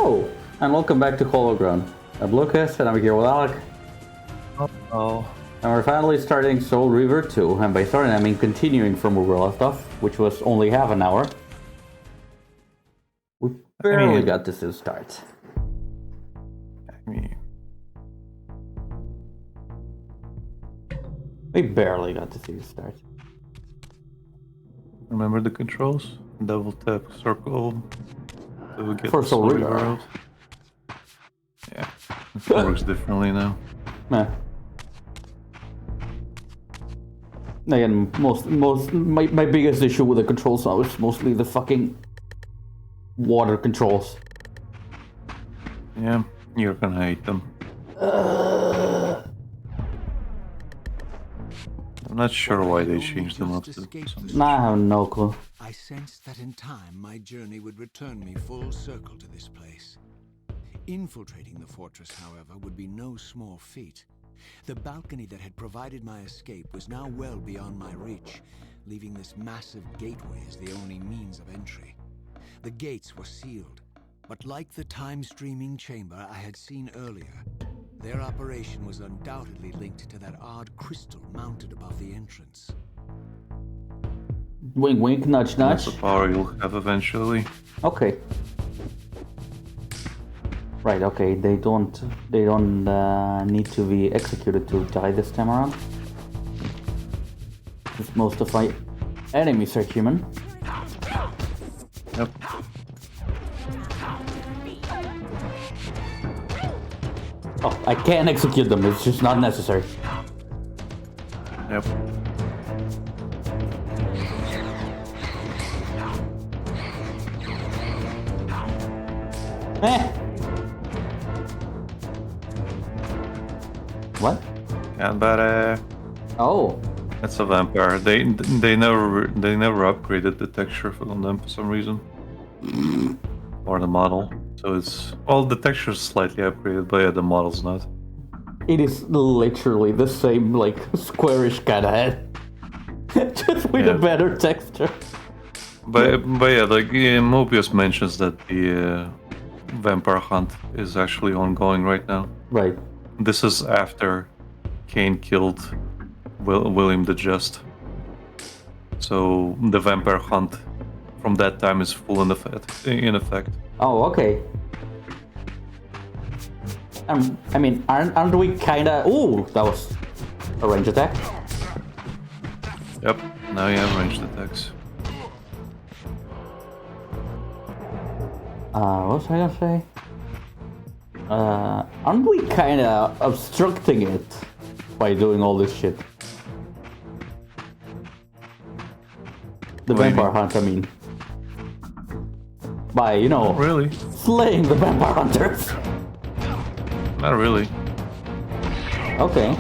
Hello, and welcome back to Hologround. I'm Lucas, and I'm here with Alec. Oh. And we're finally starting Soul Reaver 2, and by starting I mean continuing from where we left off, which was only half an hour. We barely got this to start. We barely got to see the start. Remember the controls? Double tap circle to get For the Soul Soul Reaver. Reaver out. Yeah, it works differently now. Meh. Again, my biggest issue with the controls now is mostly the fucking water controls. Yeah, you're gonna hate them. I'm not sure why they changed them up to I have no clue. I sensed that in time my journey would return me full circle to this place. Infiltrating the fortress, however, would be no small feat. The balcony that had provided my escape was now well beyond my reach, leaving this massive gateway as the only means of entry. The gates were sealed, but like the time-streaming chamber I had seen earlier, their operation was undoubtedly linked to that odd crystal mounted above the entrance. Wink wink, nudge nudge. That's the power you'll have eventually. Okay. Right, okay, they don't need to be executed to die this time around. Because most of my enemies are human. Yep. Oh, I can execute them, it's just not necessary. Yep. What? Yeah, but Oh. that's a vampire. They never upgraded the texture on them for some reason. Or the model. So it's the texture's slightly upgraded, but yeah, the model's not. It is literally the same, like, squarish kind of head. Just with a better texture. But yeah, like Mobius mentions that the vampire hunt is actually ongoing right now. Right. This is after Kain killed William the Just. So the vampire hunt from that time is full in effect. Oh, okay. I mean, aren't we kinda... Ooh, that was a range attack. Yep, now you have ranged attacks. What was I gonna say? Aren't we kinda obstructing it by doing all this shit? The vampire hunt, I mean. By, you know... Not really. Slaying the vampire hunters. Not really. Okay.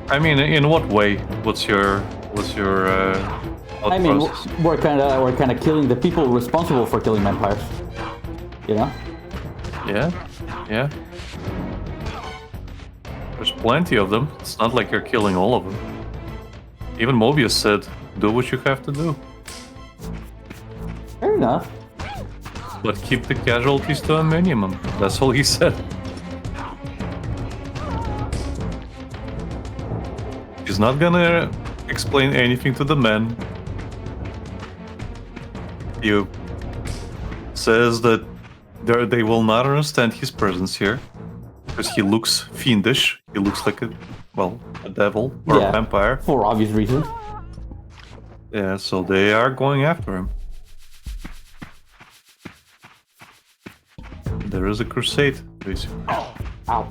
I mean, in what way? What's your I mean, process? we're kind of killing the people responsible for killing vampires. You know? Yeah. There's plenty of them. It's not like you're killing all of them. Even Mobius said, do what you have to do. Fair enough. But keep the casualties to a minimum. That's all he said. He's not gonna explain anything to the men. He says that they will not understand his presence here. Because he looks fiendish. He looks like a devil or a vampire. For obvious reasons. Yeah, so they are going after him. There is a crusade, basically. Ow.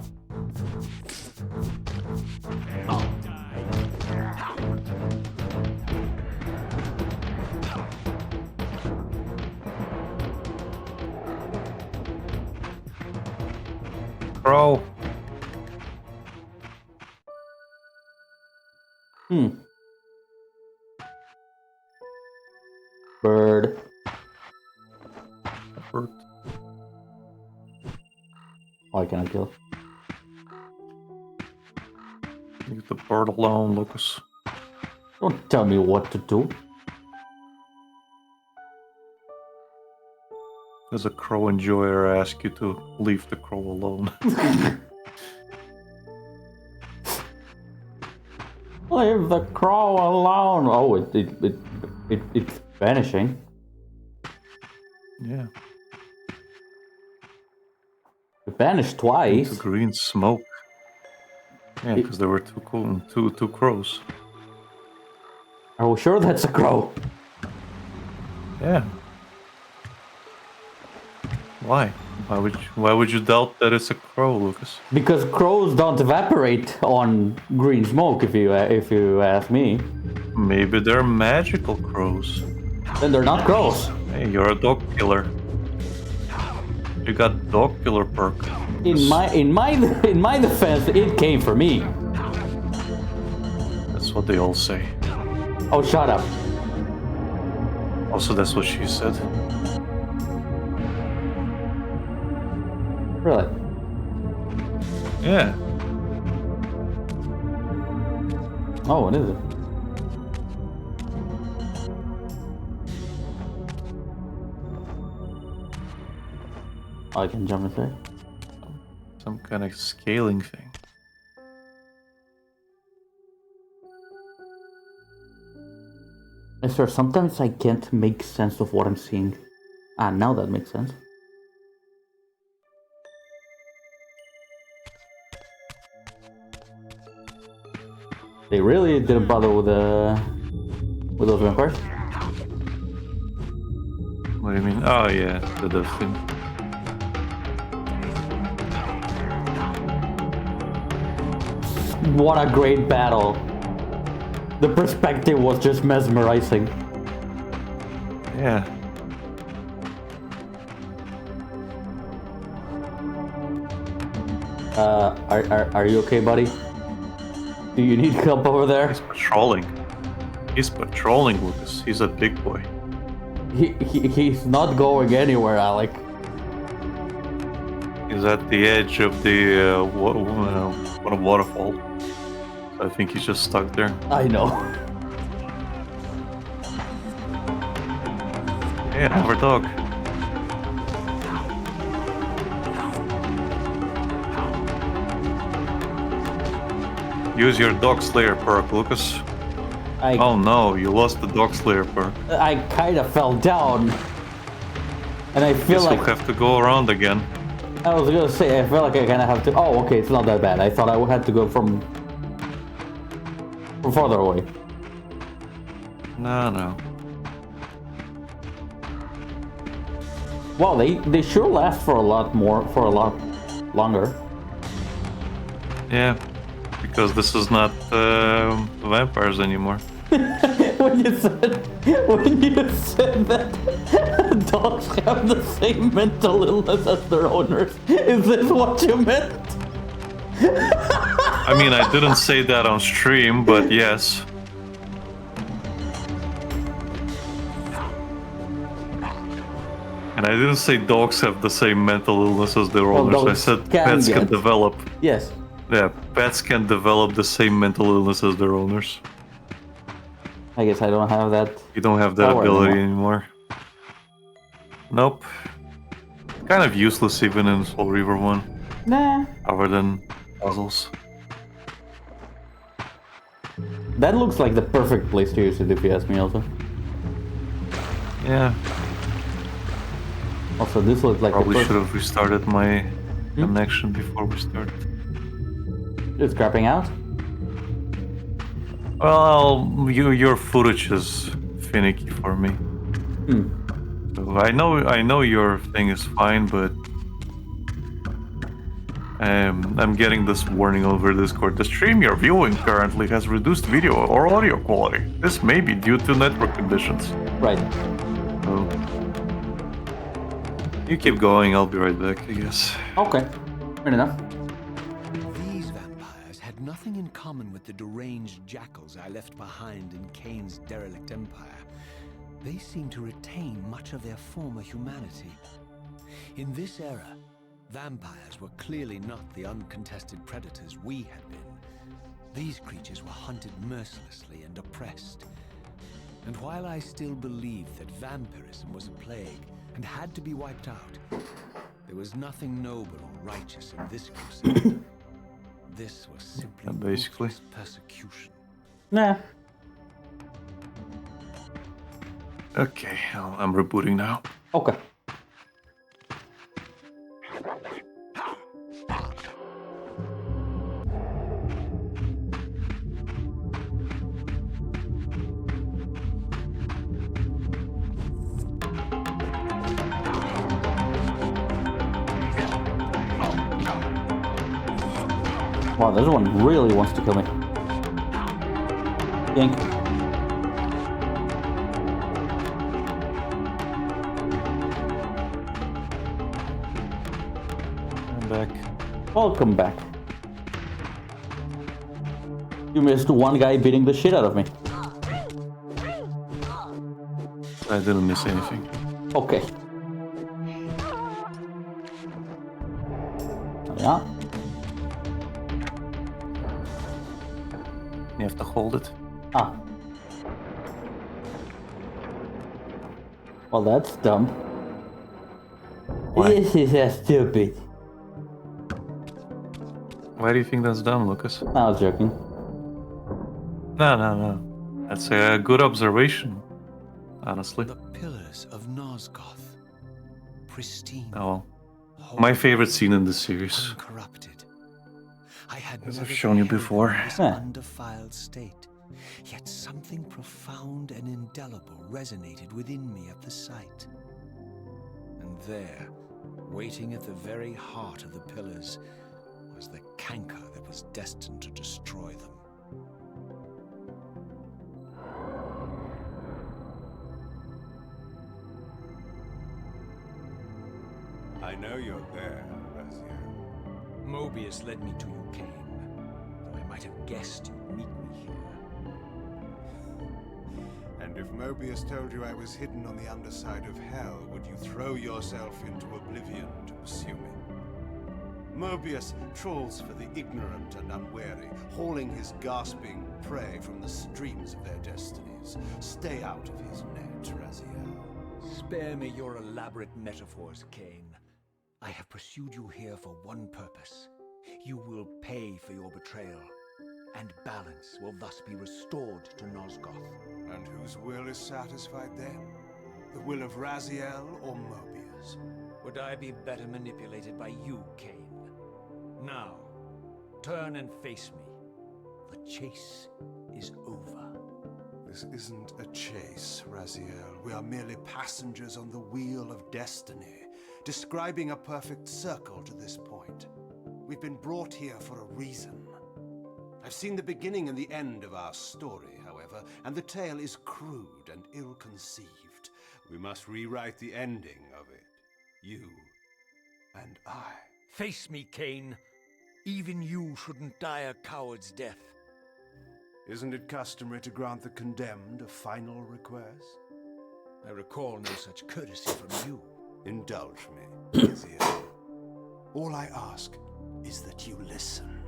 Bro. Bird. Bird. Oh, I cannot kill. Leave the bird alone, Lucas. Don't tell me what to do. As a crow enjoyer, I ask you to leave the crow alone. Leave the crow alone. Oh, it's vanishing. Yeah. It vanished twice. Into green smoke. Yeah, because there were two crows. Are we sure that's a crow? Yeah. Why? Why would you doubt that it's a crow, Lucas? Because crows don't evaporate on green smoke. If you ask me, Maybe they're magical crows. then they're not crows. Hey, you're a dog killer. You got dog killer perk. In my defense, it came for me. That's what they all say. Oh, shut up. Also, that's what she said. Really? Yeah. Oh, what is it? Oh, I can jump inside. Some kind of scaling thing. Mister, sometimes I can't make sense of what I'm seeing. Ah, now that makes sense. They really didn't bother with those vampires. What do you mean? Oh yeah, the thing. What a great battle. The perspective was just mesmerizing. Yeah. Are you okay, buddy? Do you need help over there? He's patrolling. He's patrolling, Lucas. He's a big boy. He's not going anywhere, Alec. He's at the edge of the waterfall. So I think he's just stuck there. I know. Yeah, have our dog. Use your dog slayer perk, Lucas. Oh no, you lost the dog slayer perk. I kind of fell down, and I feel Guess like we'll have to go around again. I was gonna say I feel like I kind of have to. Oh, okay, it's not that bad. I thought I would have to go from farther away. No. Well, they sure last for a lot longer. Yeah, because this is not vampires anymore. when you said that dogs have the same mental illness as their owners, is this what you meant? I mean, I didn't say that on stream, but yes. And I didn't say dogs have the same mental illness as their owners. I said pets can develop. Yes. Yeah, pets can develop the same mental illness as their owners. I guess I don't have that. You don't have that ability anymore. Nope. Kind of useless even in Soul Reaver 1. Nah. Other than puzzles. That looks like the perfect place to use it if you ask me also. Yeah. Also, this looks like Probably should have restarted my connection before we started. It's crapping out? Well, your footage is finicky for me. So I know your thing is fine, but I'm getting this warning over Discord. The stream you're viewing currently has reduced video or audio quality. This may be due to network conditions. Right. So you keep going, I'll be right back, I guess. Okay. Fair enough. These vampires had nothing in common with the deranged jackals I left behind in Kain's derelict empire. They seemed to retain much of their former humanity. In this era, vampires were clearly not the uncontested predators we had been. These creatures were hunted mercilessly and oppressed. And while I still believed that vampirism was a plague, and had to be wiped out. There was nothing noble or righteous in this crusade. This was simply Basically. ruthless persecution. Nah. Okay, I'm rebooting now. Okay. Wow, this one really wants to kill me. Yank. I'm back. Welcome back. You missed one guy beating the shit out of me. I didn't miss anything. Okay. Yeah. You have to hold it. Ah. Well, that's dumb. Why? This is stupid. Why do you think that's dumb, Lucas? I was joking. No. That's a good observation, honestly. The pillars of Nosgoth, pristine, Oh, whole, my favorite scene in this series. uncorrupted. I had As never I've shown you beheld before. them in this Huh. undefiled state. Yet something profound and indelible resonated within me at the sight. And there, waiting at the very heart of the pillars, was the canker that was destined to destroy them. I know you're there, Razia. Mobius led me to you, Kain. Though I might have guessed you'd meet me here. And if Mobius told you I was hidden on the underside of hell, would you throw yourself into oblivion to pursue me? Mobius trawls for the ignorant and unwary, hauling his gasping prey from the streams of their destinies. Stay out of his net, Raziel. Spare me your elaborate metaphors, Kain. I have pursued you here for one purpose. You will pay for your betrayal, and balance will thus be restored to Nosgoth. And whose will is satisfied then? The will of Raziel or Mobius? Would I be better manipulated by you, Kain? Now, turn and face me. The chase is over. This isn't a chase, Raziel. We are merely passengers on the wheel of destiny, describing a perfect circle to this point. We've been brought here for a reason. I've seen the beginning and the end of our story, however, and the tale is crude and ill-conceived. We must rewrite the ending of it. You and I. Face me, Kain. Even you shouldn't die a coward's death. Isn't it customary to grant the condemned a final request? I recall no such courtesy from you. Indulge me, Raziel. All I ask is that you listen.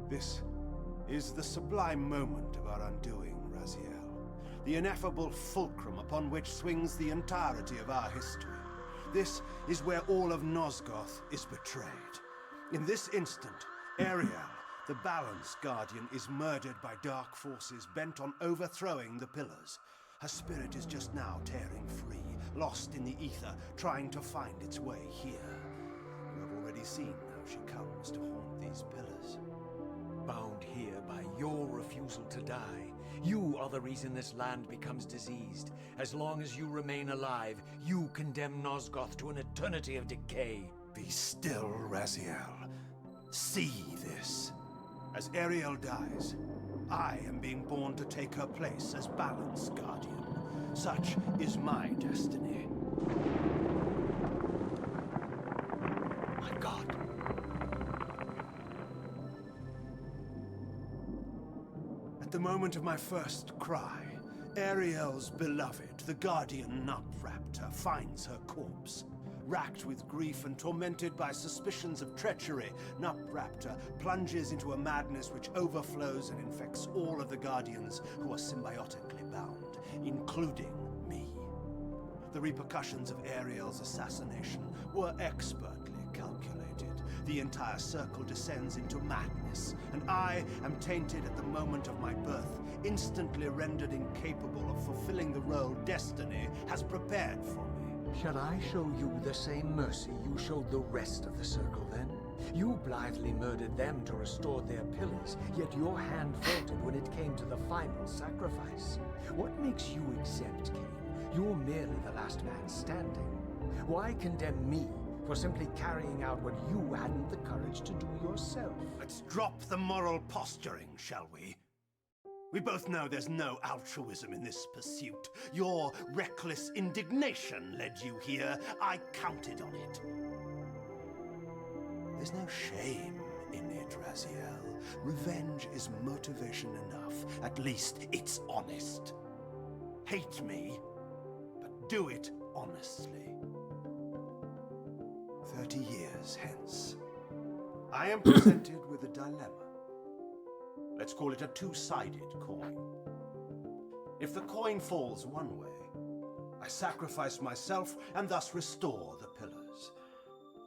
This is the sublime moment of our undoing, Raziel. The ineffable fulcrum upon which swings the entirety of our history. This is where all of Nosgoth is betrayed. In this instant, Ariel, the Balance Guardian, is murdered by dark forces bent on overthrowing the pillars. Her spirit is just now tearing free, lost in the ether, trying to find its way here. You have already seen how she comes to haunt these pillars. Bound here by your refusal to die. You are the reason this land becomes diseased. As long as you remain alive, you condemn Nosgoth to an eternity of decay. Be still, Raziel. See this. As Ariel dies, I am being born to take her place as Balance Guardian. Such is my destiny. My God. At the moment of my first cry, Ariel's beloved, the Guardian Nupraptor, finds her corpse. Racked with grief and tormented by suspicions of treachery, Nupraptor plunges into a madness which overflows and infects all of the Guardians who are symbiotically bound, including me. The repercussions of Ariel's assassination were expertly calculated. The entire circle descends into madness, and I am tainted at the moment of my birth, instantly rendered incapable of fulfilling the role destiny has prepared for me. Shall I show you the same mercy you showed the rest of the circle then? You blithely murdered them to restore their pillars, yet your hand faltered when it came to the final sacrifice. What makes you exempt, Kain? You're merely the last man standing. Why condemn me for simply carrying out what you hadn't the courage to do yourself? Let's drop the moral posturing, shall we? We both know there's no altruism in this pursuit. Your reckless indignation led you here. I counted on it. There's no shame in it, Raziel. Revenge is motivation enough. At least it's honest. Hate me, but do it honestly. 30 years hence, I am presented with a dilemma. Let's call it a two-sided coin. If the coin falls one way, I sacrifice myself and thus restore the pillars.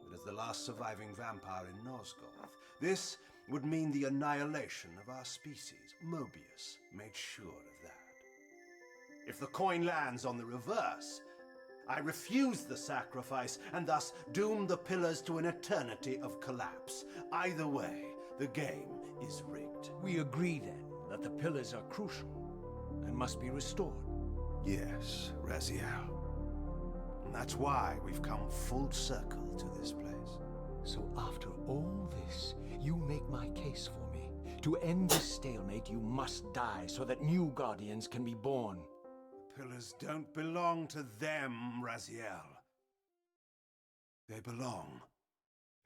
But as the last surviving vampire in Nosgoth, this would mean the annihilation of our species. Mobius made sure of that. If the coin lands on the reverse, I refuse the sacrifice and thus doom the pillars to an eternity of collapse. Either way, the game is rigged. We agree then that the pillars are crucial and must be restored. Yes, Raziel. And that's why we've come full circle to this place. So after all this, you make my case for me. To end this stalemate, you must die so that new guardians can be born. The pillars don't belong to them, Raziel. They belong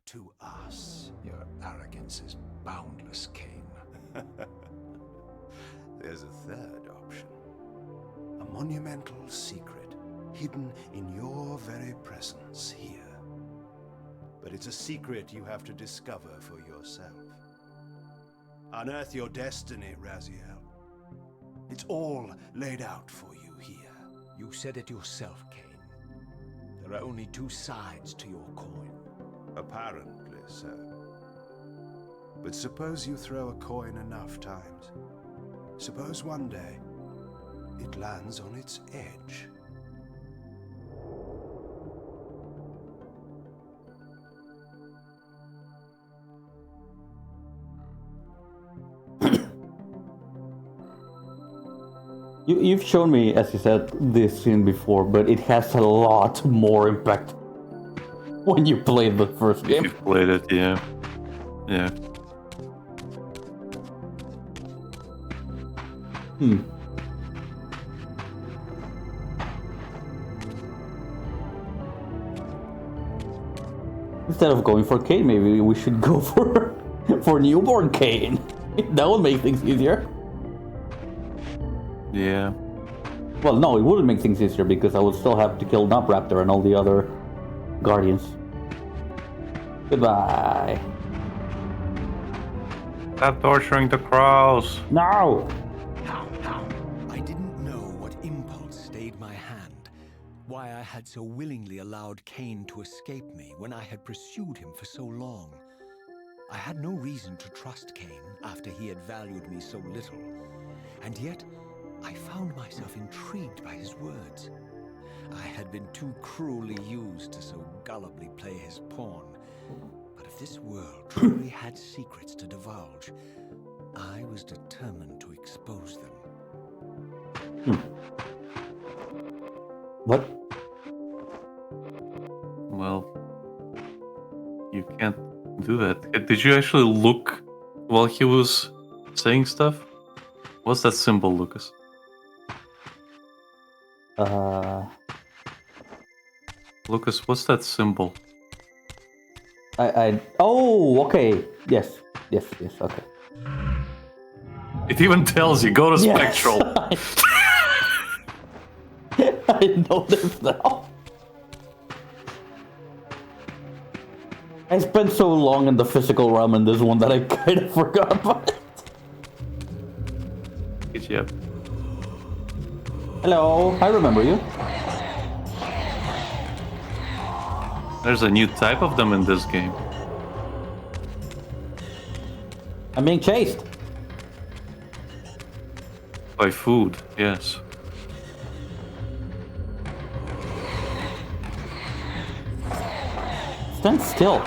to us. Your arrogance is boundless, Kain. There's a third option. A monumental secret, hidden in your very presence here. But it's a secret you have to discover for yourself. Unearth your destiny, Raziel. It's all laid out for you here. You said it yourself, Kain. There are only two sides to your coin. Apparently so. But suppose you throw a coin enough times. Suppose one day it lands on its edge. You've shown me, as you said, this scene before, but it has a lot more impact when you played the first game. You played it, yeah. Yeah. Instead of going for Kain, maybe we should go for newborn Kain. That would make things easier. Yeah. Well, no, it wouldn't make things easier because I would still have to kill Nubraptor and all the other guardians. Goodbye. Stop torturing the crows. No! I didn't know what impulse stayed my hand, why I had so willingly allowed Kain to escape me when I had pursued him for so long. I had no reason to trust Kain after he had valued me so little, and yet I found myself intrigued by his words. I had been too cruelly used to so gullibly play his pawn. But if this world truly had secrets to divulge, I was determined to expose them. What? Well, you can't do that. Did you actually look while he was saying stuff? What's that symbol, Lucas? Lucas, what's that symbol? Oh, okay. Yes, okay. It even tells you, go to Yes. Spectral. I know this now. I spent so long in the physical realm in this one that I kind of forgot about it. Good job. Hello, I remember you. There's a new type of them in this game. I'm being chased. By food, yes. Stand still.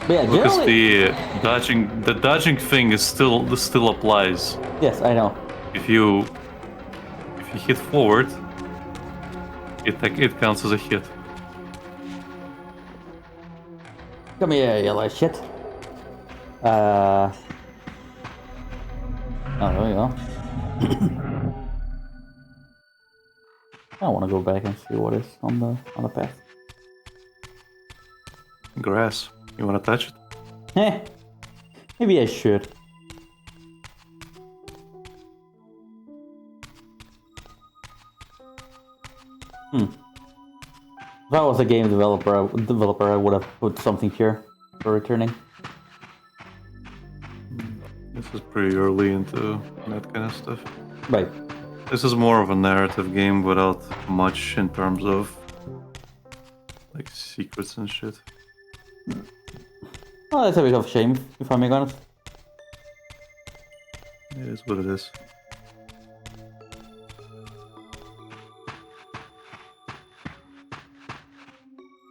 But yeah, Because generally... the dodging thing is still applies. Yes, I know. If you hit forward, it counts as a hit. Come here, yellow shit. Oh, there we go. I want to go back and see what is on the path. Grass. You wanna touch it? Maybe I should. If I was a game developer, I would have put something here for returning. This is pretty early into that kind of stuff. Right. This is more of a narrative game without much in terms of like secrets and shit. Well, that's a bit of a shame, if I'm being honest. It is what it is.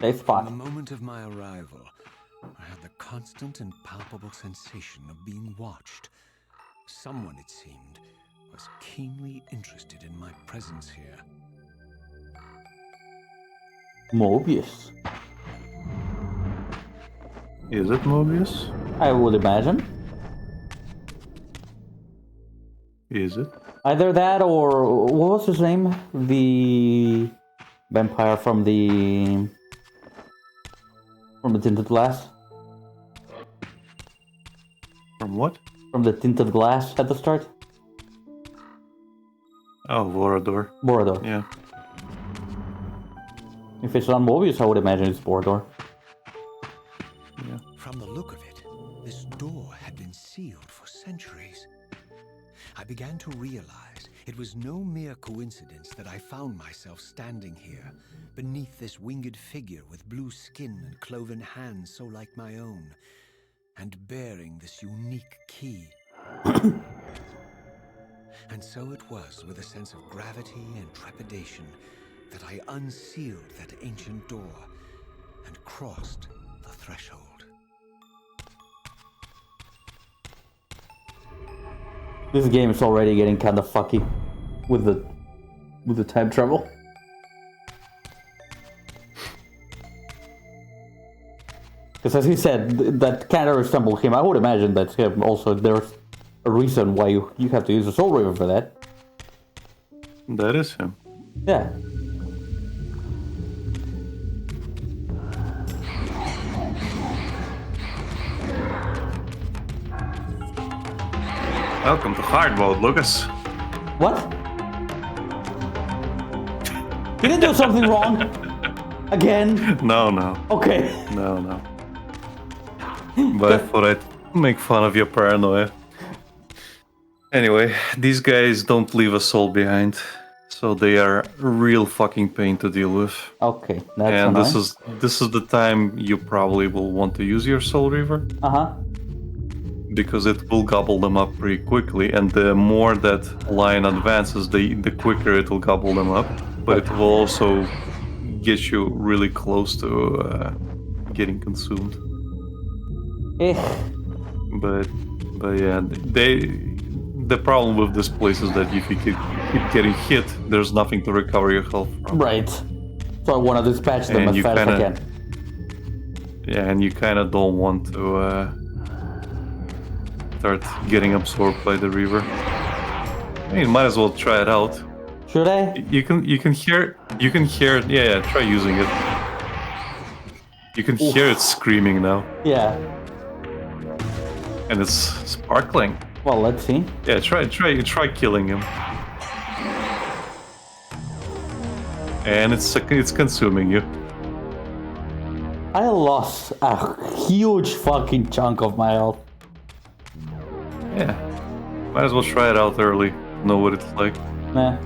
Safe From spot. the moment of my arrival, I had the constant and palpable sensation of being watched. Someone, it seemed, was keenly interested in my presence here. Mobius. Is it Mobius? I would imagine. Is it? Either that or... What was his name? The... vampire from the... Tinted Glass? From what? From the Tinted Glass at the start? Oh, Vorador. Borador. Yeah. If it's not Mobius, I would imagine it's Borador. Yeah. From the look of it, this door had been sealed for centuries. I began to realize it was no mere coincidence that I found myself standing here, beneath this winged figure with blue skin and cloven hands so like my own, and bearing this unique key. And so it was with a sense of gravity and trepidation that I unsealed that ancient door and crossed the threshold. This game is already getting kind of fucky with the time travel. Because as he said, that kind of resembled him. I would imagine that's him. Also, there's a reason why you have to use a Soul Reaver for that. That is him. Yeah. Welcome to hard mode, Lucas. What? Did he do something wrong? Again? No. Okay. No. But I thought I'd make fun of your paranoia. Anyway, these guys don't leave a soul behind, so they are a real fucking pain to deal with. Okay, that's And annoying. this is the time you probably will want to use your Soul Reaver. Uh-huh. Because it will gobble them up pretty quickly, and the more that line advances, the quicker it will gobble them up. But it will also get you really close to getting consumed. But yeah, the problem with this place is that if you keep getting hit, there's nothing to recover your health from. Right. So I want to dispatch them And as you fast as I kinda- can. Yeah, and you kind of don't want to start getting absorbed by the Reaver. I mean, might as well try it out. Should I? You can hear it. Yeah, try using it. You can hear it screaming now, Yeah. and it's sparkling. Well, let's see. Yeah, try killing him. And it's consuming you. I lost a huge fucking chunk of my health. Yeah. Might as well try it out early. Know what it's like. Nah.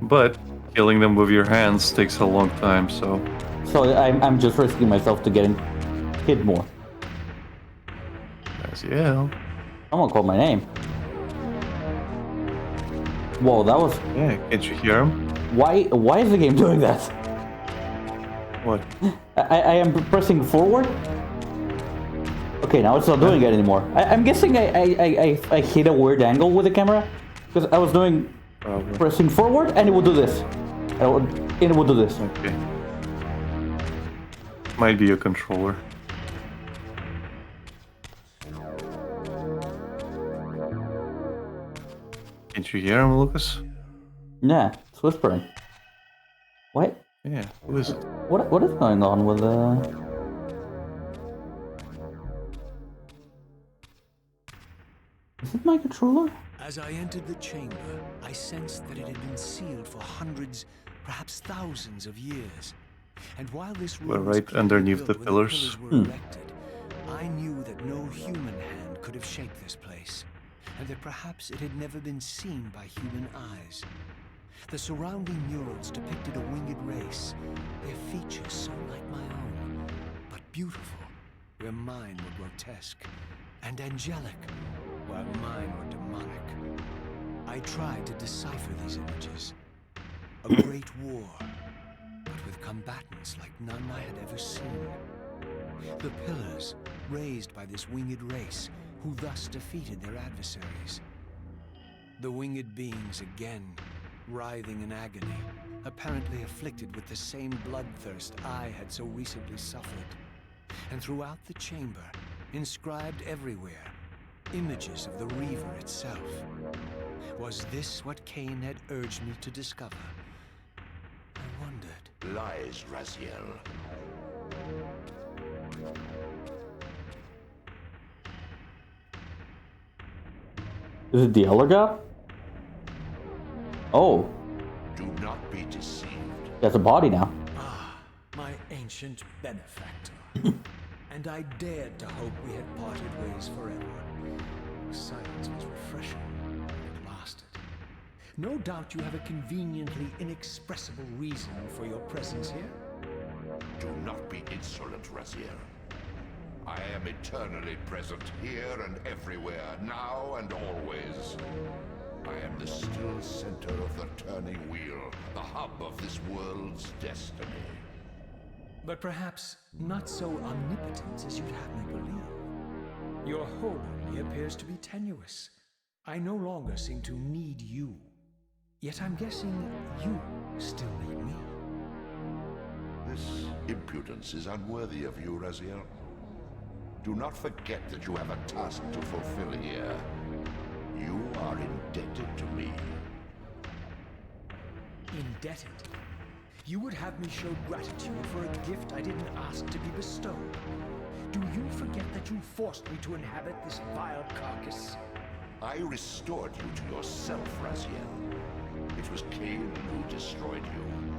But killing them with your hands takes a long time, so... So I'm just risking myself to getting hit more. As yeah. I'm gonna call my name. Whoa, that was... Yeah, can't you hear him? Why is the game doing that? What? I am pressing forward? Okay, now it's not doing it anymore. I'm guessing I hit a weird angle with the camera. Because I was doing... Probably. Pressing forward and it would do this. And it would do this. Okay. Might be a controller. Can't you hear him, Lucas? Yeah, it's whispering. What? Yeah, who is it? What is going on with Is it my controller? As I entered the chamber, I sensed that it had been sealed for hundreds, perhaps thousands of years. And while this room We're was right clearly underneath built the when pillars. were erected, I knew that no human hand could have shaped this place, and that perhaps it had never been seen by human eyes. The surrounding murals depicted a winged race, their features so like my own, but beautiful, where mine were grotesque, and angelic, while mine were demonic. I tried to decipher these images. A great war, but with combatants like none I had ever seen. The pillars, raised by this winged race, who thus defeated their adversaries. The winged beings again, writhing in agony, apparently afflicted with the same bloodthirst I had so recently suffered. And throughout the chamber, inscribed everywhere, images of the Reaver itself. Was this what Kain had urged me to discover? I wondered. Lies, Raziel. Is it the Elder God? Oh, Do not be deceived. that's a body now. Ah, my ancient benefactor. And I dared to hope we had parted ways forever. Silence was refreshing. It lasted. No doubt you have a conveniently inexpressible reason for your presence here. Do not be insolent, Raziel. I am eternally present here and everywhere, now and always. I am the still center of the turning wheel, the hub of this world's destiny. But perhaps not so omnipotent as you'd have me believe. Your hold on me appears to be tenuous. I no longer seem to need you. Yet I'm guessing you still need me. This impudence is unworthy of you, Raziel. Do not forget that you have a task to fulfill here. You are indebted to me. Indebted? You would have me show gratitude for a gift I didn't ask to be bestowed. Do you forget that you forced me to inhabit this vile carcass? I restored you to yourself, Raziel. It was Kain who destroyed you.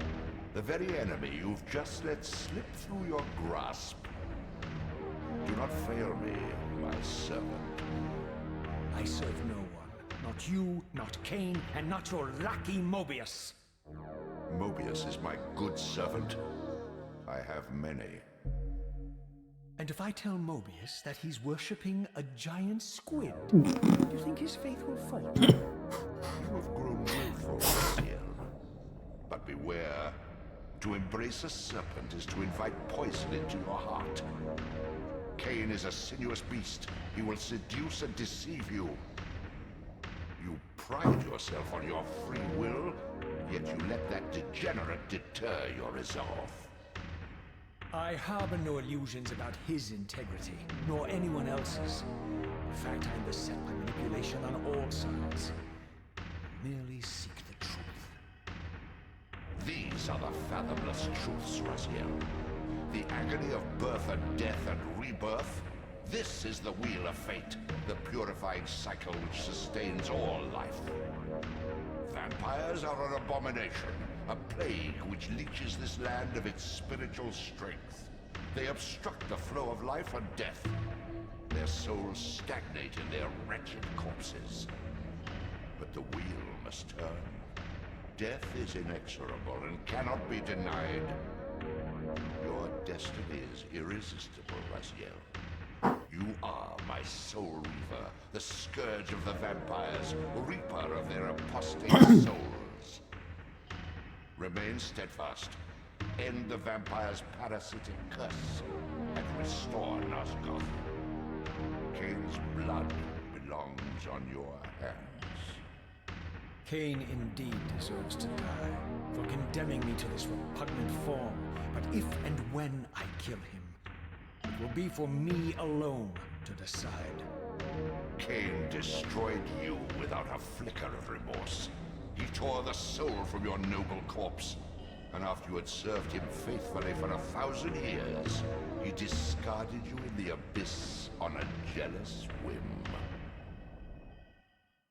The very enemy you've just let slip through your grasp. Do not fail me, my servant. I serve no one. Not you, not Kain, and not your lackey Mobius. Mobius is my good servant. I have many. And if I tell Mobius that he's worshipping a giant squid, do you think his faith will fall? You have grown willful, Raziel. But beware. To embrace a serpent is to invite poison into your heart. Kain is a sinuous beast. He will seduce and deceive you. You pride yourself on your free will, yet you let that degenerate deter your resolve. I harbor no illusions about his integrity, nor anyone else's. In fact, I am beset by manipulation on all sides. I merely seek the truth. These are the fathomless truths, Raziel. The agony of birth and death and rebirth. This is the wheel of fate, the purifying cycle which sustains all life. Vampires are an abomination, a plague which leeches this land of its spiritual strength. They obstruct the flow of life and death. Their souls stagnate in their wretched corpses. But the wheel must turn. Death is inexorable and cannot be denied. Your destiny is irresistible, Raziel. You are my soul reaver, the scourge of the vampires, reaper of their apostate souls. Remain steadfast. End the vampire's parasitic curse and restore Nosgoth. Kain's blood belongs on your hands. Kain indeed deserves to die for condemning me to this repugnant form. But if and when I kill him, it will be for me alone to decide. Kain destroyed you without a flicker of remorse. He tore the soul from your noble corpse. And after you had served him faithfully for 1,000 years, he discarded you in the abyss on a jealous whim.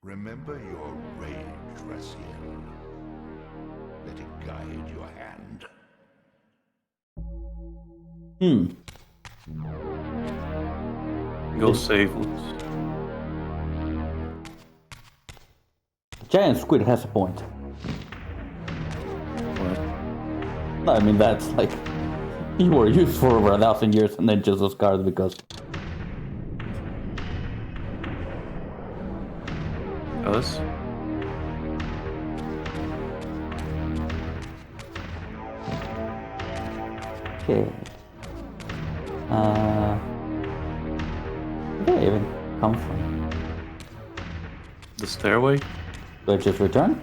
Remember your rage, Raziel. Let it guide your hand. Go save Lutz. Giant squid has a point. What? No, I mean, that's like... You were used for over 1,000 years and then just discarded because... Us? Okay. Where did I even come from? The stairway? Do I just return?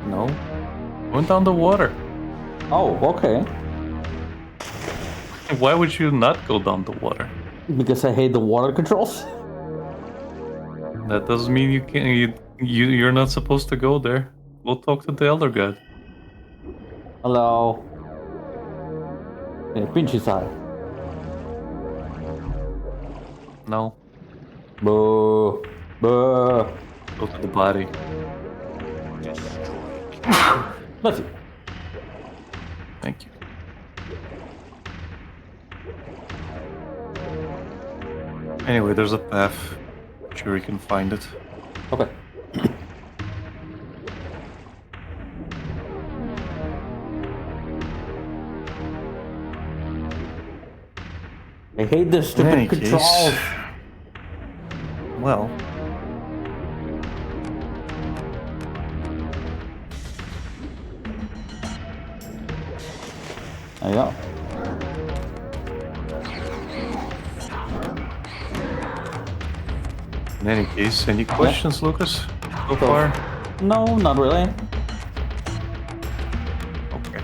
No. Went down the water. Oh, okay. Why would you not go down the water? Because I hate the water controls. That doesn't mean you can't. You're not supposed to go there. We'll talk to the Elder God. Hello. Yeah, pinch his eye. No. Boo. Boo. Go to the body. Let's see. Thank you. Anyway, there's a path. Sure, you can find it. Okay. I hate this In stupid any controls. case, well, There you go. in any case, any questions, Lucas? So far? No, not really. Okay.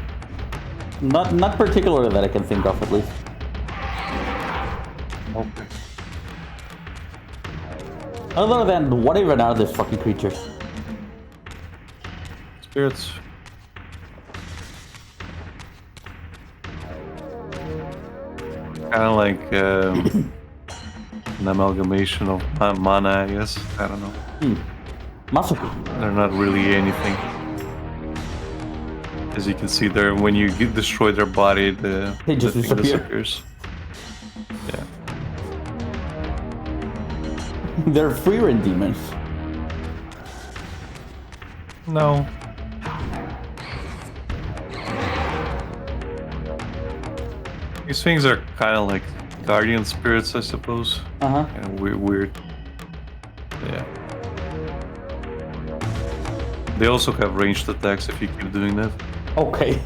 Not particularly that I can think of, at least. Okay. Other than, what even are these fucking creatures? Spirits. Kind of like an amalgamation of mana, I guess. I don't know. Must be. They're not really anything. As you can see there, when you destroy their body, the just thing disappear. disappears. Yeah. They're free-range demons. No. These things are kind of like guardian spirits, I suppose. Uh-huh. Kind of weird. Yeah. They also have ranged attacks if you keep doing that. Okay.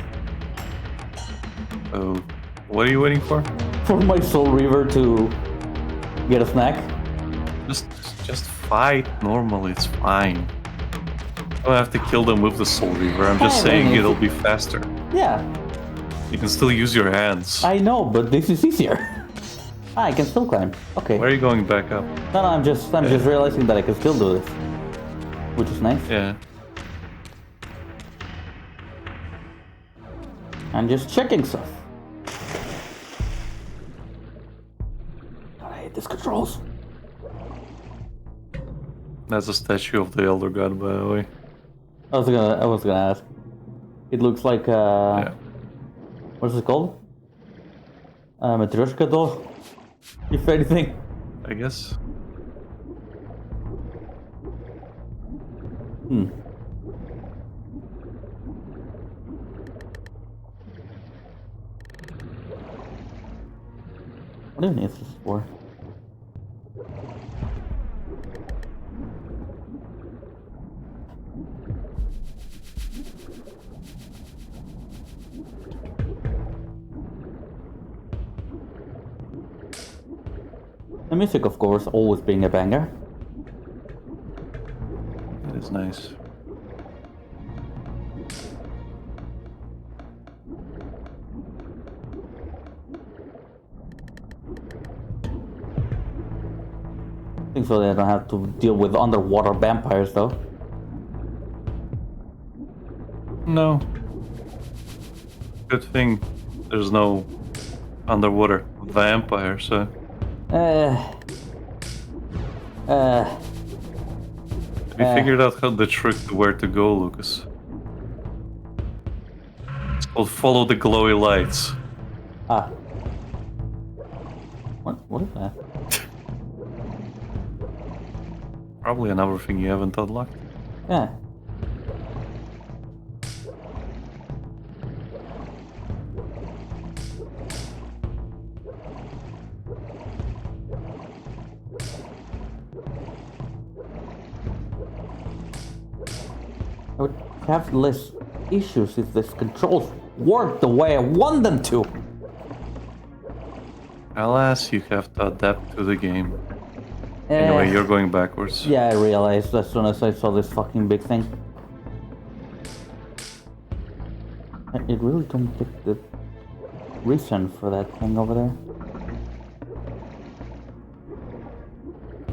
So, what are you waiting for? For my Soul Reaver to get a snack. Just fight normally. It's fine. You don't have to kill them with the Soul Reaver. I'm just Fine, saying and it'll be faster. Yeah, You can still use your hands. I know, but this is easier. Ah, I can still climb. Okay. Why are you going back up? No, I'm just realizing that I can still do this, which is nice. Yeah. I'm just checking stuff. God, I hate these controls. That's a statue of the Elder God, by the way. I was gonna ask. It looks like Yeah. what is it called? Matryoshka doll. If anything. I guess. Hmm. What do you need this for? The music, of course, always being a banger. It is nice. I think so they don't have to deal with underwater vampires, though. No. Good thing there's no underwater vampire, so. Uh, We figured out how the trick to where to go, Lucas. It's called follow the glowy lights. ah. What is that? Probably another thing you haven't unlocked. Yeah. I would have less issues if these controls worked the way I want them to. Alas, you have to adapt to the game. Anyway, you're going backwards. Yeah, I realized as soon as I saw this fucking big thing. It really don't get the reason for that thing over there.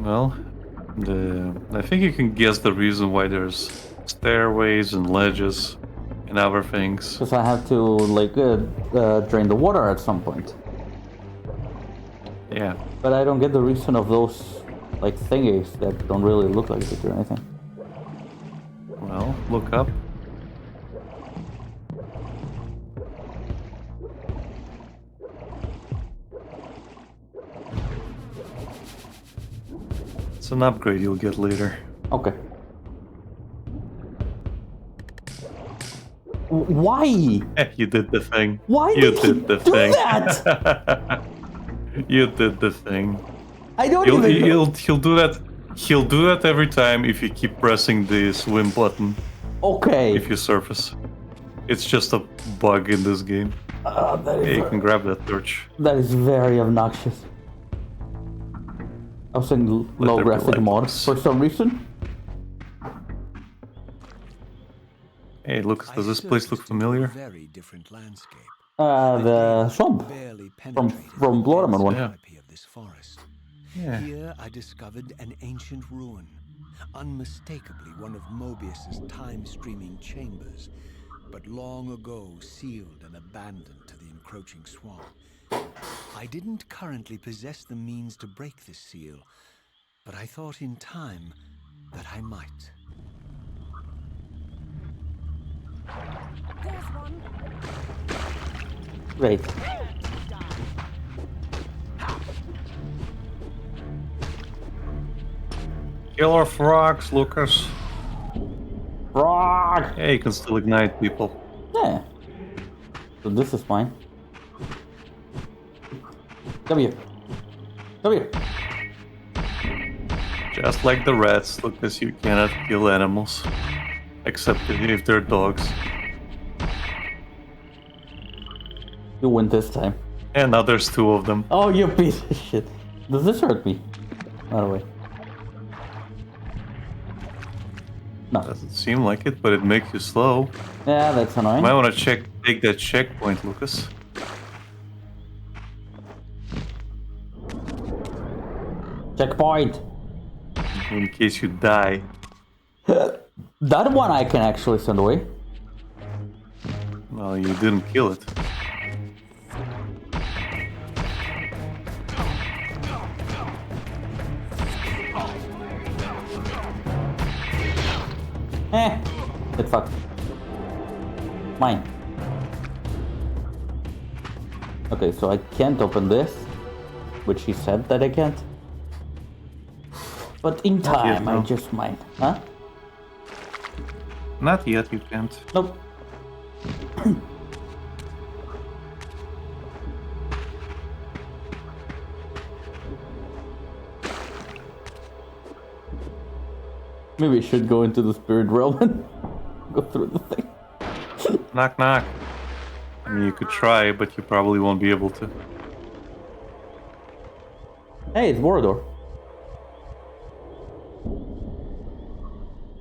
Well, I think you can guess the reason why there's stairways and ledges and other things. Because I have to, like, drain the water at some point. Yeah. But I don't get the reason of those, like, thingies that don't really look like it or anything. Well, look up. It's an upgrade you'll get later. Okay. Why? You did the thing. Why you did he did the do thing. that? You did the thing. I don't even know. He'll do that. He'll do that every time if you keep pressing the swim button. Okay. If you surface. It's just a bug in this game. That is, Yeah, you can grab that torch. that is very obnoxious. I was in low there be graphic light mode box. for some reason. Hey, look, does this I place look surfaced into a familiar? very different landscape. The swamp Barely from penetrated from the Bloodman dense one. canopy of this forest. Yeah. Here I discovered an ancient ruin, unmistakably one of Mobius's time-streaming chambers, but long ago sealed and abandoned to the encroaching swamp. I didn't currently possess the means to break this seal, but I thought in time that I might. There's one. Great. Killer frogs, Lucas. Frog! Yeah, you can still ignite people. Yeah. So this is fine. Come here. Come here. Just like the rats, Lucas, you cannot kill animals. Except if they're dogs. You win this time. And now there's two of them. Oh, you piece of shit. Does this hurt me? By the way. No. Doesn't seem like it, but it makes you slow. Yeah, that's You annoying. might want to take that checkpoint, Lucas. Checkpoint. In case you die. That one I can actually send away. Well, you didn't kill it. Get fucked. Mine. Okay, so I can't open this. which he said that I can't. But in time, I no. just might. Huh? Not yet, you can't. Nope. Maybe I should go into the spirit realm and go through the thing. Knock, knock. I mean, you could try, but you probably won't be able to. Hey, it's Borodor.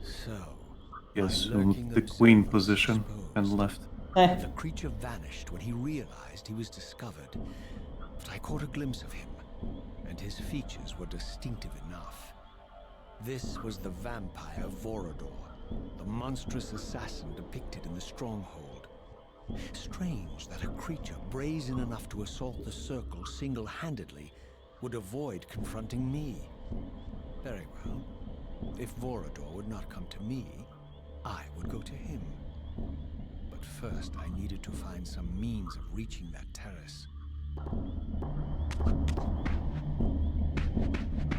So, He by assumed lurking the queen observer was position and exposed. left. The creature vanished when he realized he was discovered, but I caught a glimpse of him, and his features were distinctive enough. This was the vampire Vorador, the monstrous assassin depicted in the stronghold. Strange that a creature brazen enough to assault the circle single-handedly would avoid confronting me. Very well. If Vorador would not come to me, I would go to him. But first, I needed to find some means of reaching that terrace.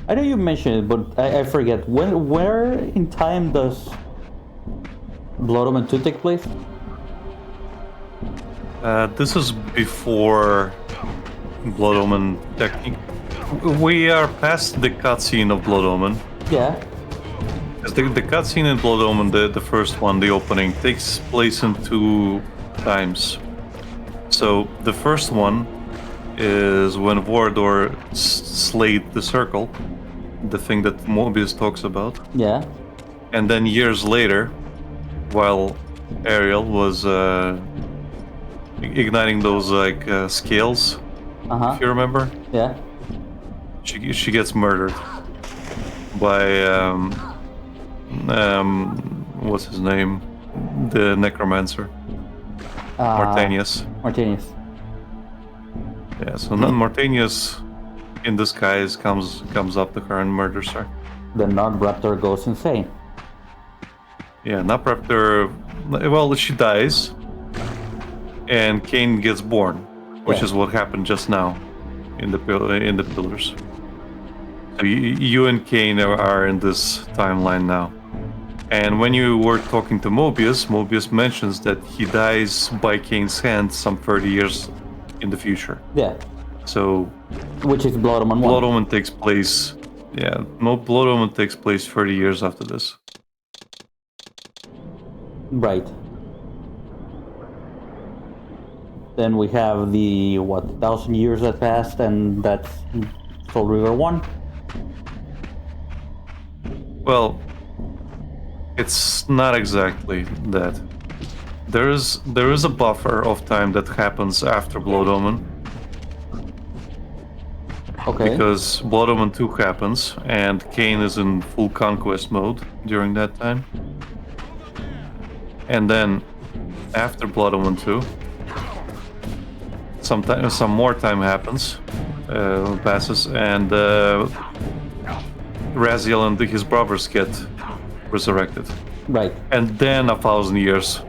I know you mentioned it, but I forget. Where in time does Blood Omen 2 take place? This is before Blood Omen technique. We are past the cutscene of Blood Omen. Yeah. Because the cutscene in Blood Omen, the first one, the opening, takes place in 2 times. So the first one is when Vorador slayed the circle, the thing that Mobius talks about. Yeah. And then years later, while Ariel was igniting those like scales, Uh-huh. if you remember, Yeah. she gets murdered by what's his name, the necromancer, Martanius. Martinius. Yeah, so then Martanius in disguise comes up to her and murders her. The Nordraptor goes insane. Yeah, Napraptor, well, she dies, and Kain gets born, which Yeah. is what happened just now in the pillars. So you and Kain are in this timeline now. And when you were talking to Mobius mentions that he dies by Kain's hand some 30 years in the future. Yeah. So Which is Blood Omen 1. Blood Omen takes place, yeah, no, Blood Omen takes place 30 years after this. Right. Then we have the, 1,000 years that passed, and that's Soul Reaver 1. Well, it's not exactly that. There is a buffer of time that happens after Blood Omen, Okay. because Blood Omen 2 happens, and Kain is in full conquest mode during that time. And then, after Blood Omen 2, some more time passes, and Raziel and his brothers get resurrected. Right. And then 1,000 years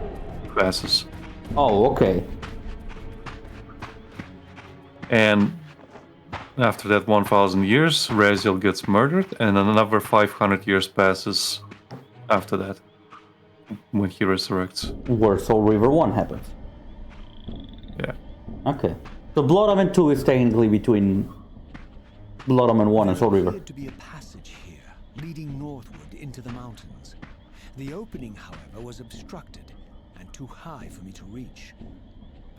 passes. Oh, okay. And after that 1,000 years, Raziel gets murdered, and another 500 years passes after that, when he resurrects. Where Soul Reaver 1 happens. Yeah. Okay. So Blood Omen 2 is technically between Blood Omen 1 and Soul There Reaver. appeared to be a passage here, leading northward into the mountains. The opening, however, was obstructed and too high for me to reach.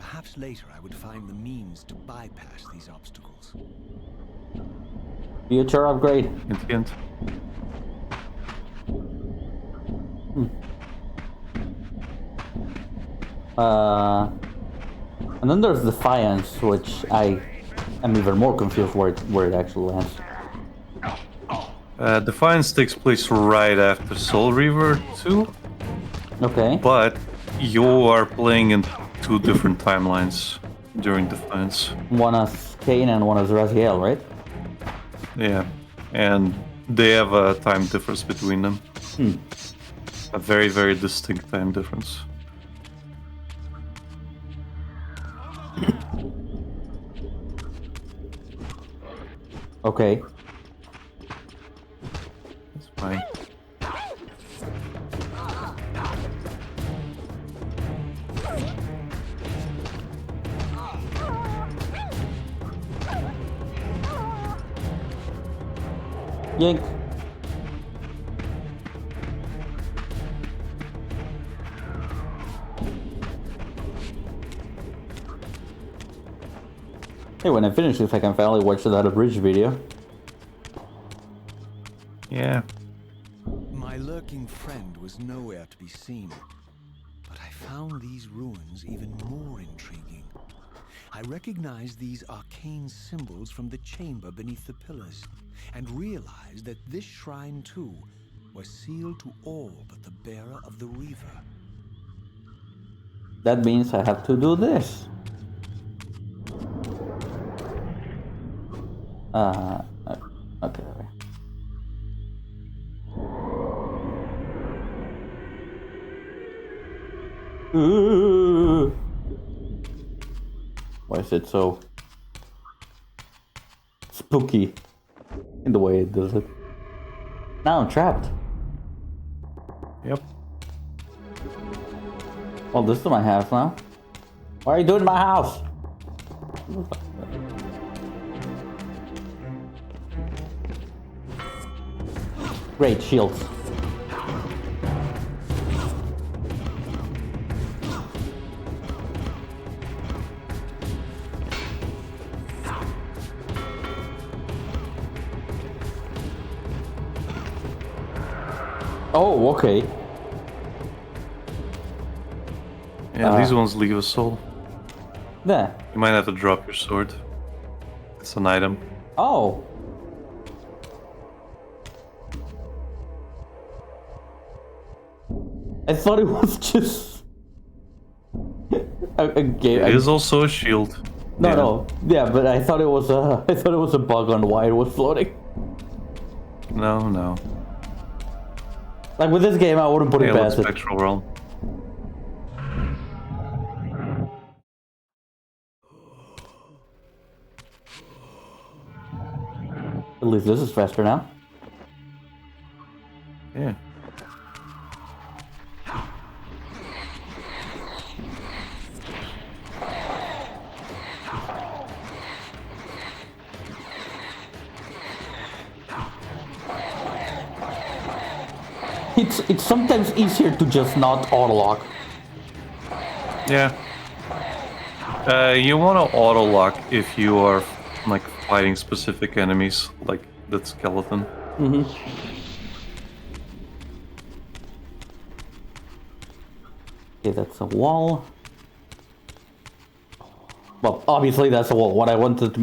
Perhaps later I would find the means to bypass these obstacles. Future upgrade. Hint. And then there's Defiance, which I am even more confused where it actually lands. Defiance takes place right after Soul Reaver 2, Okay. but you are playing in 2 different timelines during Defiance. One as Kain and one as Raziel, right? Yeah, and they have a time difference between them. A very, very distinct time difference. Okay. It's fine. Yank. Hey, when I finish this, I can finally watch that bridge video. Yeah. My lurking friend was nowhere to be seen, but I found these ruins even more intriguing. I recognized these arcane symbols from the chamber beneath the pillars, and realized that this shrine too was sealed to all but the bearer of the Reaver. That means I have to do this. Okay. Ooh. Why is it so spooky in the way it does it? Now I'm trapped. Yep. Well, this is my house now. What are you doing in my house? Great shields. Oh, okay. Yeah, these ones leave a soul. There. You might have to drop your sword. It's an item. Oh. I thought it was just a game. It is also a shield. No, yeah, but I thought it was a bug on why it was floating. No. Like with this game, I wouldn't put it Alien past it. Spectral Realm. At least this is faster now. Yeah. It's sometimes easier to just not auto-lock. Yeah. You want to auto lock if you are like fighting specific enemies, like that skeleton. Mm-hmm. Okay, that's a wall. Well, obviously that's a wall. What I wanted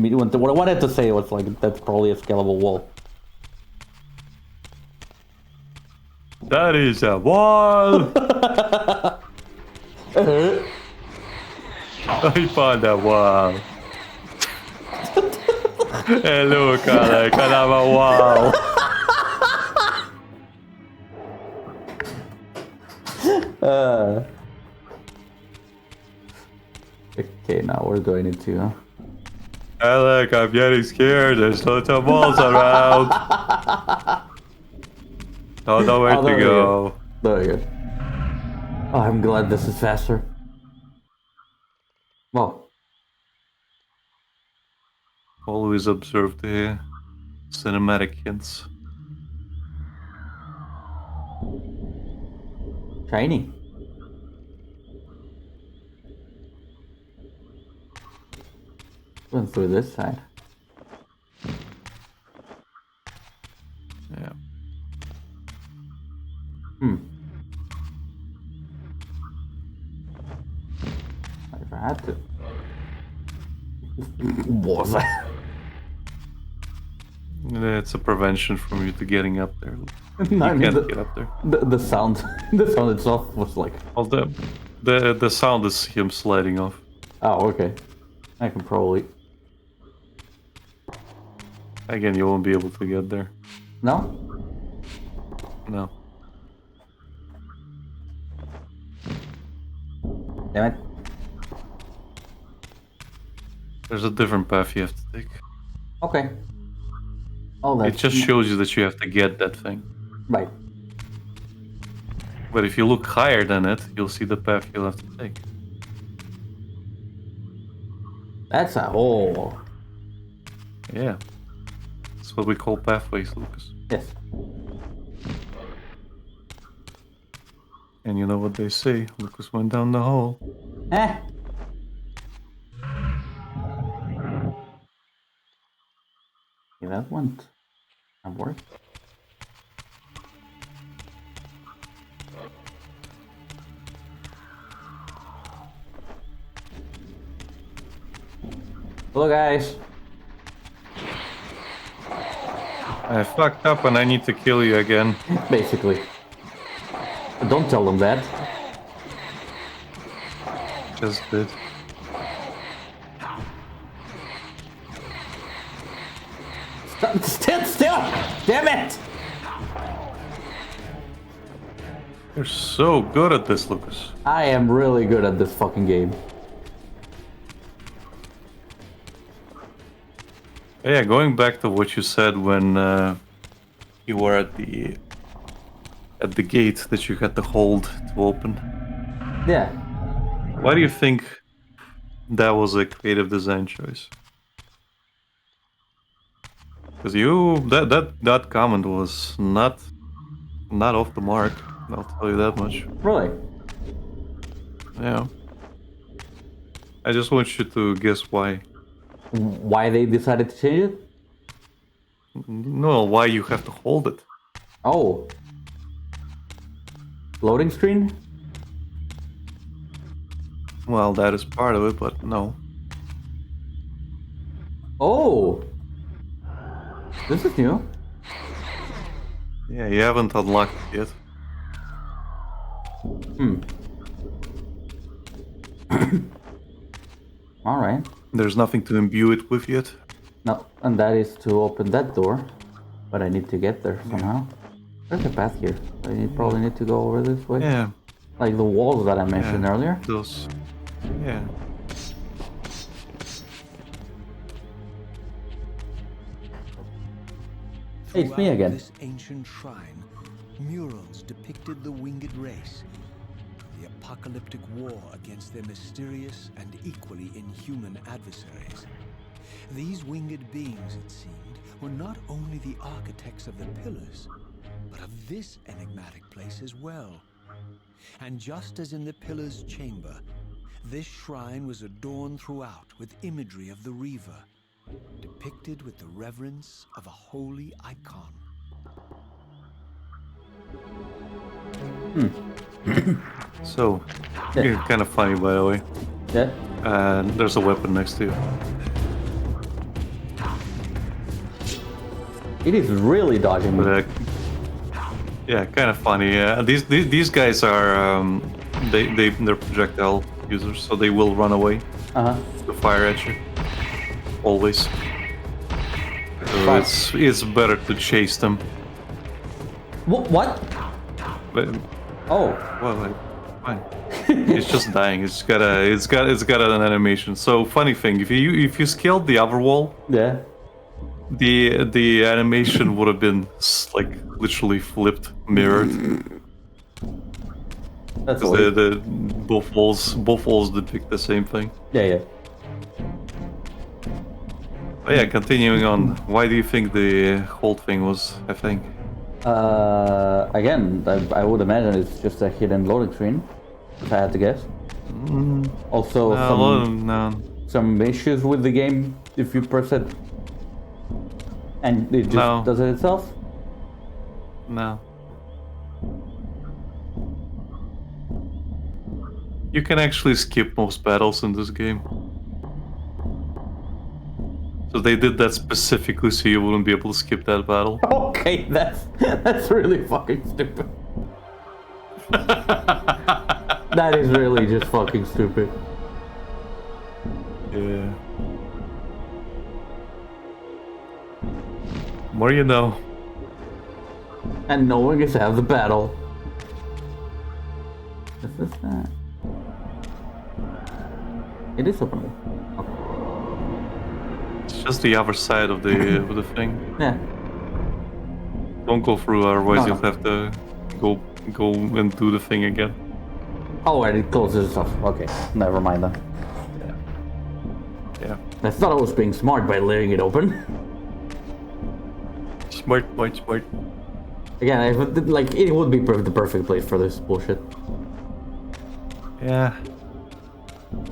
to say was like that's probably a scalable wall. That is a wall. I found a wall. Hey, look, I can have a wall. Okay, now where do I need to? Hey, look, I'm getting scared. There's lots of walls around. Don't know where to go. There we go. Oh, I'm glad this is faster. Well, Always observe the cinematic hints. shiny. Went through this side. Yeah. If I had to. Was I? It's a prevention from you to getting up there. No, I You mean, can't get up there. the sound, the sound itself was like. Well, the sound is him sliding off. Oh, okay. I can probably. Again, you won't be able to get there. No? No. Damn it. There's a different path you have to take. Okay. Oh, It that's just shows you that you have to get that thing. right. But if you look higher than it, you'll see the path you'll have to take. That's a hole. Yeah. That's what we call pathways, Lucas. Yes. And you know what they say, Lucas went down the hole. Eh. Yeah, that won't work. Hello, guys. I fucked up and I need to kill you again. Basically. But don't tell them that. Just did. Stand still! Damn it! You're so good at this, Lucas. I am really good at this fucking game. Yeah, going back to what you said when you were at the gate that you had to hold to open. Yeah. Why do you think that was a creative design choice? Because that comment was not off the mark. I'll tell you that much. Really? Yeah. I just want you to guess why. Why they decided to change it? No, why you have to hold it. Oh. Loading screen? Well, that is part of it, but no. Oh. This is new. Yeah, you haven't unlocked it yet. Alright. There's nothing to imbue it with yet. No, and that is to open that door. But I need to get there somehow. There's a path here. I probably need to go over this way. Yeah, Like the walls that I mentioned earlier. those. Yeah. Hey, it's me Throughout again. This ancient shrine, murals depicted the winged race, the apocalyptic war against their mysterious and equally inhuman adversaries. These winged beings, it seemed, were not only the architects of the pillars, but of this enigmatic place as well. And just as in the pillar's chamber, this shrine was adorned throughout with imagery of the Reaver, depicted with the reverence of a holy icon. So, you're kind of funny, by the way. Yeah? And there's a weapon next to you. It is really dodging me. But, yeah, kind of funny. These guys are they're projectile users, so they will run away Uh-huh. to fire at you. Always. So Fine. it's better to chase them. What? But, Oh. well, fine. It's just dying. It's got an animation. So funny thing, if you scaled the other wall, Yeah. the animation would have been like literally flipped, mirrored. That's Because weird. the both walls depict the same thing. Yeah. But yeah, continuing on. Why do you think the whole thing was a thing? Again, I would imagine it's just a hidden loading screen, if I had to guess. Also, some issues with the game if you press it, and it just does it itself. No. You can actually skip most battles in this game. So they did that specifically so you wouldn't be able to skip that battle. Okay, that's really fucking stupid. That is really just fucking stupid. Yeah. More you know. And knowing is half the battle. Is this that? It is open. Okay. It's just the other side of the thing. Yeah. Don't go through, otherwise No, you'll have to go and do the thing again. Oh, and it closes off. Okay, never mind then. Yeah. I thought I was being smart by leaving it open. Smart. Again, like it would be the perfect place for this bullshit. Yeah.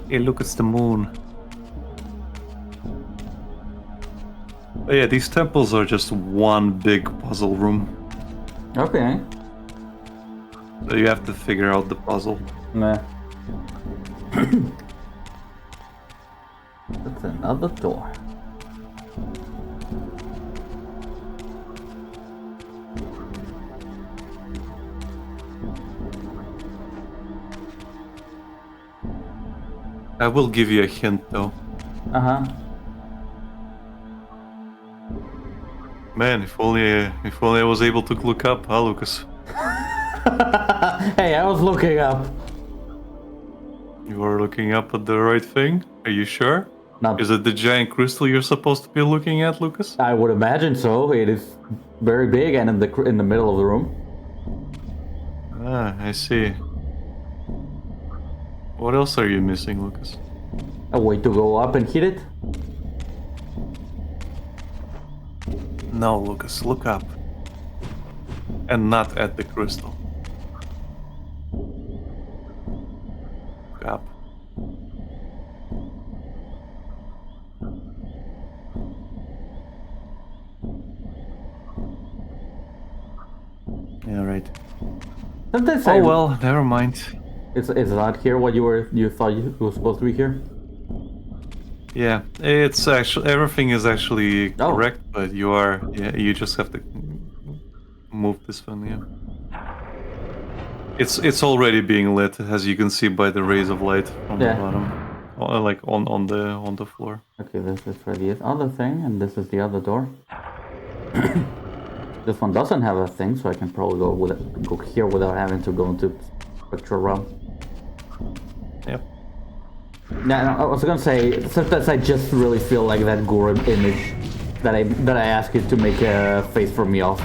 Hey, look, it's the moon. Oh, yeah, these temples are just one big puzzle room. Okay. So you have to figure out the puzzle. Nah. That's another door. I will give you a hint, though. Uh-huh. Man, if only I was able to look up, huh, Lucas? Hey, I was looking up. You are looking up at the right thing? Are you sure? Not. Is it the giant crystal you're supposed to be looking at, Lucas? I would imagine so. It is very big and in the middle of the room. Ah, I see. What else are you missing, Lucas? A way to go up and hit it? No, Lucas, look up. And not at the crystal. Look up. Yeah, right. Sometimes Oh well, never mind. Is not here what you thought you was supposed to be here? Yeah, it's actually everything is actually Oh. correct, but you just have to move this one, yeah. It's already being lit, as you can see by the rays of light from the bottom, like on the floor. Okay, this is for the other thing, and this is the other door. This one doesn't have a thing, so I can probably go here without having to go into spectral realm. Yep. Yeah, I was gonna say, sometimes I just really feel like that Guru image that I asked you to make a face for me off.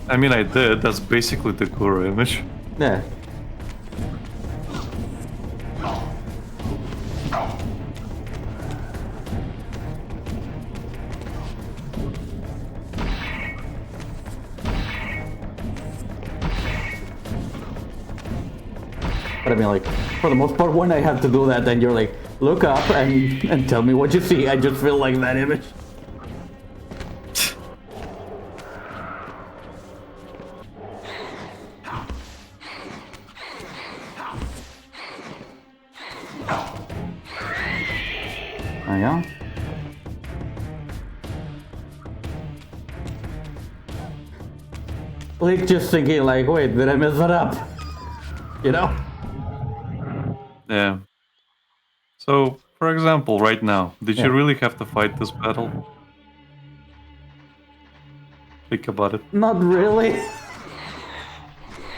I mean, I did. That's basically the Guru image. Yeah. But I mean, like, for the most part, when I have to do that, then you're like, look up and tell me what you see. I just feel like that image. There you go. Like, just thinking, like, wait, did I mess that up? You know? Yeah. So, for example, right now, did you really have to fight this battle? Think about it. Not really.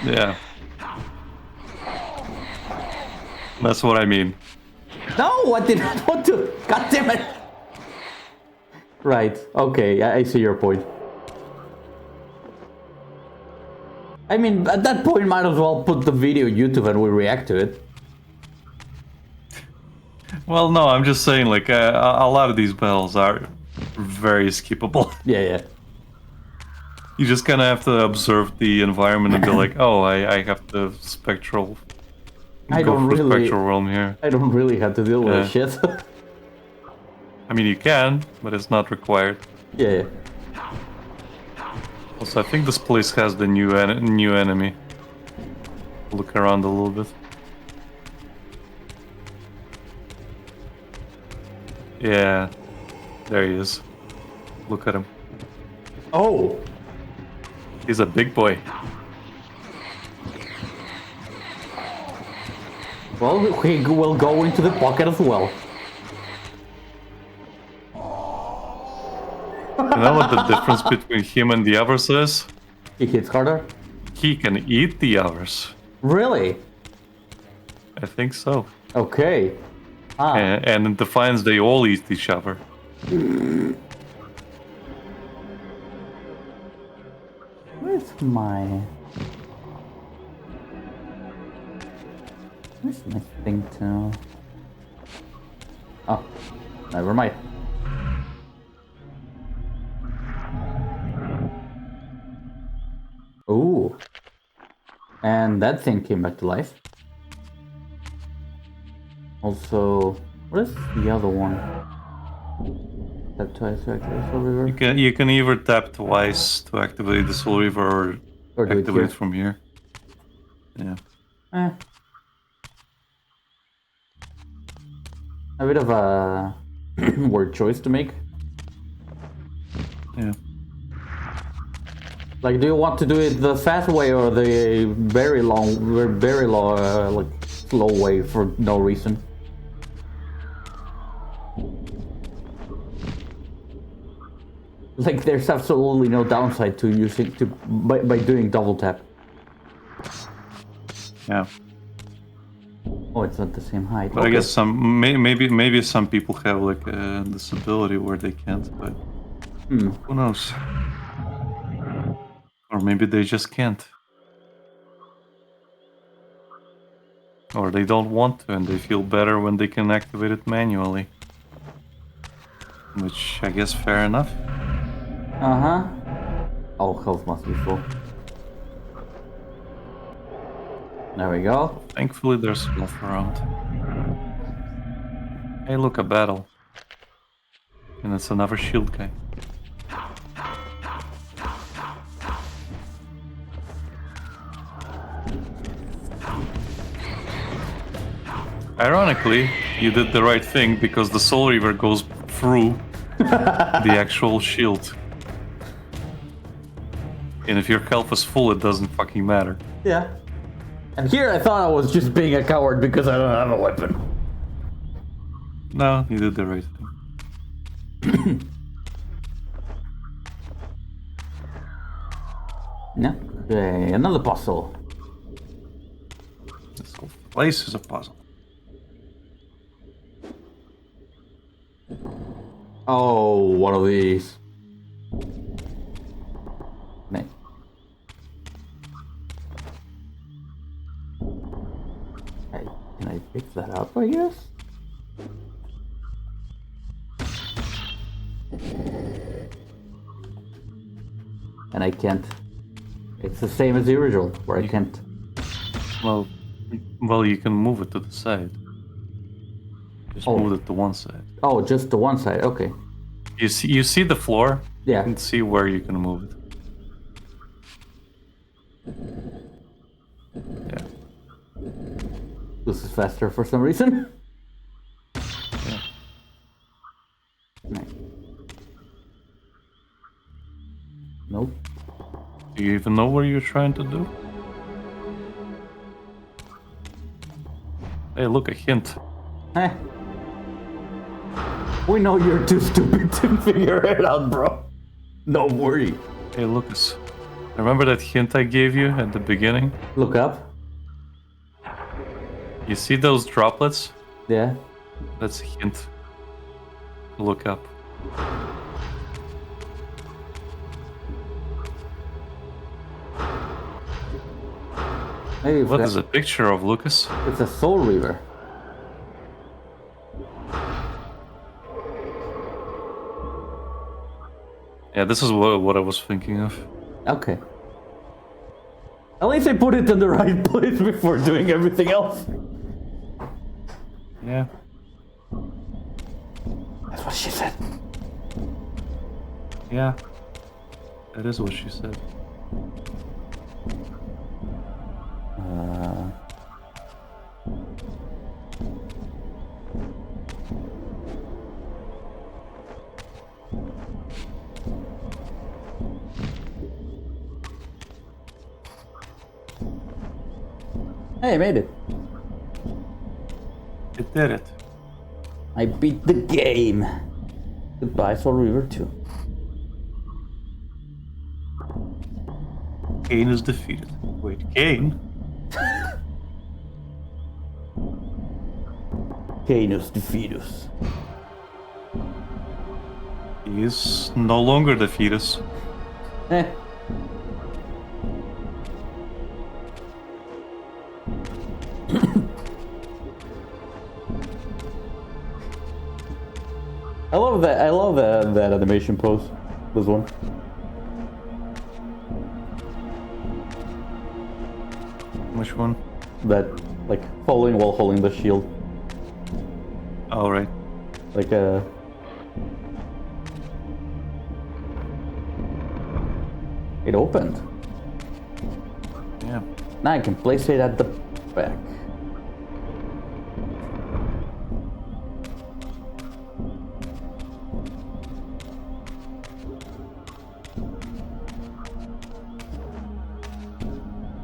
Yeah. That's what I mean. No, I did not want to. God damn it. Right. Okay, I see your point. I mean, at that point, might as well put the video on YouTube and we react to it. Well, no, I'm just saying, like, a lot of these battles are very skippable. Yeah. You just kind of have to observe the environment and be like, oh, I have the spectral... spectral realm here. I don't really have to deal with that shit. I mean, you can, but it's not required. Yeah. Also, I think this place has the new enemy. Look around a little bit. Yeah, there he is. Look at him. Oh! He's a big boy. Well, he will go into the pocket as well. You know what the difference between him and the others is? He hits harder? He can eat the others. Really? I think so. Okay. And in Defiance, they all eat each other. my... Where's my thing to... Oh, never mind. Ooh. And that thing came back to life. Also, what is the other one? Tap twice to activate Soul Reaver. You can either tap twice to activate the Soul Reaver or do it activate here. from here. Yeah. A bit of a word choice to make. Yeah. Like, do you want to do it the fast way or the very long, like slow way for no reason? Like, there's absolutely no downside to using by doing double tap. Yeah. Oh, it's not the same height. But I guess maybe some people have like a disability where they can't, but who knows? Or maybe they just can't. Or they don't want to and they feel better when they can activate it manually. Which I guess fair enough. Uh-huh. Oh, health must be full. There we go. Thankfully there's health around. Hey look, a battle. And it's another shield guy. Ironically, you did the right thing because the Soul Reaver goes through the actual shield. And if your health is full, it doesn't fucking matter. Yeah. And here I thought I was just being a coward because I don't have a weapon. No, you did the right thing. Yeah. Okay, another puzzle. This whole place is a puzzle. Oh, one of these. Nice. Hey, can I pick that up, I guess? And I can't. It's the same as the original, where I can't. Well, you can move it to the side. Just move it to one side. Oh, just the one side. Okay. You see the floor? Yeah. You can see where you can move it. Yeah. This is faster for some reason. Yeah. Nice. Nope. Do you even know what you're trying to do? Hey, look, a hint. Eh. We know you're too stupid to figure it out, bro. Don't worry. Hey, Lucas. Remember that hint I gave you at the beginning? Look up. You see those droplets? Yeah. That's a hint. Look up. Hey, What is a picture of, Lucas? It's a Soul Reaver. Yeah, this is what I was thinking of. Okay. At least I put it in the right place before doing everything else. Yeah. That's what she said. Yeah. That is what she said. Hey, I made it. It did it. I beat the game. Goodbye, Soul Reaver 2. Kain is defeated. Wait, Kain? Cainus Defeatus. He is no longer the fetus. Eh. I love that. I love that animation pose. This one. Which one? That like falling while holding the shield. Oh, right. Like it opened. Yeah. Now I can place it at the back.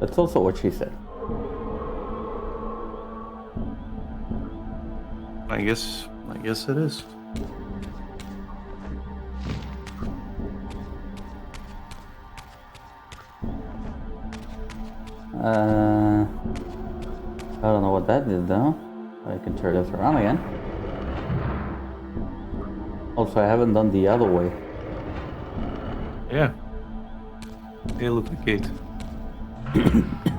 That's also what she said. I guess it is. I don't know what that did though. I can turn this around again. Also, I haven't done the other way. Yeah. They look like it.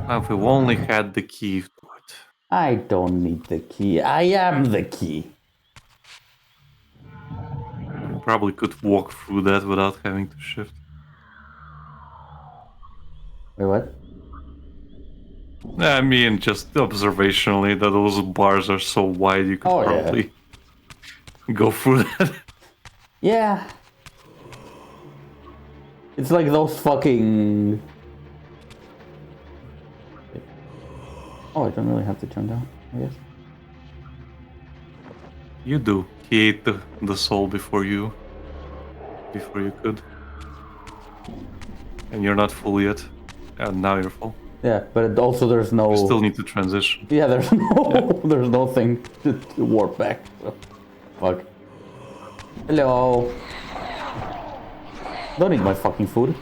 Now, if we only had the key to it. I don't need the key. I am the key. We probably could walk through that without having to shift. Wait, what? I mean, just observationally, that those bars are so wide, you could probably go through that. Yeah. It's like those fucking... Oh, I don't really have to turn down, I guess. You do. He ate the soul before you could. And you're not full yet. And now you're full. Yeah, but also there's no... You still need to transition. Yeah, there's no there's no thing to warp back. So. Fuck. Hello. Don't eat my fucking food.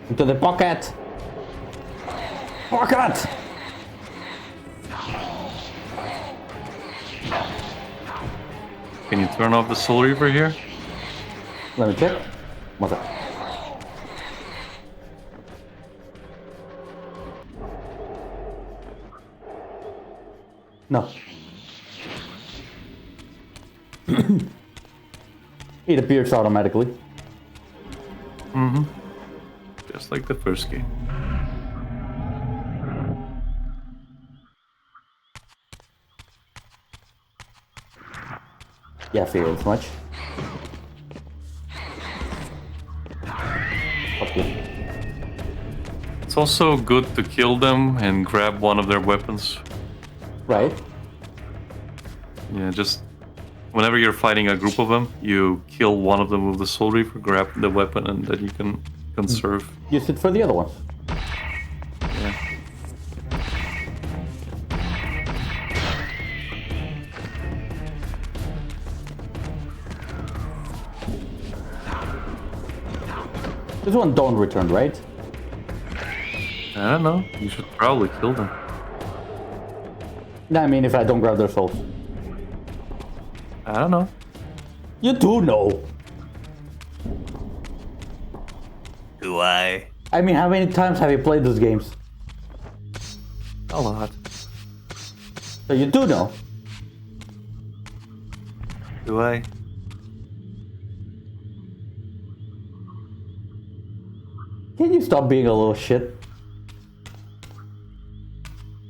Into the pocket! Pocket! Can you turn off the Soul Reaver here? Let me check. What's up? No. It appears automatically. Mm-hmm. Just like the first game. Yeah, I figured as much. Fuck you. It's also good to kill them and grab one of their weapons. Right. Yeah, just whenever you're fighting a group of them, you kill one of them with the Soul Reaver, grab the weapon, and then you can conserve. Use it for the other ones. Yeah. This one don't return, right? I don't know. You should probably kill them. No, I mean if I don't grab their souls. I don't know. You do know. Do I? I mean, how many times have you played those games? A lot. So you do know. Do I? Can you stop being a little shit?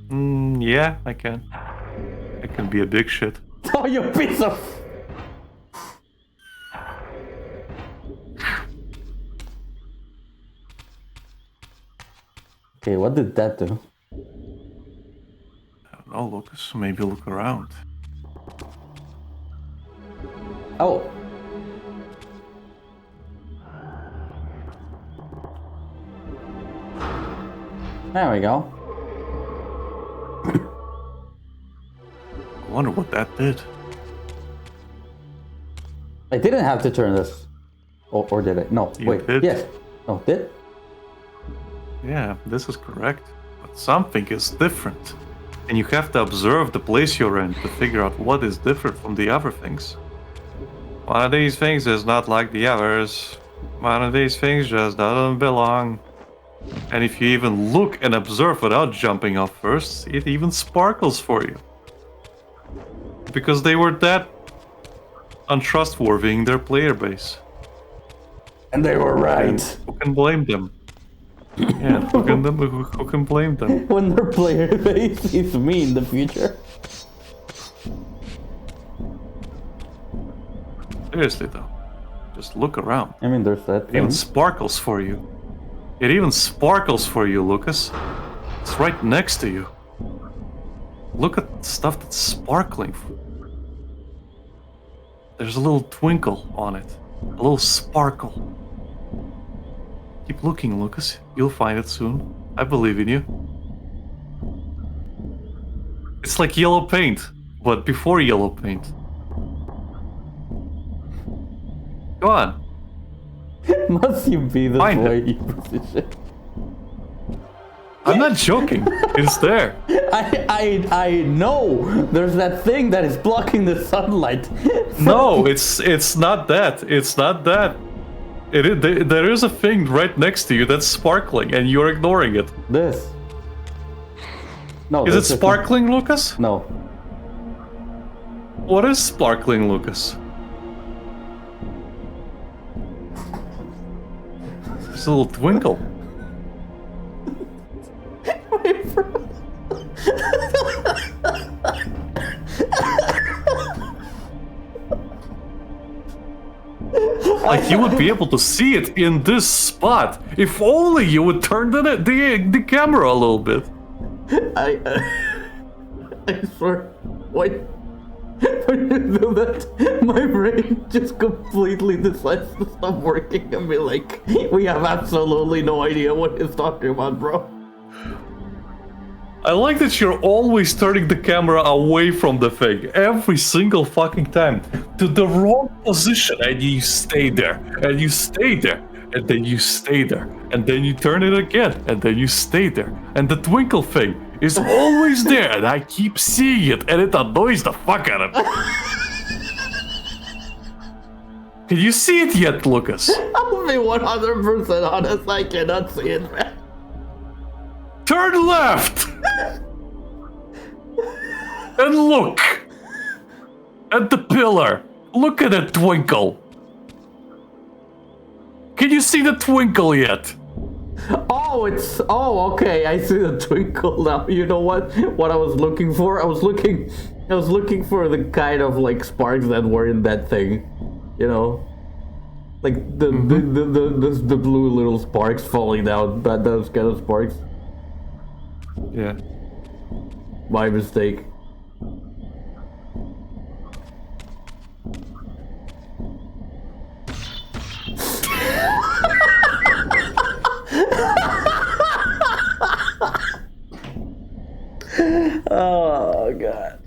Yeah, I can. I can be a big shit. Oh, you piece of... Okay, what did that do? I don't know, Lucas. Maybe look around. Oh. There we go. I wonder what that did. I didn't have to turn this. Or did I? No, You wait. did. Yes. No, did? Yeah, this is correct. But something is different. And you have to observe the place you're in to figure out what is different from the other things. One of these things is not like the others. One of these things just doesn't belong. And if you even look and observe without jumping off first, it even sparkles for you. Because they were that untrustworthy in their player base. And they were right. Who can blame them? Yeah, who can blame them? When their player base is me in the future. Seriously though, just look around. I mean, there's that It thing. even sparkles for you. It even sparkles for you, Lucas. It's right next to you. Look at the stuff that's sparkling. There's a little twinkle on it. A little sparkle. Keep looking, Lucas. You'll find it soon. I believe in you. It's like yellow paint, but before yellow paint. Go on. Must you be the Find way it. you position? I'm not joking. It's there. I know. There's that thing that is blocking the sunlight. No, it's not that. It's not that. There is a thing right next to you that's sparkling, and you're ignoring it. This. No. Is it this isn't- sparkling, Lucas? No. What is sparkling, Lucas? There's a little twinkle. Like you would be able to see it in this spot if only you would turn the camera a little bit. I swear, when you do that, my brain just completely decides to stop working and be like, we have absolutely no idea what he's talking about, bro. I like that you're always turning the camera away from the thing every single fucking time to the wrong position, and you stay there, and you stay there, and then you stay there, and then you turn it again, and then you stay there, and the twinkle thing is always there, and I keep seeing it, and it annoys the fuck out of me. Can you see it yet, Lucas? I'll be 100% honest, I cannot see it, man. Turn left! And look! At the pillar! Look at that twinkle! Can you see the twinkle yet? Oh, okay, I see the twinkle now. You know what? What I was looking for? I was looking for the kind of like sparks that were in that thing. You know? Like the blue little sparks falling down, those kind of sparks. Yeah. My mistake. Oh god.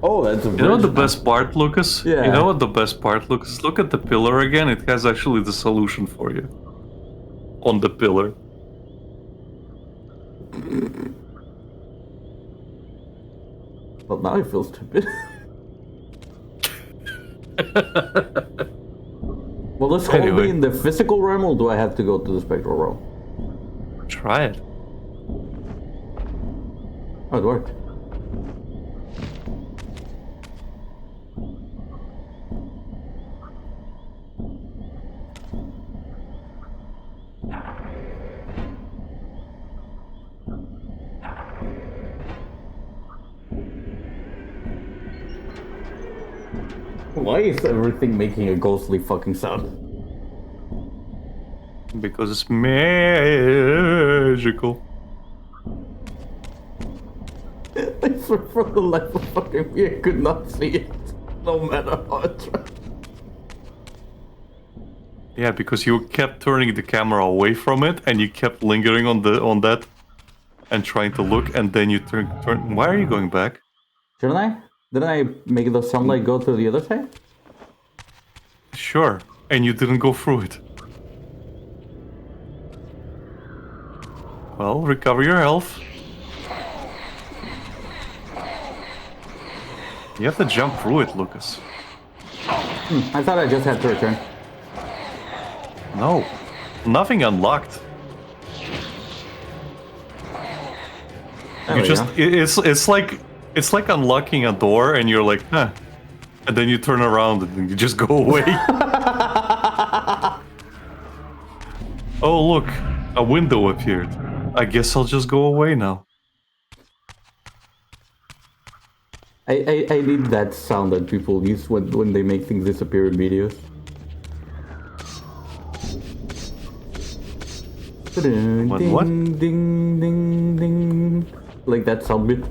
Oh, that's a You know the best part, Lucas? Yeah. You know what the best part, Lucas? Look at the pillar again. It has actually the solution for you. On the pillar. Well, now I feel stupid. Will this all Anyway. be in the physical realm, or do I have to go to the spectral realm? Try it. Oh, it worked. Why is everything making a ghostly fucking sound? Because it's magical. I swear for the life of fucking me, I could not see it. No matter how I tried. Yeah, because you kept turning the camera away from it, and you kept lingering on that, and trying to look, and then you turn. Why are you going back? Shouldn't I? Didn't I make the sunlight go to the other side? Sure, and you didn't go through it. Well, recover your health. You have to jump through it, Lucas. I thought I just had to return. No. Nothing unlocked. There You we just go. it's like unlocking a door and you're like, huh. And then you turn around and then you just go away. Oh look, a window appeared. I guess I'll just go away now. I need that sound that people use when they make things disappear in videos. Ding, What? ding, ding, ding. Like that sound bit.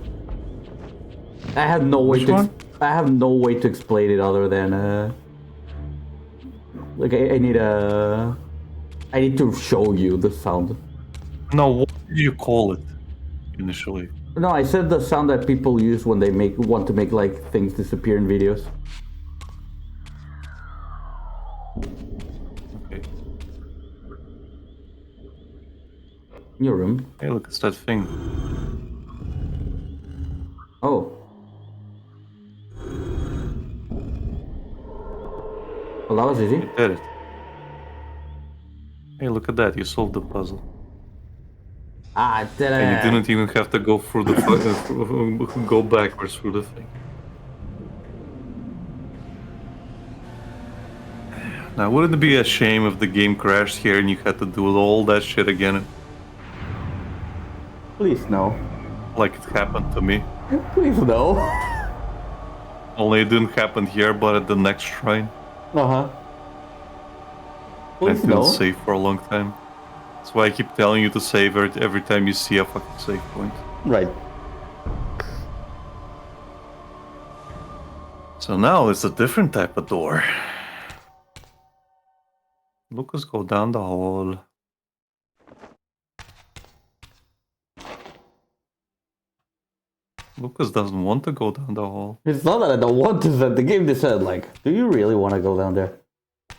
I have no way Which to. one? I have no way to explain it other than like I need a. I need to show you the sound. No, what did you call it initially? No, I said the sound that people use when they want to make like things disappear in videos. Okay. In your room. Hey, look, it's that thing. Oh. Well, that was easy. You did it. Hey, look at that, you solved the puzzle. Ah, I did it. And you didn't even have to go through the go backwards through the thing. Now, wouldn't it be a shame if the game crashed here and you had to do all that shit again? Please no. Like it happened to me. Please no. Only it didn't happen here, but at the next shrine. Uh-huh. I Please didn't no. save for a long time. That's why I keep telling you to save it every time you see a fucking save point. Right. So now it's a different type of door. Lucas, go down the hall. Lucas doesn't want to go down the hall. It's not that I don't want to, that the game decided, like, do you really want to go down there?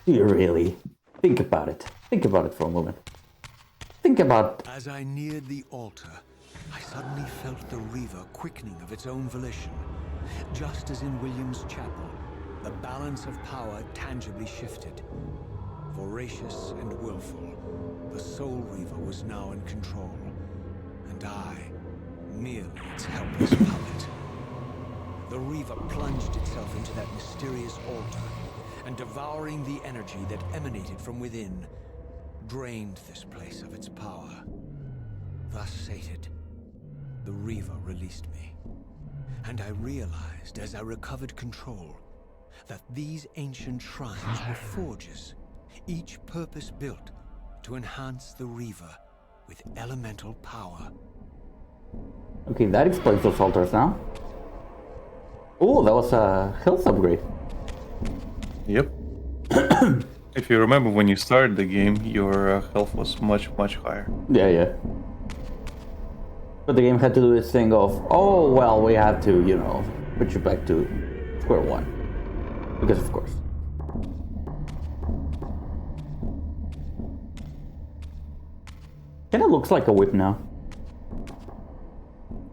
Do you really? Think about it. Think about it for a moment. Think about... As I neared the altar, I suddenly felt the Reaver quickening of its own volition. Just as in William's chapel, the balance of power tangibly shifted. Voracious and willful, the Soul Reaver was now in control. And I, merely its helpless puppet. The Reaver plunged itself into that mysterious altar, and devouring the energy that emanated from within, drained this place of its power. Thus sated, the Reaver released me. And I realized as I recovered control that these ancient shrines were forges, each purpose-built to enhance the Reaver with elemental power. Okay, that explains those altars now. Oh, that was a health upgrade. Yep. If you remember when you started the game, your health was much higher. Yeah, yeah. But the game had to do this thing of, oh, well, we have to, you know, put you back to square one. Because of course. Kinda looks like a whip now.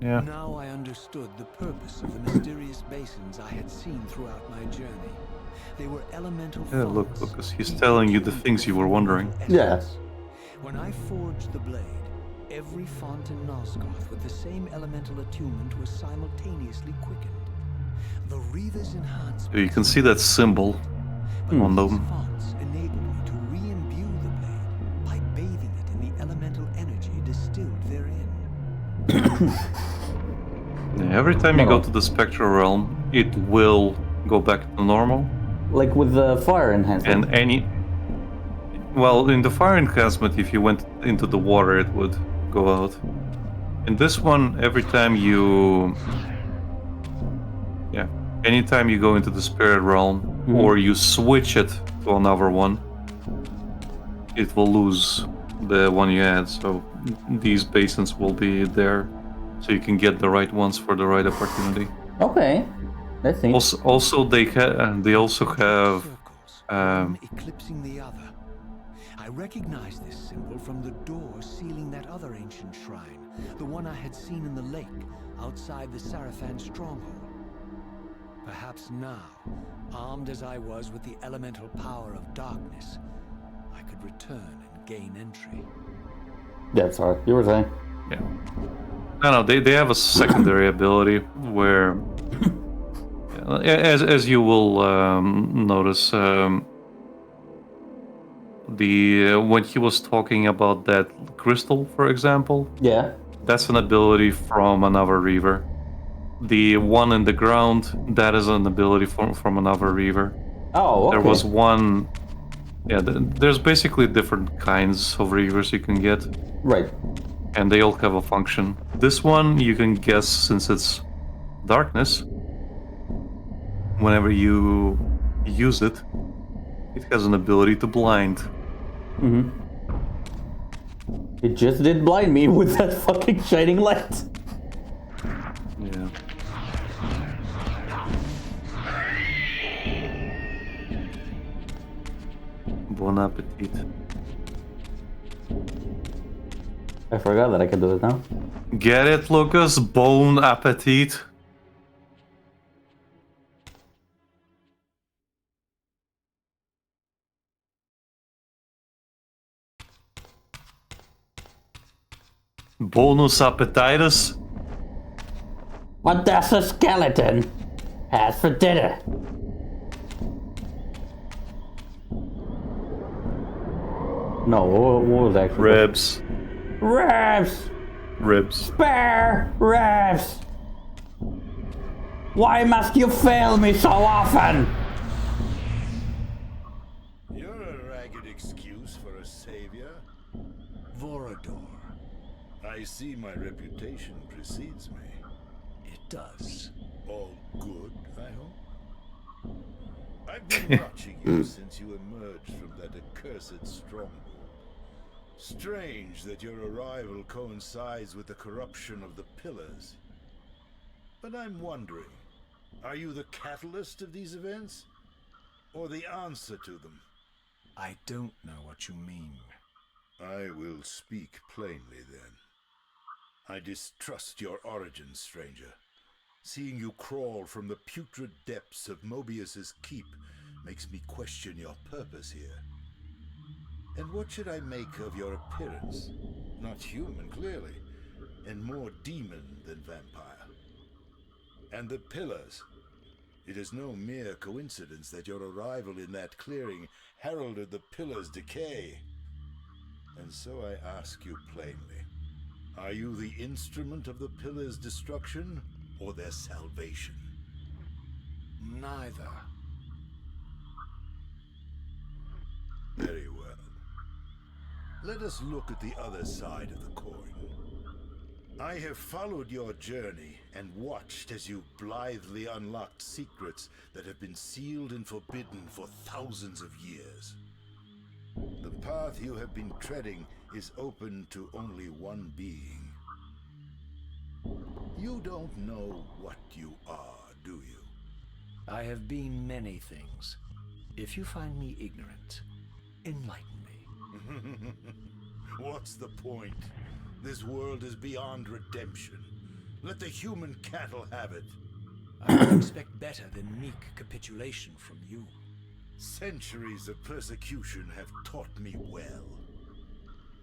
Yeah. Now I understood the purpose of the mysterious basins I had seen throughout my journey. They were elemental Yeah, look, fonts, Lucas, he's each telling you the with things you were wondering. Yeah. essence. When I forged the blade, every font in Nosgoth with the same elemental attunement was simultaneously quickened. The Reaver's enhancement. You can see that symbol on These them. fonts enabled me to re-imbue the blade by bathing it in the elemental energy distilled therein. Yeah, every time you go to the spectral realm, it will go back to normal. Like with the fire enhancement. And any... Well, in the fire enhancement, if you went into the water, it would go out. In this one, every time you... Yeah. Anytime you go into the spirit realm, or you switch it to another one, it will lose the one you had. So these basins will be there, so you can get the right ones for the right opportunity. Okay. Let's see. Also they also have Circles, one eclipsing the other. I recognized this symbol from the door sealing that other ancient shrine, the one I had seen in the lake outside the Sarafan stronghold. Perhaps now, armed as I was with the elemental power of darkness, I could return and gain entry. Yeah, sorry, you were saying. Yeah. No, they have a secondary ability where, as you will notice, when he was talking about that crystal, for example, Yeah. that's an ability from another Reaver. The one in the ground, that is an ability from another Reaver. Oh, okay. There was one. Yeah, there's basically different kinds of Reavers you can get. Right. And they all have a function. This one, you can guess, since it's darkness, whenever you use it, it has an ability to blind. Mm-hmm. It just did blind me with that fucking shining light. Yeah. Bon appetit. I forgot that I can do it now. Get it, Lucas? Bon appetit. Bonus appetitus? What does a skeleton have for dinner? No, what was actually? Ribs. Ribs! Ribs. Spare ribs! Why must you fail me so often? You're a ragged excuse for a savior. Vorador. I see my reputation precedes me. It does. All good, I hope? I've been watching you since you emerged from that accursed stronghold. Strange that your arrival coincides with the corruption of the pillars. But I'm wondering, are you the catalyst of these events? Or the answer to them? I don't know what you mean. I will speak plainly then. I distrust your origins, stranger. Seeing you crawl from the putrid depths of Mobius's keep makes me question your purpose here. And what should I make of your appearance? Not human, clearly, and more demon than vampire. And the pillars. It is no mere coincidence that your arrival in that clearing heralded the pillars' decay. And so I ask you plainly, are you the instrument of the pillars' destruction or their salvation? Neither. Very well. Let us look at the other side of the coin. I have followed your journey and watched as you blithely unlocked secrets that have been sealed and forbidden for thousands of years. The path you have been treading is open to only one being. You don't know what you are, do you? I have been many things. If you find me ignorant, enlighten me. What's the point? This world is beyond redemption. Let the human cattle have it. I would expect better than meek capitulation from you. Centuries of persecution have taught me well.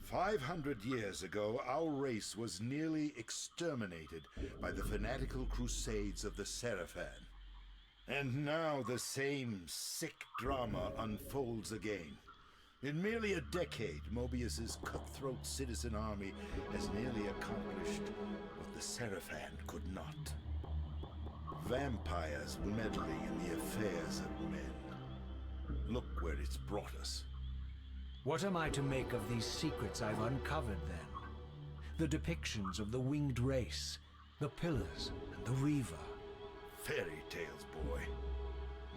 500 years ago, our race was nearly exterminated by the fanatical crusades of the Seraphan. And now the same sick drama unfolds again. In merely a decade, Mobius's cutthroat citizen army has nearly accomplished what the Seraphan could not. Vampires meddling in the affairs of men. Look where it's brought us. What am I to make of these secrets I've uncovered, then? The depictions of the winged race, the pillars, and the Reaver. Fairy tales, boy.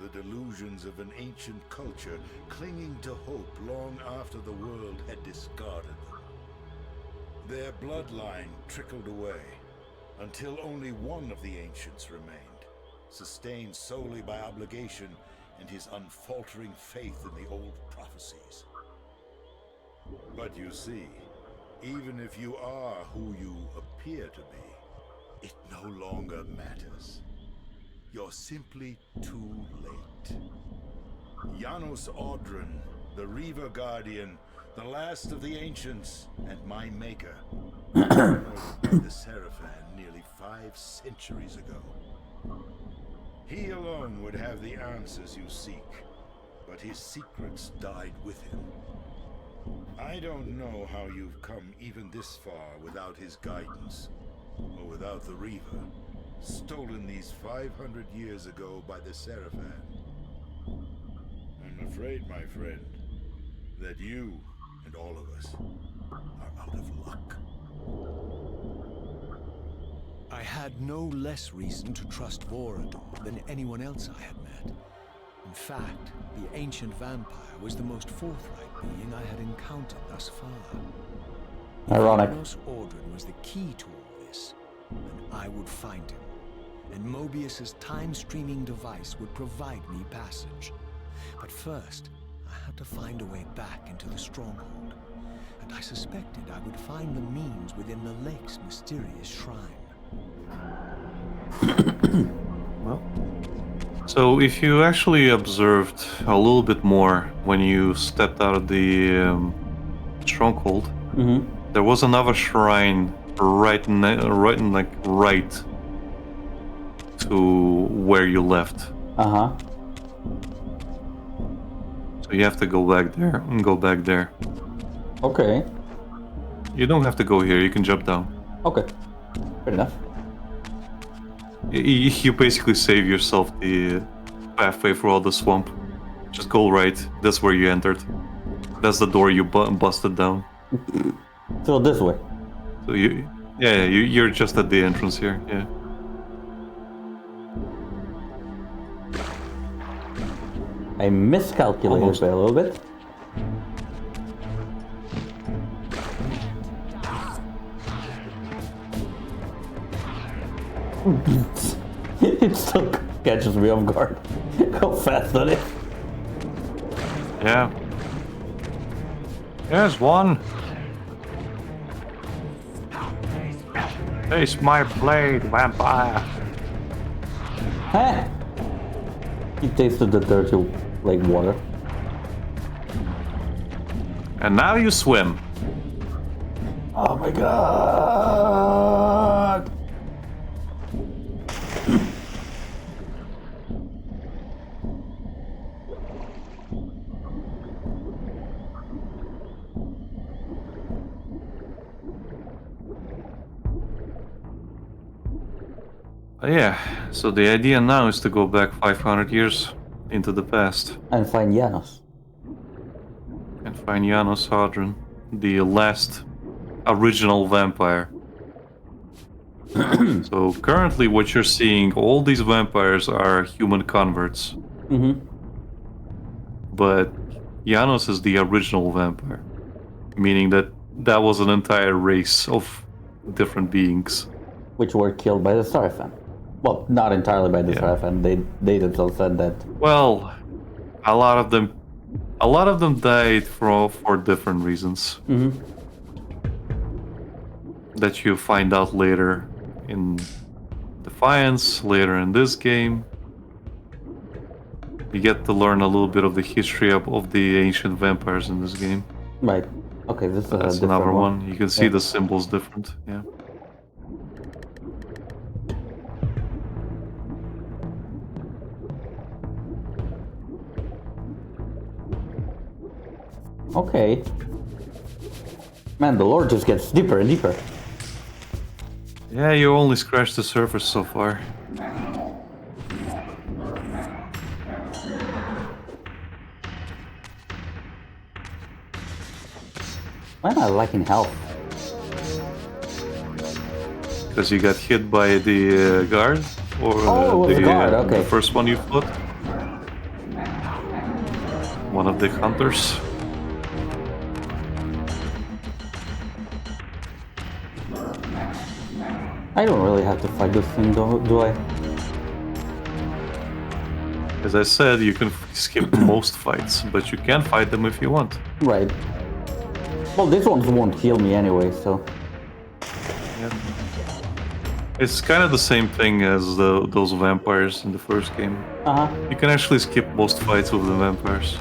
The delusions of an ancient culture clinging to hope long after the world had discarded them. Their bloodline trickled away, until only one of the ancients remained, sustained solely by obligation and his unfaltering faith in the old prophecies. But you see, even if you are who you appear to be, it no longer matters. You're simply too late. Janos Audron, the Reaver Guardian, the last of the ancients, and my maker, the Seraphan nearly 5 centuries ago. He alone would have the answers you seek, but his secrets died with him. I don't know how you've come even this far without his guidance, or without the Reaver, stolen these 500 years ago by the Seraphan. I'm afraid, my friend, that you and all of us are out of luck. I had no less reason to trust Vorador than anyone else I had met. In fact, the ancient vampire was the most forthright being I had encountered thus far. Ironic. Janos Audron was the key to all this, and I would find him. And Mobius's time-streaming device would provide me passage. But first, I had to find a way back into the stronghold. And I suspected I would find the means within the lake's mysterious shrine. Well, so if you actually observed a little bit more when you stepped out of the stronghold, there was another shrine right to where you left. So you have to go back there and go back there. Okay. You don't have to go here. You can jump down. Okay. Fair enough. You basically save yourself the pathway through all the swamp. Just go right. That's where you entered. That's the door you busted down. So this way. So you're just at the entrance here. Yeah. I miscalculated Almost. by a little bit. It still catches me off guard. How fast that is. Yeah. There's one. Taste my blade, vampire. Huh? He tasted the dirty, like, water. And now you swim. Oh my god! Yeah, so the idea now is to go back 500 years into the past And find Janos. and find Janos Audron, the last original vampire. So currently what you're seeing, all these vampires are human converts. But Janos is the original vampire, meaning that that was an entire race of different beings. Which were killed by the Seraphan. Well, not entirely by the Seraphan. They themselves said that. Well, a lot of them died for different reasons. That you find out later in Defiance, later in this game. You get to learn a little bit of the history of the ancient vampires in this game. Right. Okay, this is That's a different another one. one. You can see the symbols different. Yeah. Okay. Man, the lore just gets deeper and deeper. Yeah, you only scratched the surface so far. Why am I lacking health? Because you got hit by the guard? Or Oh, the guard, okay. the first one you fought? One of the hunters? I don't really have to fight this thing, do I? As I said, you can skip most fights, but you can fight them if you want. Right. Well, these ones won't heal me anyway, so... Yeah. It's kind of the same thing as those vampires in the first game. You can actually skip most fights with the vampires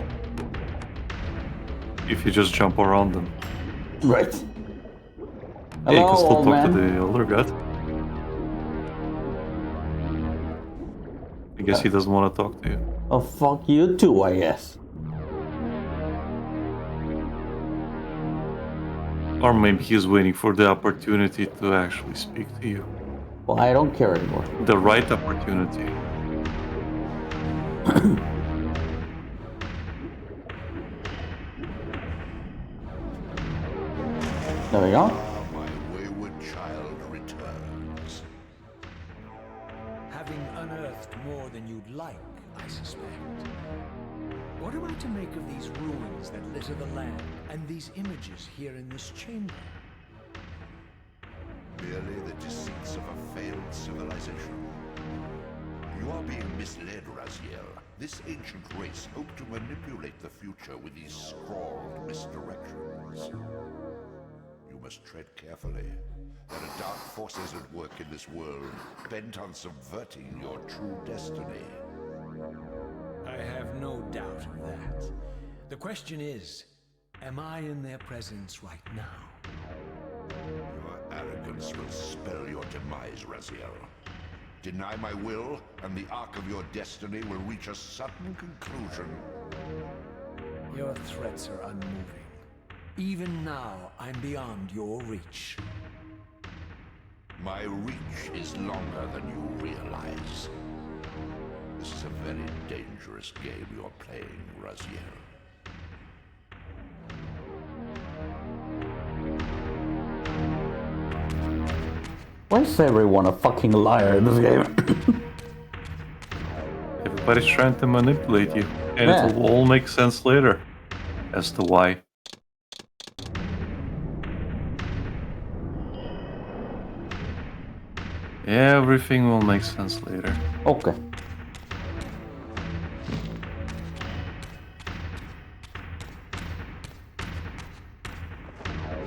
if you just jump around them. Right. Hey, you Hello, can still old talk to man. the older god. I guess he doesn't want to talk to you. Oh, fuck you too, I guess. Or maybe he's waiting for the opportunity to actually speak to you. Well, I don't care anymore. The right opportunity. There we go. My wayward child returns. Having unearthed more than you'd like, I suspect. What am I to make of these ruins that litter the land, and these images here in this chamber? Merely the deceits of a failed civilization. You are being misled, Raziel. This ancient race hoped to manipulate the future with these scrawled misdirections. You must tread carefully. There are dark forces at work in this world, bent on subverting your true destiny. I have no doubt of that. The question is, am I in their presence right now? Your arrogance will spell your demise, Raziel. Deny my will, and the arc of your destiny will reach a sudden conclusion. Your threats are unmoving. Even now, I'm beyond your reach. My reach is longer than you realize. This is a very dangerous game you're playing, Raziel. Why is everyone a fucking liar in this game? Everybody's trying to manipulate you. And Yeah. it'll all make sense later as to why. Everything will make sense later. Okay.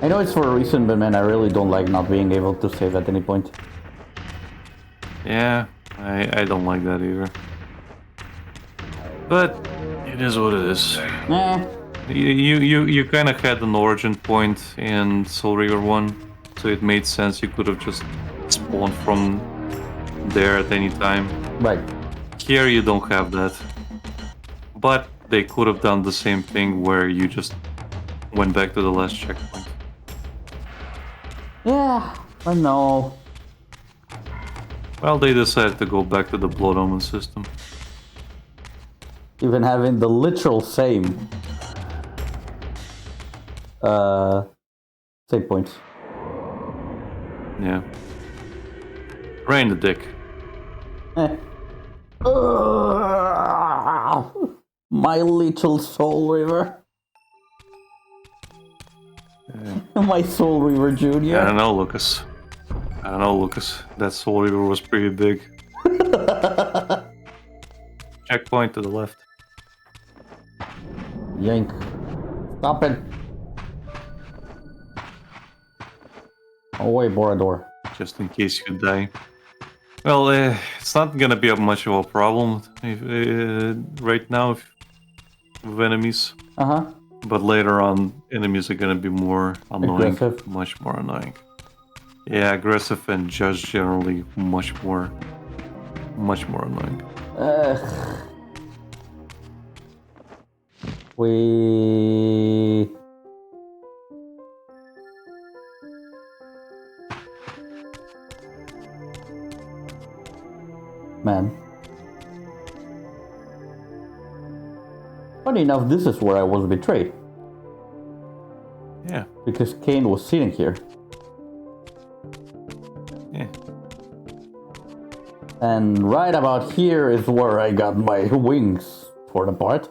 I know it's for a reason, but man, I really don't like not being able to save at any point. Yeah, I don't like that either. But it is what it is. Eh. You kind of had an origin point in Soul Reaver 1, so it made sense you could have just spawned from there at any time. Right. Here you don't have that. But they could have done the same thing where you just went back to the last checkpoint. Yeah, I know. Well, they decided to go back to the Blood Omen system. Even having the literal same save points. Yeah. Rain the dick. Eh. My little Soul Reaver. My Soul Reaver Junior. I don't know, Lucas. That Soul Reaver was pretty big. Checkpoint to the left. Yank. Stop it. Away, Borador. Just in case you die. Well, it's not gonna be much of a problem right now with enemies. Uh-huh. But later on, enemies are gonna be more annoying. Aggressive. Much more annoying. Yeah, aggressive and just generally much more annoying. We... Man. Funny enough, this is where I was betrayed. Yeah. Because Kain was sitting here. Yeah. And right about here is where I got my wings torn apart.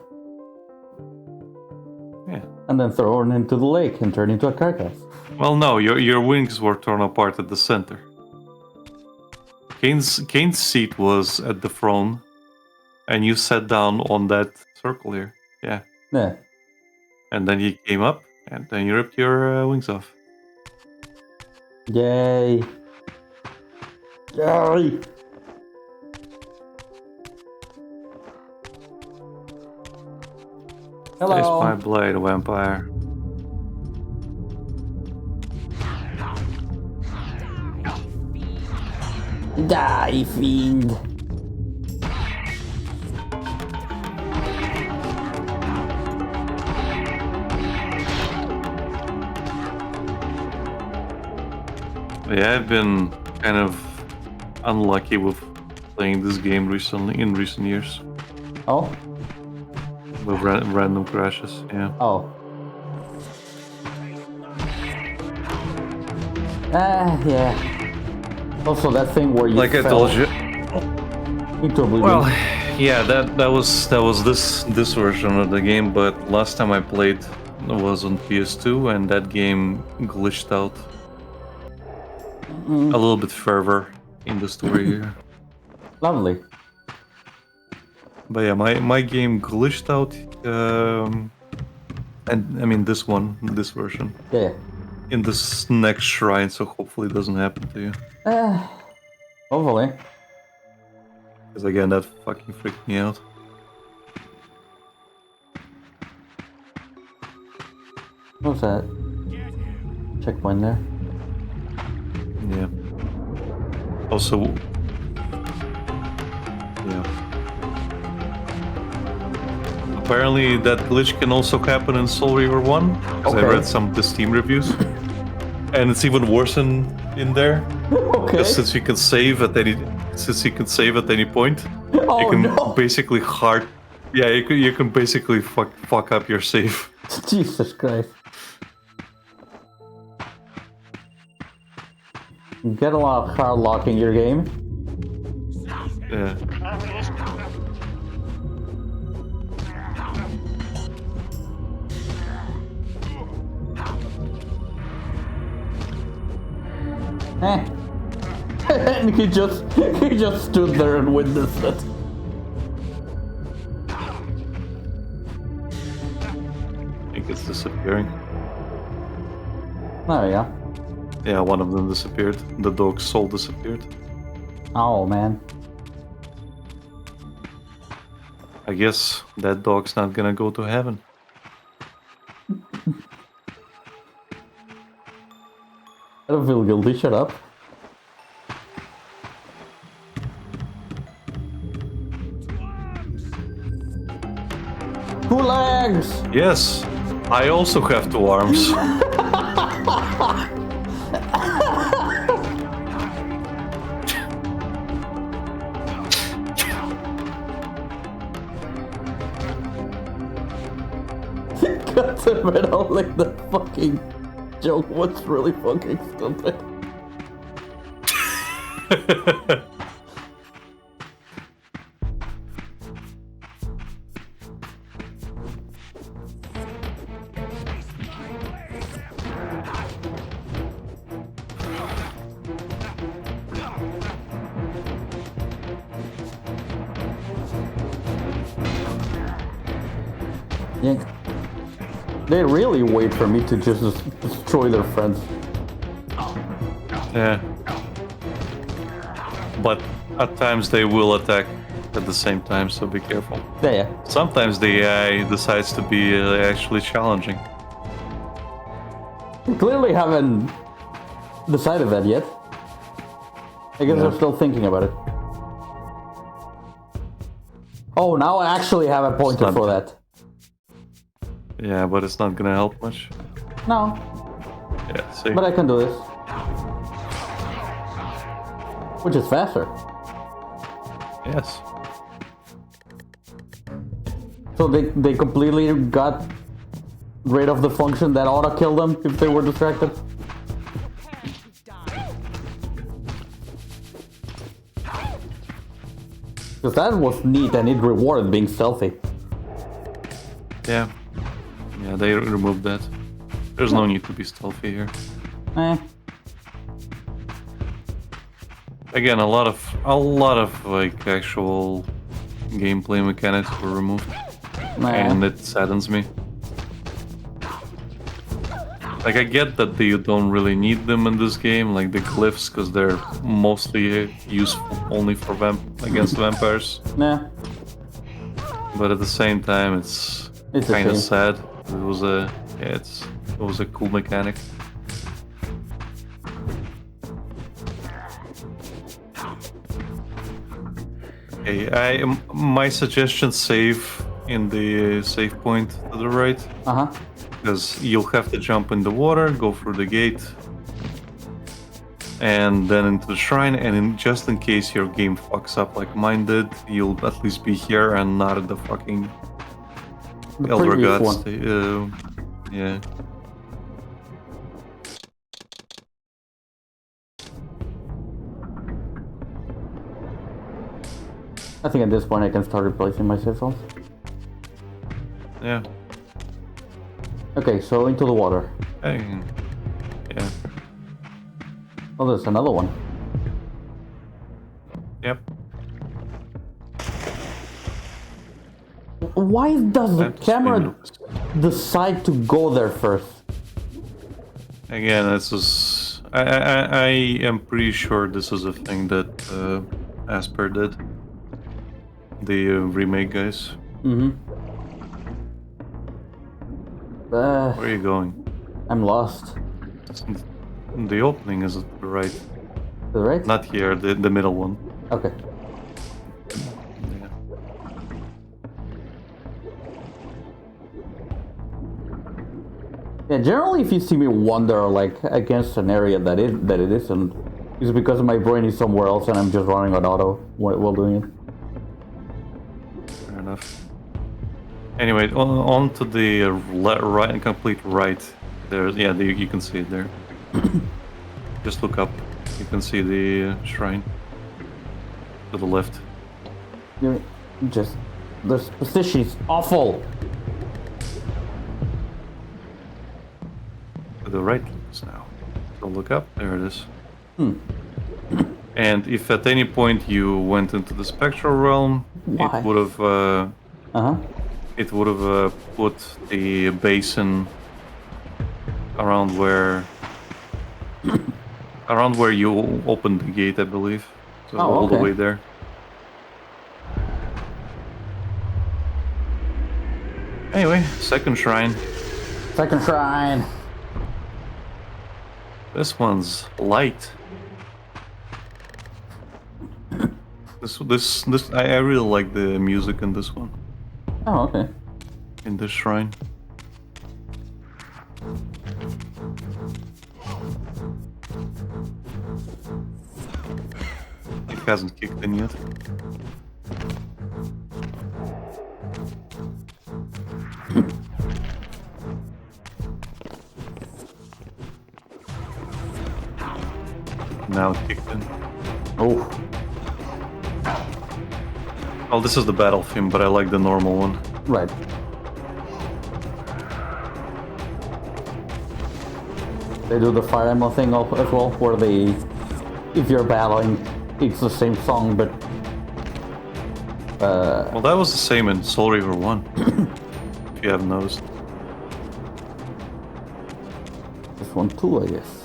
Yeah. And then thrown into the lake and turned into a carcass. Well, no, your wings were torn apart at the center. Kain's seat was at the throne, and you sat down on that circle here. Yeah. Yeah. And then he came up, and then you ripped your wings off. Yay. Die! Hello. Taste my blade, vampire. Die, fiend! Yeah, I've been kind of unlucky with playing this game recently, in recent years. Oh? With random crashes, yeah. Oh. Yeah. Also, that thing where you Like I fell told you. into oblivion. Well, yeah, that was this version of the game, but last time I played was on PS2, and that game glitched out a little bit further in the story here. Lovely. But yeah, my game glitched out, and I mean this version, Yeah. in this next shrine, so hopefully it doesn't happen to you. Hopefully. Because again, that fucking freaked me out. What's that? Checkpoint there. Yeah. Also, yeah. Apparently, that glitch can also happen in Soul Reaver 1. Because I Okay. read some of the Steam reviews, and it's even worse in there. Okay. Since you can save at any point, Oh you can no! basically you can basically fuck up your save. Jesus Christ. You get a lot of hard lock in your game. Yeah. And he just stood there and witnessed it. I think it's disappearing. There we go. Yeah, one of them disappeared. The dog's soul disappeared. Oh man. I guess that dog's not gonna go to heaven. I don't feel guilty, shut up. Two legs! Yes, I also have 2 arms. God damn it, I'll like the fucking joke was really fucking stupid. Yeah. They really wait for me to just destroy their friends. Yeah. But at times they will attack at the same time, so be careful. Yeah. Sometimes the AI decides to be actually challenging. You clearly haven't decided that yet. I guess Yeah. they're still thinking about it. Oh, now I actually have a pointer not- for that. Yeah, but it's not gonna help much. No, Yeah, see? but I can do this. Which is faster. Yes. So they completely got rid of the function that ought to kill them if they were distracted. Because that was neat and it rewarded being stealthy. Yeah. Yeah, they removed that. There's no need to be stealthy here. Eh. Again, a lot of like actual gameplay mechanics were removed, Nah. and it saddens me. Like, I get that you don't really need them in this game, like the glyphs, because they're mostly useful only for against vampires. Yeah. But at the same time, it's kind of sad. It was a it was a cool mechanic. Okay, my suggestion: save in the save point to the right. Because you'll have to jump in the water, go through the gate, and then into the shrine. And just in case your game fucks up like mine did, you'll at least be here and not at the fucking Elder Gods. Yeah. I think at this point I can start replacing my save files. Yeah. Okay, so into the water. Hey. Yeah. Oh, there's another one. Yep. Why does the camera decide to go there first? Again, this is... I am pretty sure this is a thing that Asper did. The remake guys. Mm-hmm. Where are you going? I'm lost. The opening is at the right. To the right? Not here, the middle one. Okay. Yeah. Yeah, generally if you see me wander like against an area that it isn't, it's because my brain is somewhere else and I'm just running on auto while doing it. Fair enough. Anyway, on to the right and complete right. There's you can see it there. Just look up. You can see the shrine to the left. Just this position is awful. To the right now. So look up. There it is. And if at any point you went into the spectral realm, Why? it would have. It would have put the basin around where you opened the gate, I believe. So all the way there. Anyway, second shrine. Second shrine. This one's light. This I really like the music in this one. Oh, okay. In this shrine. It hasn't kicked in yet. Now it kicked in. Oh. Well, this is the battle theme, but I like the normal one. Right. They do the Fire Emblem thing as well, where if you're battling, it's the same song, but... Well, that was the same in Soul Reaver 1, if you haven't noticed. This one too, I guess.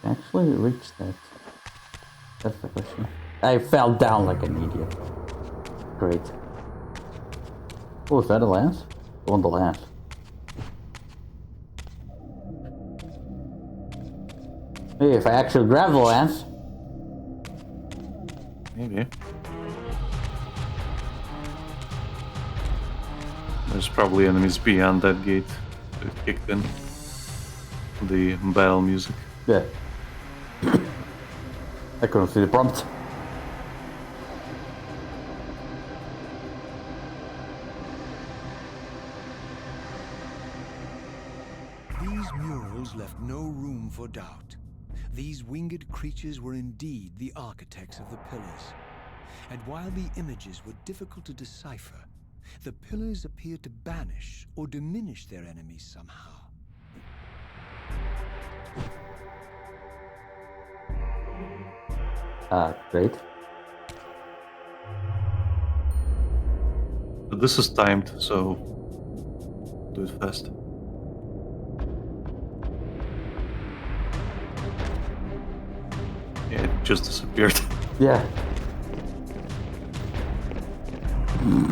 Actually reached that. That's the question. I fell down like an idiot. Great. Oh, is that a lance? On the lance. Hey, if I actually grab the lance. Maybe. There's probably enemies beyond that gate. It kicked in the battle music. Yeah. I couldn't see the prompt. These murals left no room for doubt. These winged creatures were indeed the architects of the pillars. And while the images were difficult to decipher, the pillars appeared to banish or diminish their enemies somehow. Great. But this is timed, so do it fast. Yeah, it just disappeared. Yeah.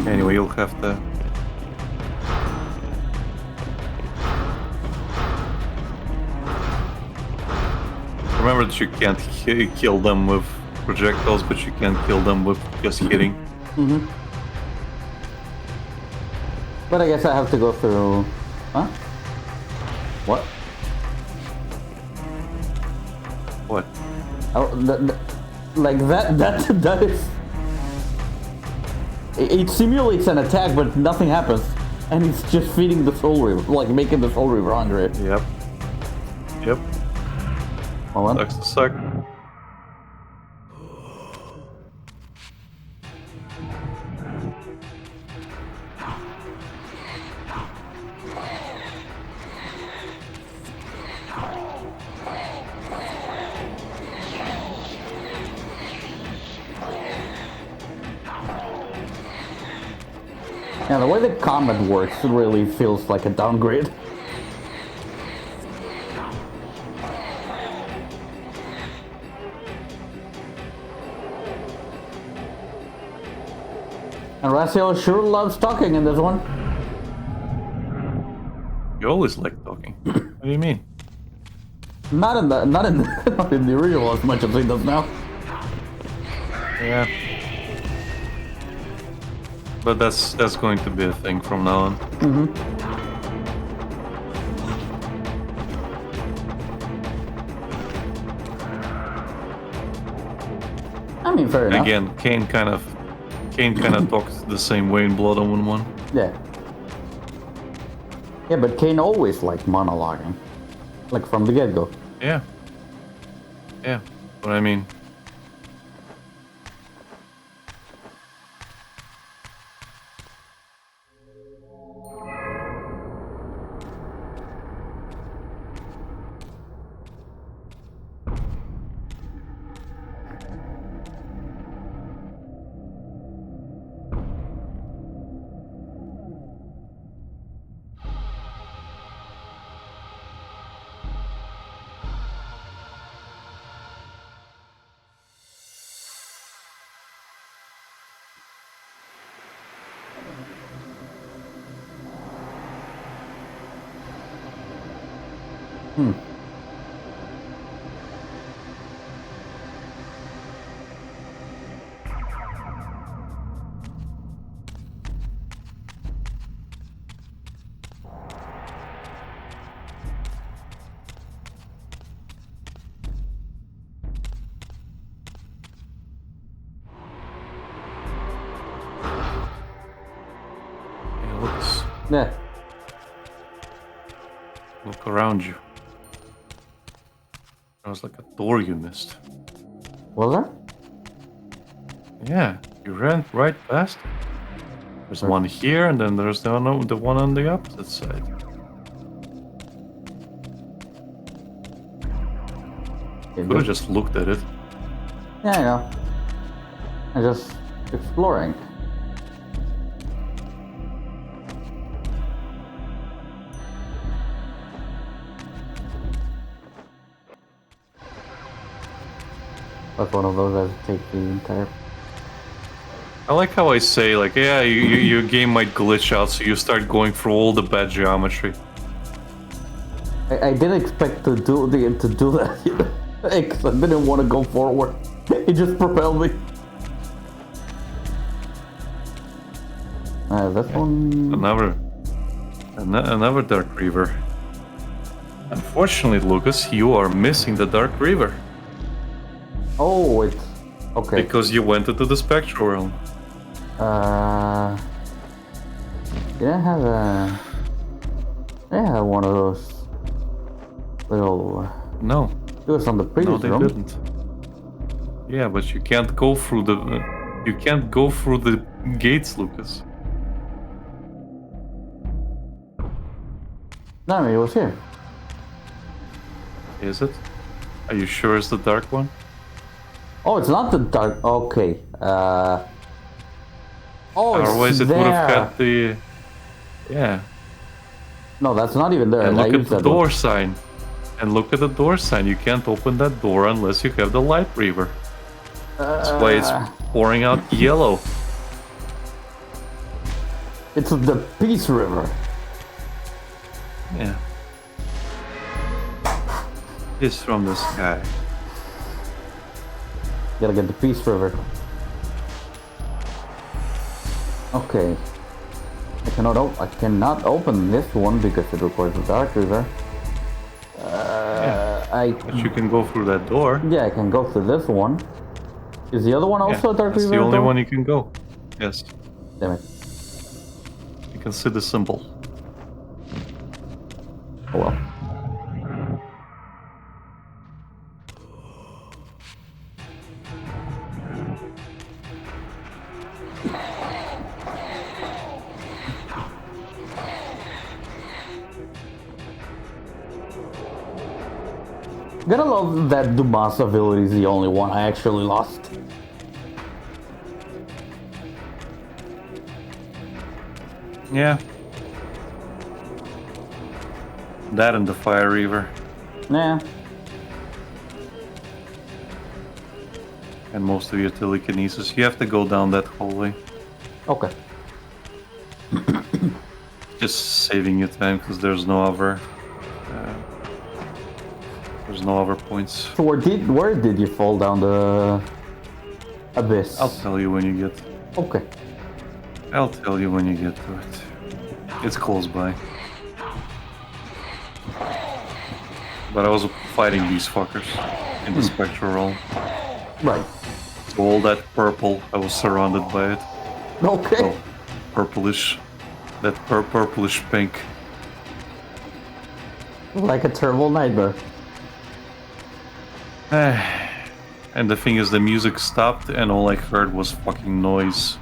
Anyway, you'll have to. Remember that you can't kill them with projectiles, but you can kill them with just hitting. Mm-hmm. But I guess I have to go through... Huh? What? What? Oh, like that is... It simulates an attack, but nothing happens. And it's just feeding the Soul Reaver, like making the Soul Reaver hungry. Yep. Yep. Hold on. Sucks to suck. Yeah, the way the combat works really feels like a downgrade. And Raziel sure loves talking in this one. You always like talking. What do you mean? Not in the original as much as he does now. Yeah. But that's going to be a thing from now on. Mm-hmm. I mean, fair enough. Again, Kain kind of talks the same way in Blood Omen 1. Yeah. Yeah, but Kain always liked monologuing. Like from the get-go. Yeah. Yeah. But I mean... Yeah. Look around you. There was like a door you missed. Was there? Yeah, you ran right past it. There's one here, and then there's the one on the opposite side. Could have just looked at it. Yeah, I know. I'm just exploring. That's one of those that take the entire... I like how I say, like, yeah, your game might glitch out, so you start going through all the bad geometry. I didn't expect to do that, you know? Because I didn't want to go forward. It just propelled me. This one... Another Dark Reaver. Unfortunately, Lucas, you are missing the Dark Reaver. Oh, it's... Okay. Because you went into the Spectral Realm. Did I have a... Did I have one of those little... No. It was on the previous No, room. they didn't. Yeah, but you can't go through the... you can't go through the gates, Lucas. No, I mean, it was here. Is it? Are you sure it's the dark one? Oh, it's not the dark... Okay. Oh, Otherwise, it's it would have there. had the. Yeah. No, that's not even there. And I look at used the that door one. sign. And look at the door sign. You can't open that door unless you have the light Reaver. That's why it's pouring out yellow. It's the Peace River. Yeah. It's from the sky. Gotta get the Peace River. Okay. I cannot open this one because it requires the Dark River. But you can go through that door. Yeah, I can go through this one. Is the other one also a Dark That's River? the only door? one you can go. Yes. Damn it. You can see the symbol. Oh well. Gotta love that Dumas ability is the only one I actually lost. Yeah. That and the Fire Reaver. Nah. And most of your telekinesis. You have to go down that hallway. Okay. Just saving you time because there's no other. There's no other points. So where did you fall down the abyss? I'll tell you when you get. Okay. I'll tell you when you get to it. It's close by. But I was fighting these fuckers in the spectral realm. Right. So all that purple, I was surrounded by it. Okay. Oh, purplish. That purplish pink. Like a terrible nightmare. And the thing is, the music stopped and all I heard was fucking noise.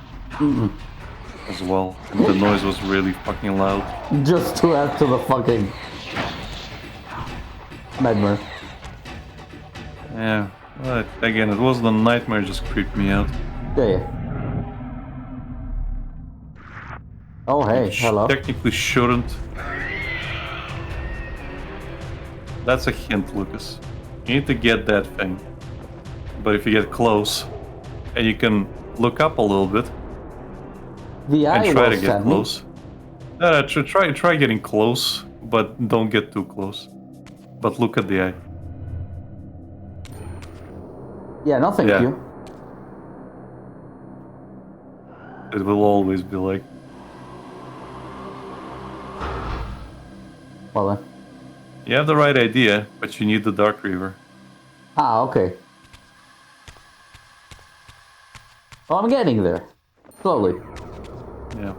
As well. And the noise was really fucking loud. Just to add to the fucking nightmare. Yeah. But again, it wasn't a nightmare, it just creeped me out. Yeah. Oh hey, hello. Technically shouldn't. That's a hint, Lucas. You need to get that thing. But if you get close, and you can look up a little bit, The eye and try to will get send me. close. Try getting close, but don't get too close. But look at the eye. Yeah, no thank Yeah. you. It will always be like. Well then. You have the right idea, but you need the Dark Reaver. Ah, okay. Well, I'm getting there. Slowly. Yeah.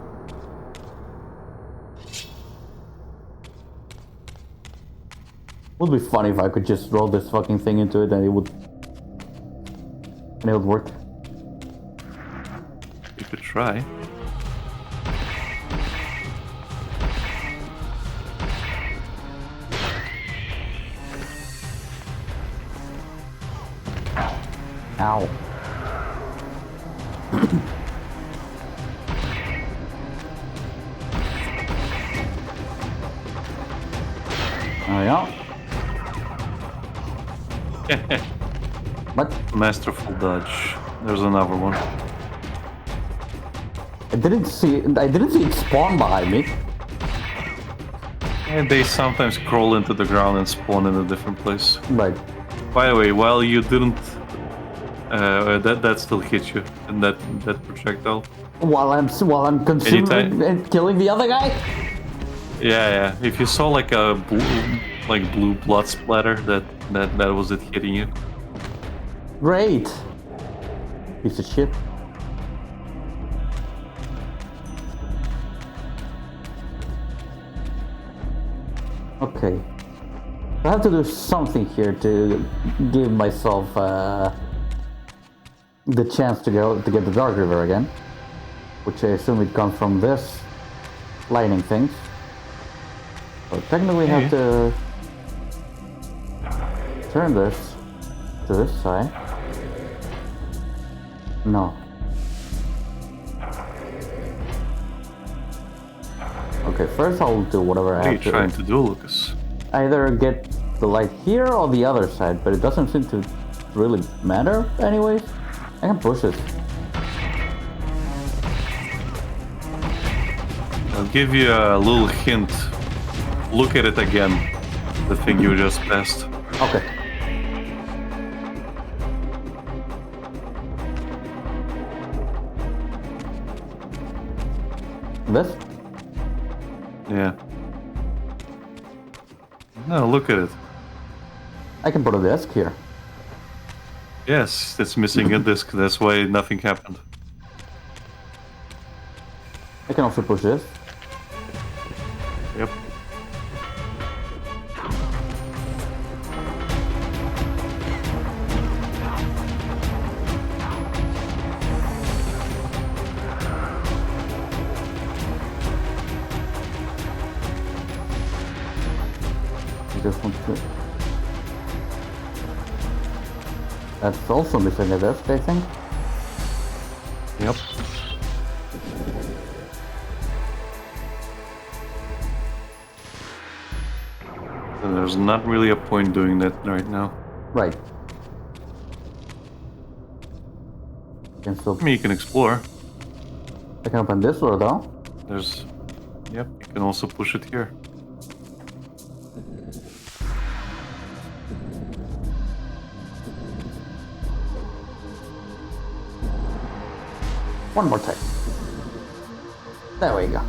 Would be funny if I could just roll this fucking thing into it and it would work. You could try. Ow. There we go. What? Masterful dodge. There's another one. I didn't see it spawn behind me. And they sometimes crawl into the ground and spawn in a different place. Right. By the way, while you didn't, that still hit you, and that projectile. While I'm consuming Anytime. and killing the other guy? Yeah. If you saw like a blue blood splatter, that was it hitting you. Great. Piece of shit. Okay. I have to do something here to give myself the chance to get the Dark River again, which I assume it comes from this lightning things. So technically, I have to turn this to this side. No. Okay, first I'll do whatever I What are you have to. trying to do, Lucas? Either get the light here or the other side, but it doesn't seem to really matter anyways. I can push it. I'll give you a little hint. Look at it again. The thing you just passed. Okay. This? Yeah. No, look at it. I can put a desk here. Yes, it's missing a disc. That's why nothing happened. I can also push this. Yep. I just want to... That's also missing a desk, I think. Yep. So there's not really a point doing that right now. Right. I can still... I mean, you can explore. I can open this door though. There's... Yep, you can also push it here. One more time. There we go.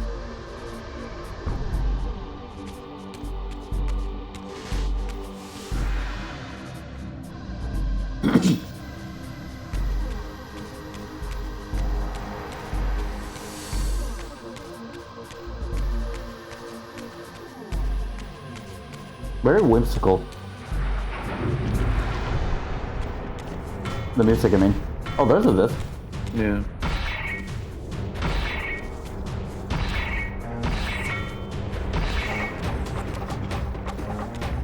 Very whimsical. The music, I mean. Oh, there's a disc. Yeah.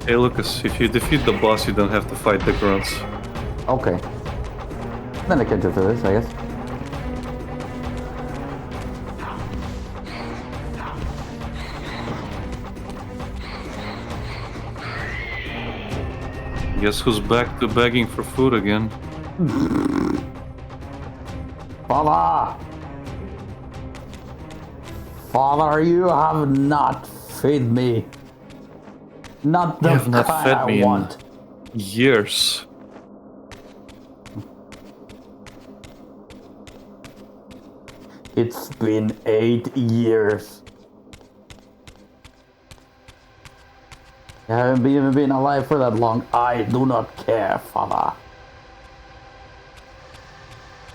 Hey Lucas, if you defeat the boss, you don't have to fight the grunts. Okay. Then I can just do this, I guess. Guess who's back to begging for food again? Father! Father, you have not fed me. Not the You have not kind fed I me in want. years. It's been 8 years. I haven't even been alive for that long. I do not care, Father.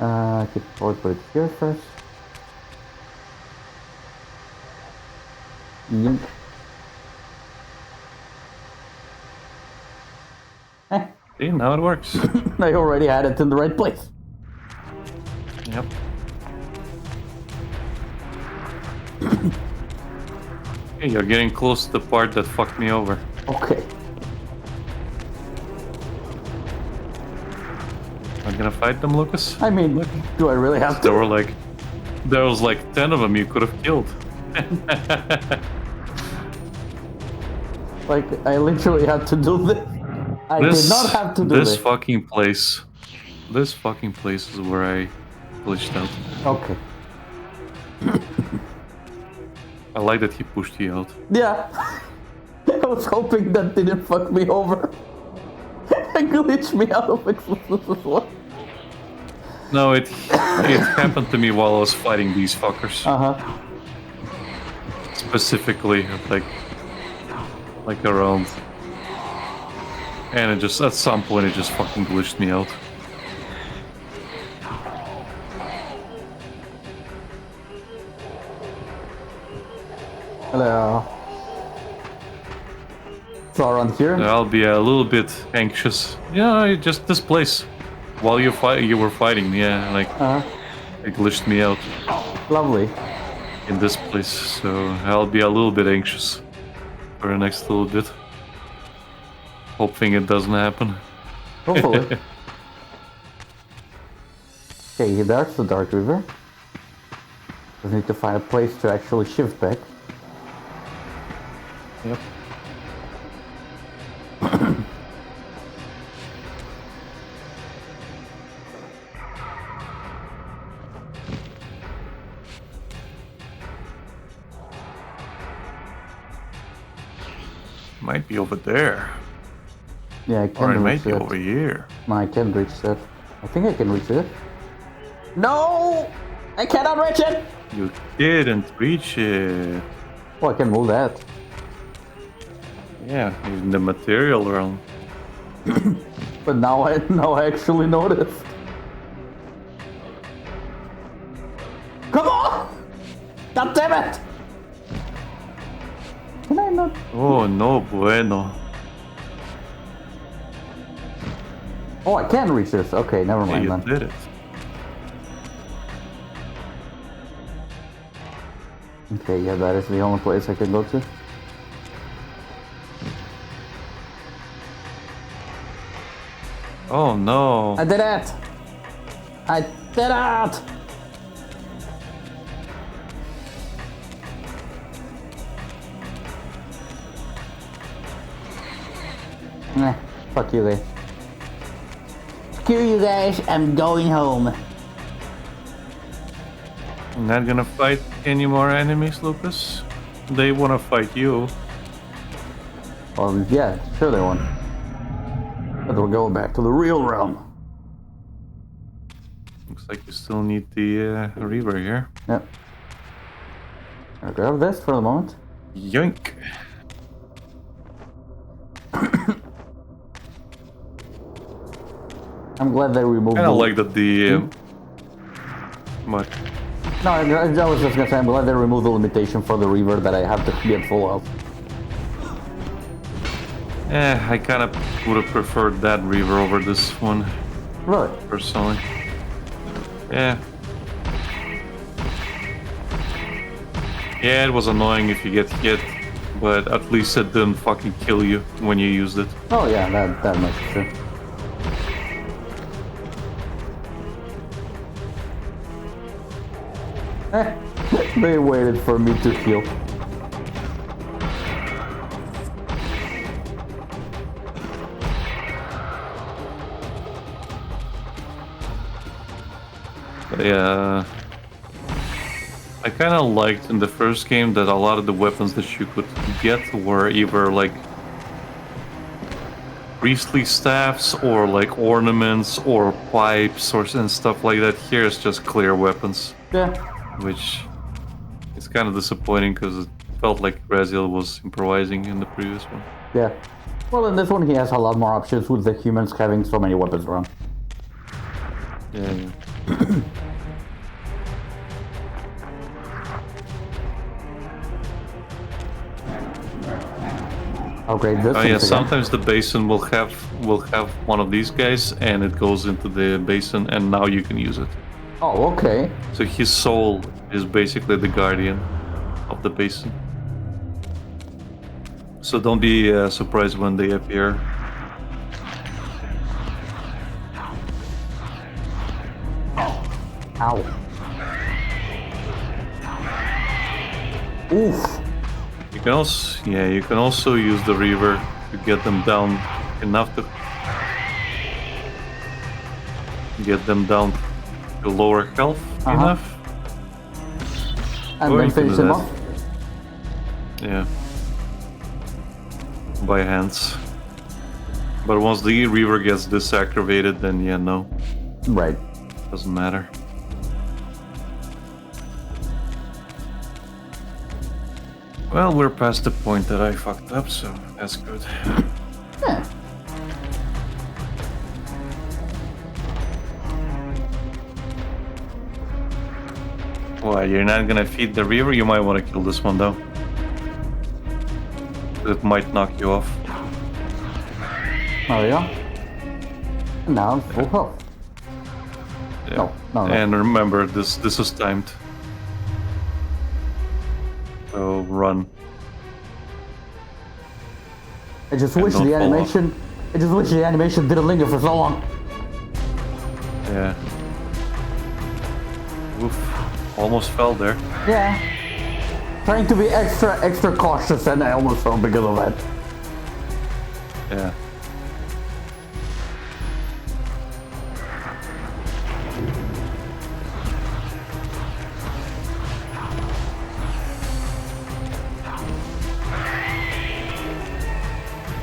I could probably put it here first. Yep. See, now it works. I already had it in the right place. Yep. Hey, you're getting close to the part that fucked me over. Okay. I'm gonna fight them, Lucas? I mean, do I really have to? There was like 10 of them you could have killed. Like, I literally had to do this. I did not have to do this. This fucking place is where I glitched out. Okay. I like that he pushed you out. Yeah. I was hoping that didn't fuck me over. And glitch me out of existence as well. No, it happened to me while I was fighting these fuckers. Uh-huh. Specifically, like around. And it just, at some point, it just fucking glitched me out. Hello. So around here? I'll be a little bit anxious. Yeah, just this place. While you were fighting, yeah, like it glitched me out Lovely. in this place. So I'll be a little bit anxious for the next little bit. Hoping it doesn't happen. Hopefully. Okay, there's the Dark River. Just need to find a place to actually shift back. Yep. Might be over there. Yeah, I Or can it reach might be that. over here. No, I can reach that. I think I can reach it. No! I cannot reach it! You didn't reach it. Oh, I can move that. Yeah, in the material realm. But now I actually noticed. Come on! God damn it! Can I not? Oh, no bueno. Oh, I can reach this. Okay, never Yeah, mind you then. did it. Okay, yeah, that is the only place I can go to. Oh no. I did it! I did it! Nah, fuck you guys. Screw you guys, I'm going home. You're not gonna fight any more enemies, Lucas? They wanna fight you. Well, yeah, sure they won. But we're going back to the real realm. Looks like you still need the Reaver here. Yep. I'll grab this for the moment. Yoink. I'm glad they removed Kinda like that the... What? No, I was just gonna say, I'm glad they removed the limitation for the Reaver that I have to be at full health. I kinda would have preferred that Reaver over this one, Really? personally. Yeah. Yeah, it was annoying if you get hit, but at least it didn't fucking kill you when you used it. Oh yeah, that much is true. They waited for me to heal. But yeah, I kind of liked in the first game that a lot of the weapons that you could get were either like priestly staffs or like ornaments or pipes or and stuff like that. Here it's just clear weapons, Yeah. which is kind of disappointing because it felt like Raziel was improvising in the previous one. Yeah. Well, in this one he has a lot more options with the humans having so many weapons around. Yeah. Upgrade this. Oh thing yeah, again. sometimes the basin will have one of these guys and it goes into the basin and now you can use it. Oh, okay. So his soul is basically the guardian of the basin. So don't be surprised when they appear. Ow. Oof. You can also use the Reaver to get them down enough to get them down to lower health enough. And Or then you can finish do him that. off. Yeah. By hands. But once the Reaver gets disactivated, then yeah, no. Right. Doesn't matter. Well, we're past the point that I fucked up, so that's good. Yeah. Well, you're not gonna feed the Reaver? You might want to kill this one, though. It might knock you off. There we go. And now I'm full health. Yeah. No. And remember, this is timed. So run. I just And wish don't the fall off. animation. I just wish the animation didn't linger for so long. Yeah. Oof. Almost fell there. Yeah. trying to be extra cautious, and I almost fell because of that. Yeah.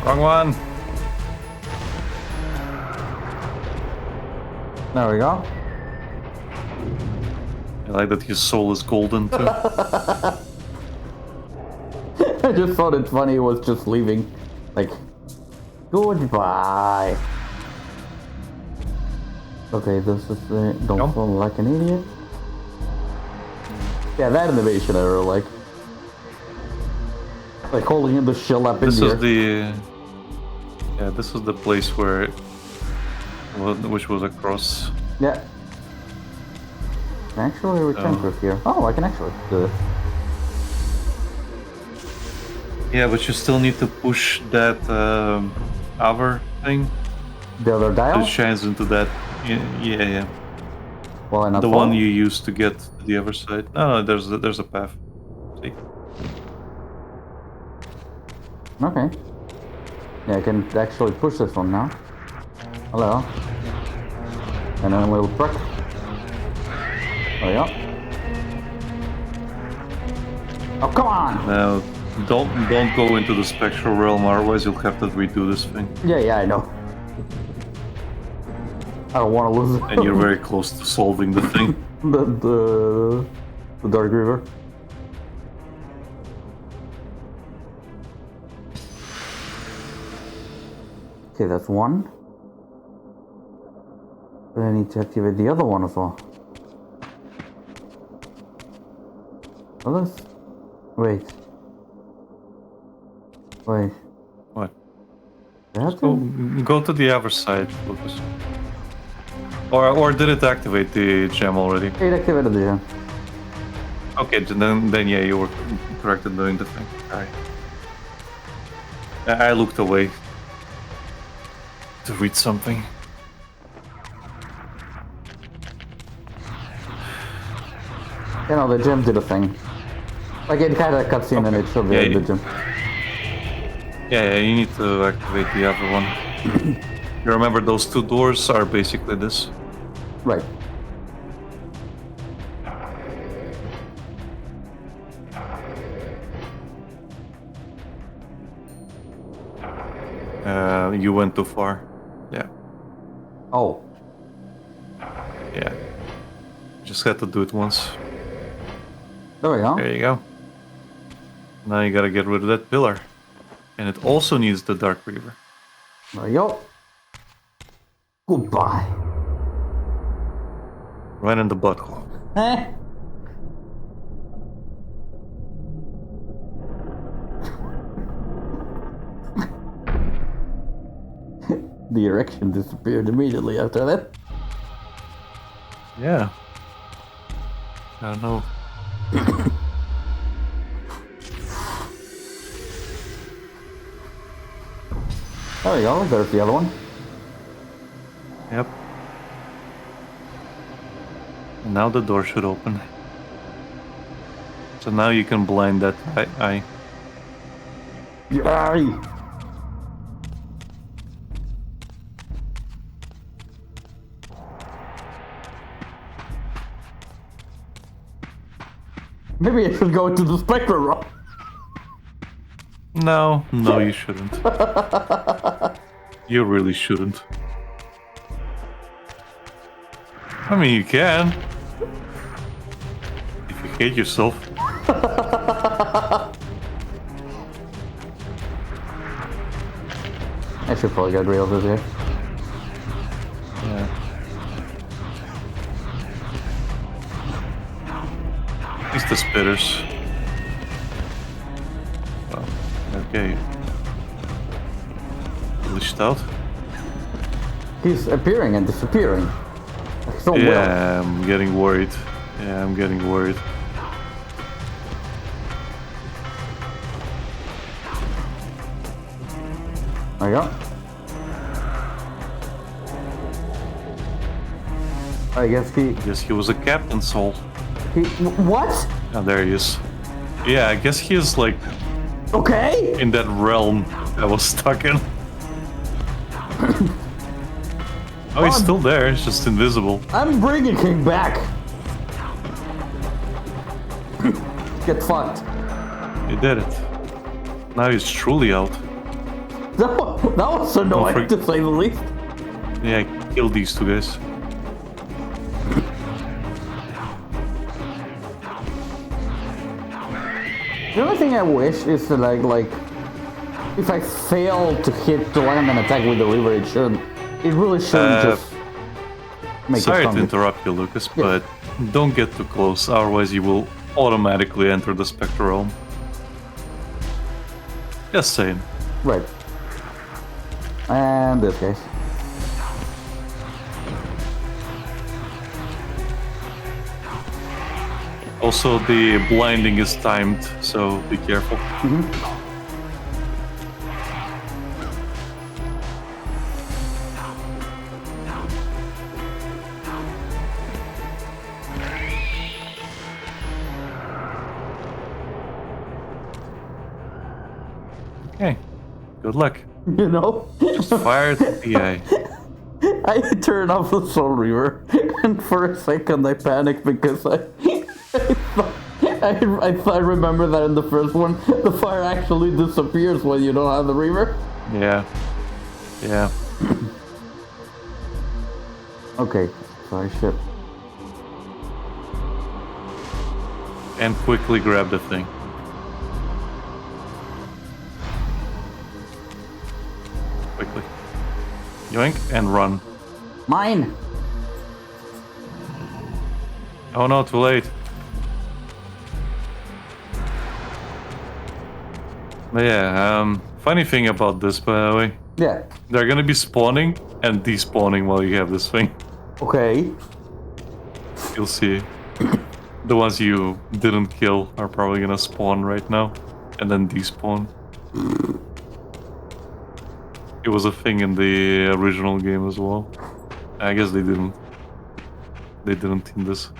Wrong one. There we go. I like that his soul is golden too. I just thought it funny. It was just leaving, like, goodbye. Okay, this is the don't fall like an idiot. Yeah, that animation I really like holding the shell up in This the is air. the this is the place where which was across. Yeah. Can I actually return through here? Oh, I can actually do it. Yeah, but you still need to push that hover thing. The other dial? It shines into that. Yeah. Well, I not The fall? one you used to get to the other side. No, there's a path. See? Okay. Yeah, I can actually push this one now. Hello. And then a little prick. There we go. Oh, come on! Now, don't go into the spectral realm, otherwise you'll have to redo this thing. Yeah, I know. I don't want to lose it. And you're very close to solving the thing. the Dark Reaver. Okay, that's one. But I need to activate the other one as well. Others? Wait. What? That's Go to the other side, Lucas. Or did it activate the gem already? it activated the gem. Okay, then yeah, you were correct in doing the thing. Alright. I looked away to read something. You know, the gem did a thing. Like, it had a cutscene and it showed the gem. Yeah, you need to activate the other one. You remember those two doors are basically this. Right. You went too far. Yeah. Oh. Yeah. Just had to do it once. There we go. There you go. Now you gotta get rid of that pillar. And it also needs the Dark Reaver. There we go. Goodbye. Right in the butthole. Eh? The erection disappeared immediately after that. Yeah. I don't know. There we go, there's the other one. Yep. And now the door should open. So now you can blind that eye. Yay! Maybe I should go to the spectral room. No, you shouldn't. You really shouldn't. I mean, you can. If you hate yourself. I should probably get rid of this here. Yeah. It's the spitters. Well, okay. Glitched out. He's appearing and disappearing. So well. Yeah, I'm getting worried. Yeah, I'm getting worried. There you go. I guess Yes, he was a captain soul. what? Oh, there he is. Yeah, I guess he is like Okay. in that realm I was stuck in. Oh, he's still there. He's just invisible. I'm bringing him back. Get fucked. You did it. Now he's truly out. That was annoying to say the least. Yeah, kill these two guys. The only thing I wish is that like if I fail to hit to land an attack with the Reaver, it really shouldn't just make Sorry it to interrupt you, Lucas, but don't get too close, otherwise you will automatically enter the Spectre realm. Just saying. Right. And this case. Also, the blinding is timed, so be careful. Okay, good luck. You know? Just fire at the PI. I turned off the Soul Reaver, and for a second I panicked because I remember that in the first one, the fire actually disappears when you don't have the Reaver. Yeah. Yeah. Okay, sorry, shit. And quickly grab the thing. Quickly. Yoink and run. Mine! Oh no, too late. But yeah, funny thing about this, by the way. Yeah. They're gonna be spawning and despawning while you have this thing. Okay. You'll see. The ones you didn't kill are probably gonna spawn right now and then despawn. It was a thing in the original game as well. I guess they didn't in this.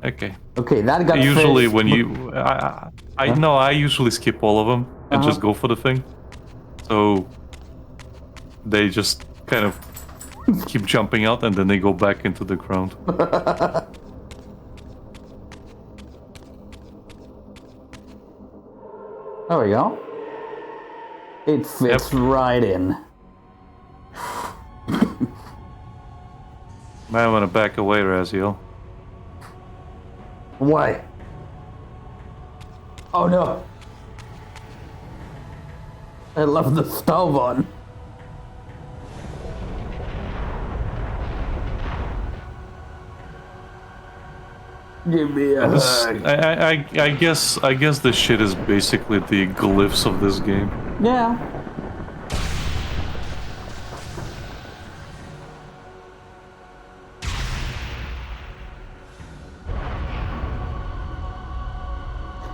Okay. Okay, that got Usually fixed, when you... I usually skip all of them and just go for the thing. So they just kind of keep jumping out and then they go back into the ground. There we go. It fits right in. Might want to back away, Raziel. Why? Oh no! I left the stove on. Give me a hug. I guess this shit is basically the glyphs of this game. Yeah.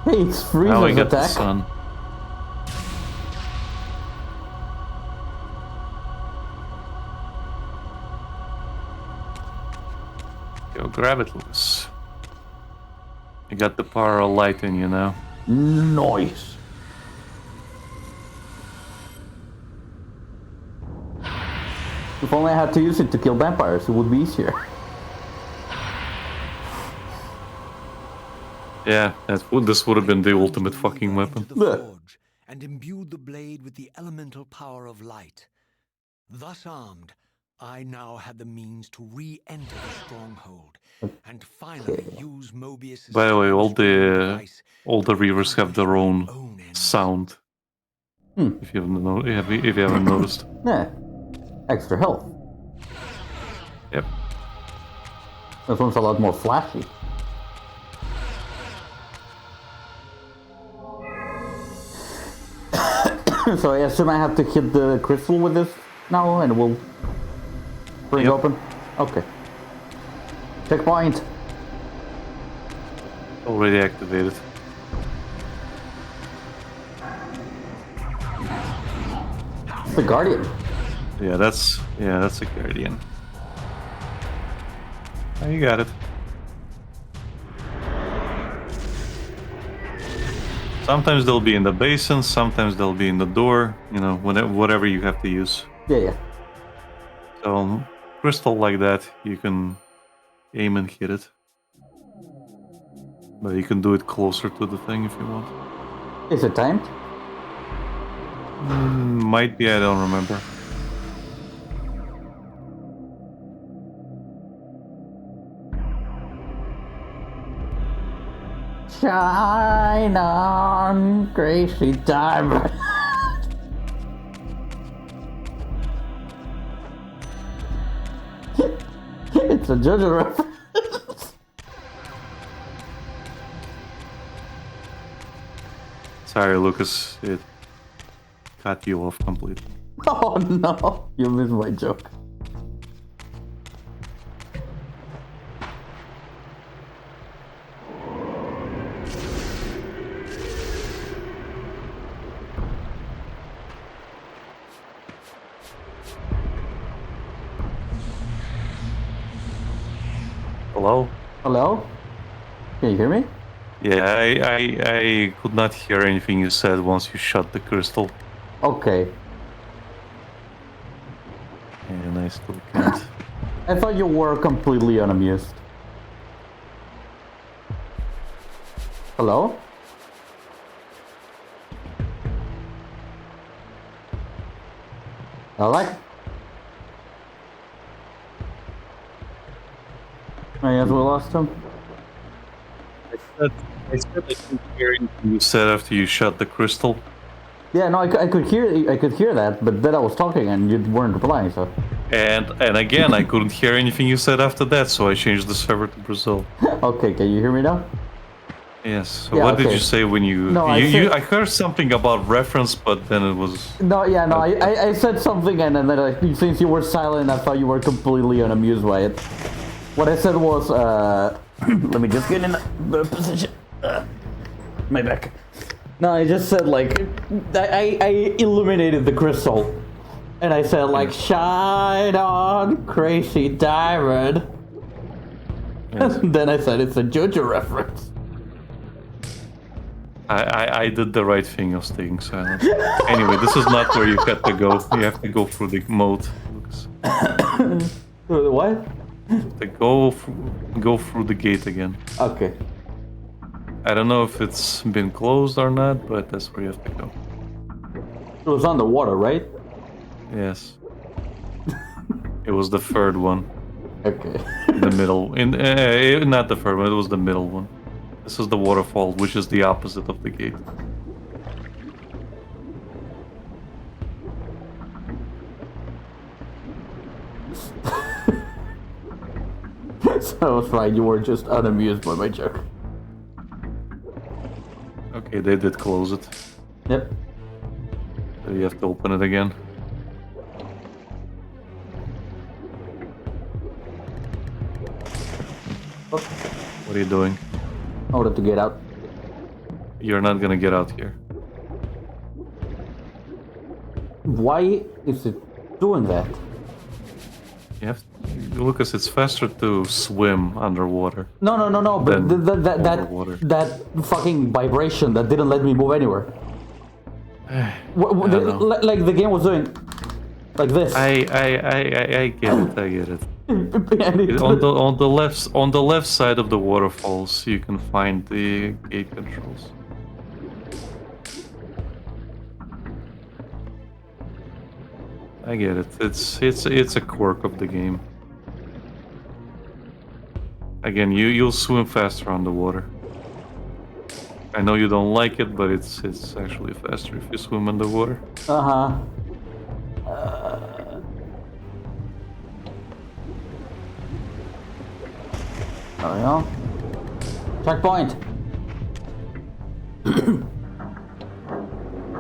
Hey, it's Now we Freezer's get the attack. sun. Go grab it, Lucas. You got the power of light in you now. Nice. If only I had to use it to kill vampires, it would be easier. Yeah, this would have been the ultimate fucking weapon. Into the forge and imbued the blade with the elemental power of light. Thus armed, I now had the means to re-enter the stronghold and finally use Mobius. By the way, all the Reavers have their own sound. If you haven't noticed. Yeah. Extra health. Yep. This one's a lot more flashy. So I assume I have to hit the crystal with this now and we'll bring it open? Okay. Checkpoint. Already activated. The Guardian. Yeah, that's a Guardian. Oh, you got it. Sometimes they'll be in the basin, sometimes they'll be in the door, you know, whatever you have to use. Yeah. So, crystal like that, you can aim and hit it. But you can do it closer to the thing if you want. Is it timed? Might be, I don't remember. Shine on, Gracie Diamond. It's a JoJo reference. Sorry, Lucas, it cut you off completely. Oh no, you missed my joke. Hello? Hello? Can you hear me? Yeah, I could not hear anything you said once you shot the crystal. Okay. And I still can't. I thought you were completely unamused. Hello? Alright. I guess we lost him. I said I couldn't hear anything you said after you shot the crystal. Yeah, no, I could hear that, but then I was talking and you weren't replying, so. And again, I couldn't hear anything you said after that, so I changed the server to Brazil. Okay, can you hear me now? Yes. So Yeah, what did okay. you say when you? No, I I said- heard something about reference, but then it was. No, yeah, no, I said something and then since you were silent, I thought you were completely unamused by it. What I said was, let me just get in the position. My back. No, I just said like, I illuminated the crystal. And I said like, shine on, crazy diamond. Yes. Then I said it's a JoJo reference. I did the right thing of staying silent. Anyway, this is not where you had to go. You have to go through the moat. Lucas. What? To go through the gate again. Okay. I don't know if it's been closed or not, but that's where you have to go. It was on the water, right? Yes. It was the third one. Okay. In the middle. Not the third one, it was the middle one. This is the waterfall, which is the opposite of the gate. So it's fine, you were just unamused by my joke. Okay, they did close it. Yep. So you have to open it again. What are you doing? I wanted to get out. You're not gonna get out here. Why is it doing that? You have Lucas, it's faster to swim underwater. No, but Then that overwater. that fucking vibration that didn't let me move anywhere. I don't know. Like the game was doing like this. I get it. I get it. And it- On the left side of the waterfalls, you can find the gate controls. I get it. It's a quirk of the game. Again, you'll swim faster underwater. I know you don't like it, but it's actually faster if you swim underwater. Uh-huh. There we go. Checkpoint.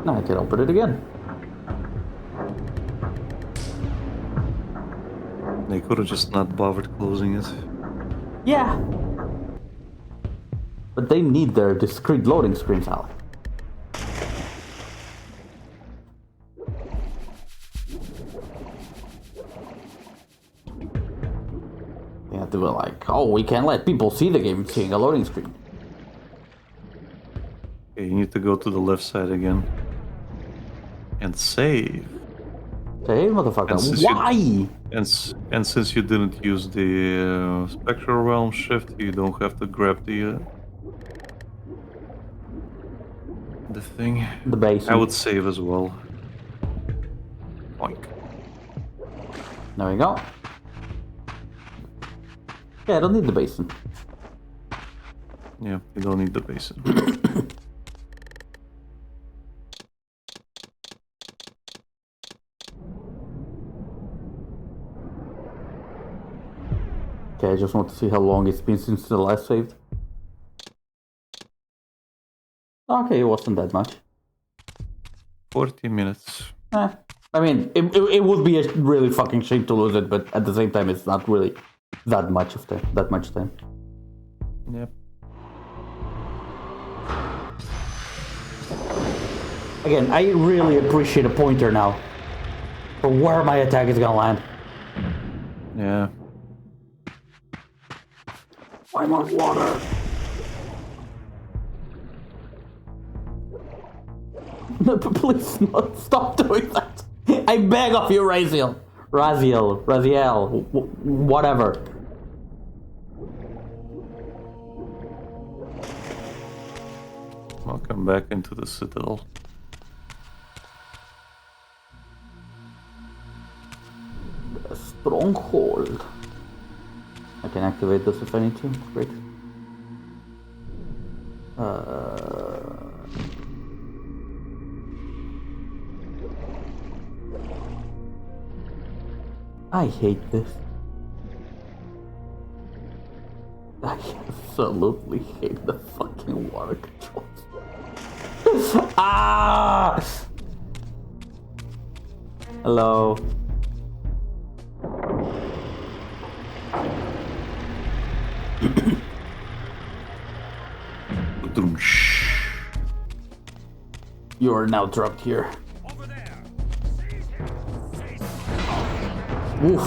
Now I can open it again. They could have just not bothered closing it. Yeah. But they need their discrete loading screens out. They have to be like, oh, we can't let people see the game seeing a loading screen. Okay, you need to go to the left side again. And save. Hey, motherfucker. Why? And since you didn't use the Spectral Realm shift, you don't have to grab the thing. The basin. I would save as well. Boink. There we go. Yeah, I don't need the basin. Yeah, you don't need the basin. Okay, I just want to see how long it's been since the last saved. Okay, it wasn't that much. 40 minutes. I mean, it would be a really fucking shame to lose it, but at the same time, it's not really that much time. Yep. Again, I really appreciate a pointer now for where my attack is gonna land. Yeah. I'm on water. No, please, not stop doing that. I beg of you, Raziel, whatever. Welcome back into the Citadel. A stronghold. I can activate this if I need to. Great. I hate this. I absolutely hate the fucking water controls. Ah! Hello. You are now trapped here. Over there. Oof.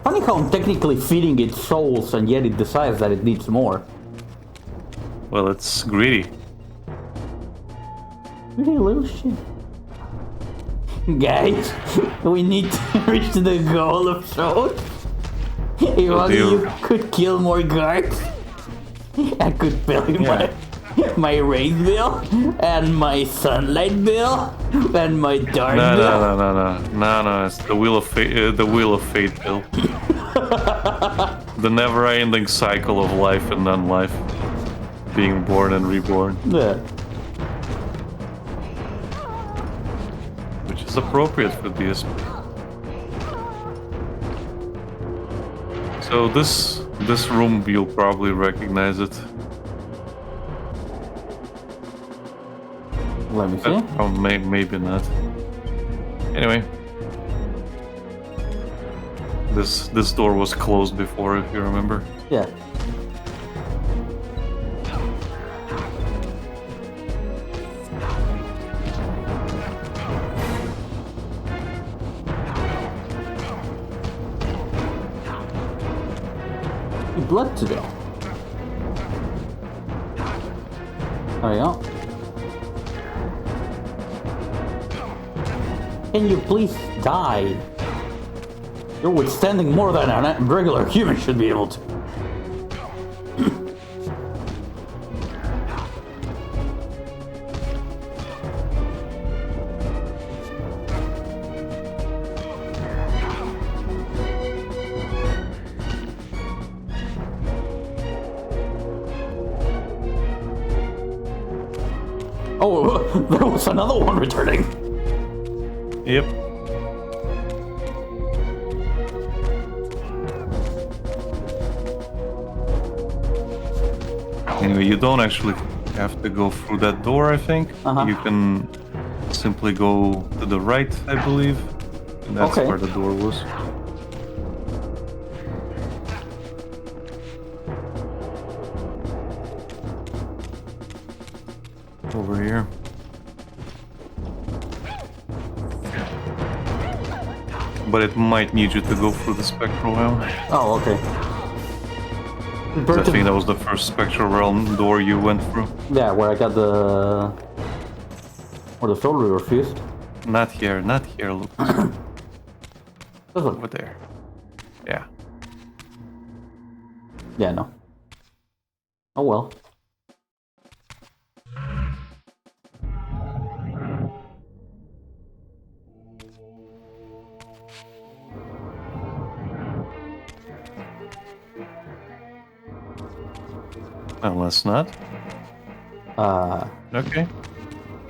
Funny how I'm technically feeding it souls and yet it decides that it needs more. Well, it's greedy. Really little shit. Guys, we need to reach the goal of souls. If only you could kill more guards, I could pay my rain bill, and my sunlight bill, and my dark bill. No, it's the Wheel of Fate, the Wheel of Fate bill. The never-ending cycle of life and non-life. Being born and reborn. Yeah. Which is appropriate for DSP. So this room, you'll probably recognize it. Let me see. Oh, maybe not. Anyway, this door was closed before, if you remember. Yeah. Blood today. There you go. Can you please die? You're withstanding more than a regular human should be able to. Oh, there was another one returning. Yep. Anyway, you don't actually have to go through that door, I think. You can simply go to the right, I believe. And that's where the door was. Over here. but it might need you to go through the spectral realm. Oh, okay. 'Cause I think that was the first spectral realm door you went through. Yeah, where I got the... Where the soul Reaver fused. Not here, Lucas. This one. Over there. Yeah. Yeah, no. Oh well. Unless not. Okay.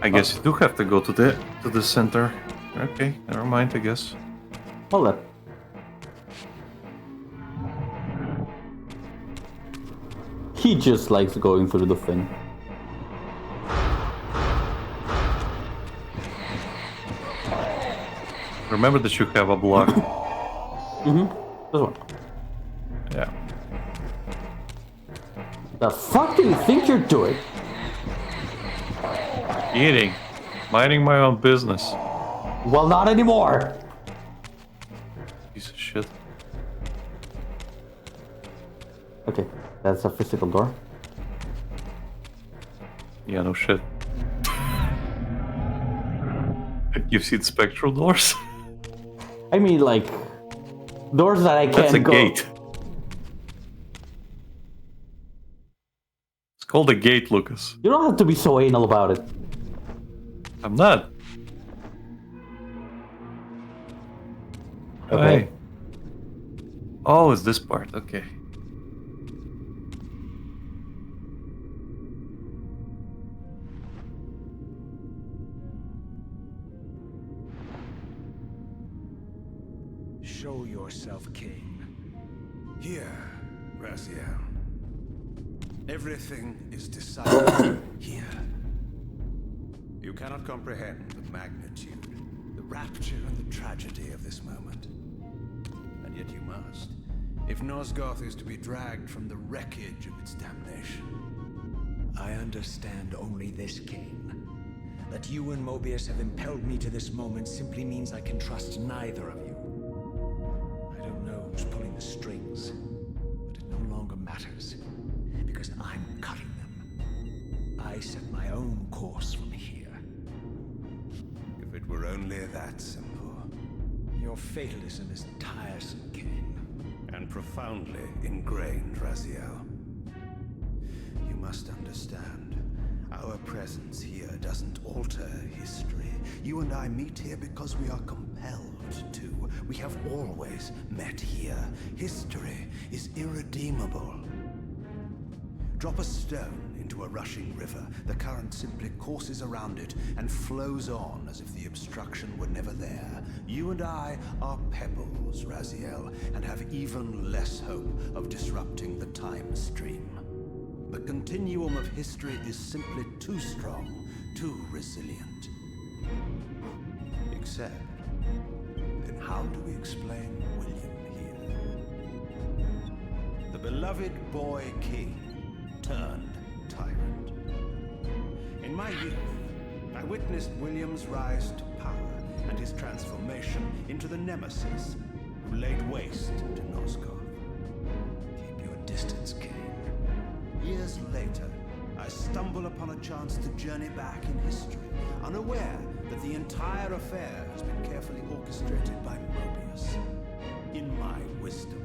I guess you do have to go to the center. Okay, never mind, I guess. Hold up. He just likes going through the thing. Remember that you have a block. This one. Yeah. The fuck do you think you're doing? Eating. Minding my own business. Well, not anymore. Piece of shit. Okay, that's a physical door. Yeah, no shit. You've seen spectral doors? I mean, like, doors that I can't That's a go. gate. It's called a gate, Lucas. You don't have to be so anal about it. I'm not. Okay. Hey. Oh, it's this part. Okay. Show yourself, Kain. Here, Raziel. Everything is decided here. You cannot comprehend the magnitude, the rapture and the tragedy of this moment. And yet you must, if Nosgoth is to be dragged from the wreckage of its damnation. I understand only this, Kain. That you and Mobius have impelled me to this moment simply means I can trust neither of you. I don't know who's pulling the strings, but it no longer matters, because I'm cutting them. I set my own course from here. If it were only that simple. Your fatalism is tiresome, Kain. And profoundly ingrained, Raziel. You must understand, our presence here doesn't alter history. You and I meet here because we are compelled to. We have always met here. History is irredeemable. Drop a stone into a rushing river. The current simply courses around it and flows on as if the obstruction were never there. You and I are pebbles, Raziel, and have even less hope of disrupting the time stream. The continuum of history is simply too strong, too resilient. Except, then how do we explain William here? The beloved boy king turned tyrant. In my youth, I witnessed William's rise to power and his transformation into the nemesis who laid waste to Nosgoth. Keep your distance, Kain. Years later, I stumble upon a chance to journey back in history, unaware that the entire affair has been carefully orchestrated by Mobius. In my wisdom,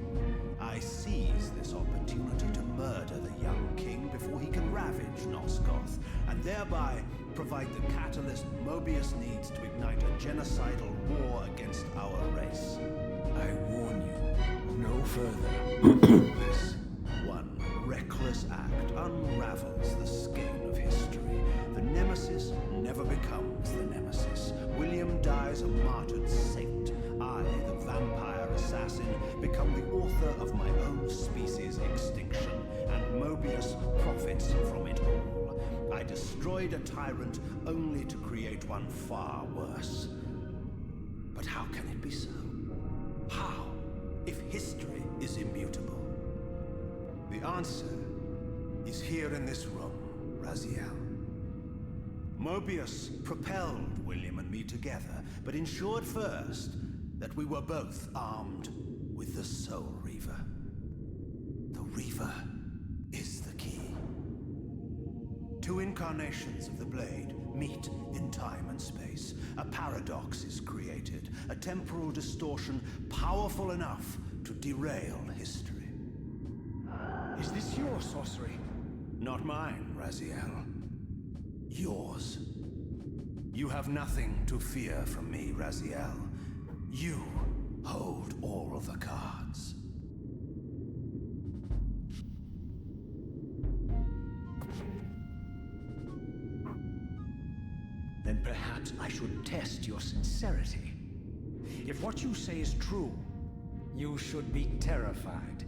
I seize this opportunity to murder the young king before he can ravage Nosgoth, and thereby provide the catalyst Mobius needs to ignite a genocidal war against our race. I warn you, no further. This one reckless act unravels the skein of history. The nemesis never becomes the nemesis. William dies a martyred saint. I, the vampire assassin, become the author of my own species' extinction, and Mobius profits from it all. I destroyed a tyrant only to create one far worse. But how can it be so? How, if history is immutable? The answer is here in this room, Raziel. Mobius propelled William and me together, but ensured first that we were both armed with the Soul Reaver. The Reaver is the key. Two incarnations of the blade meet in time and space. A paradox is created, a temporal distortion powerful enough to derail history. Is this your sorcery? Not mine, Raziel. Yours. You have nothing to fear from me, Raziel. You hold all the cards. Then perhaps I should test your sincerity. If what you say is true, you should be terrified.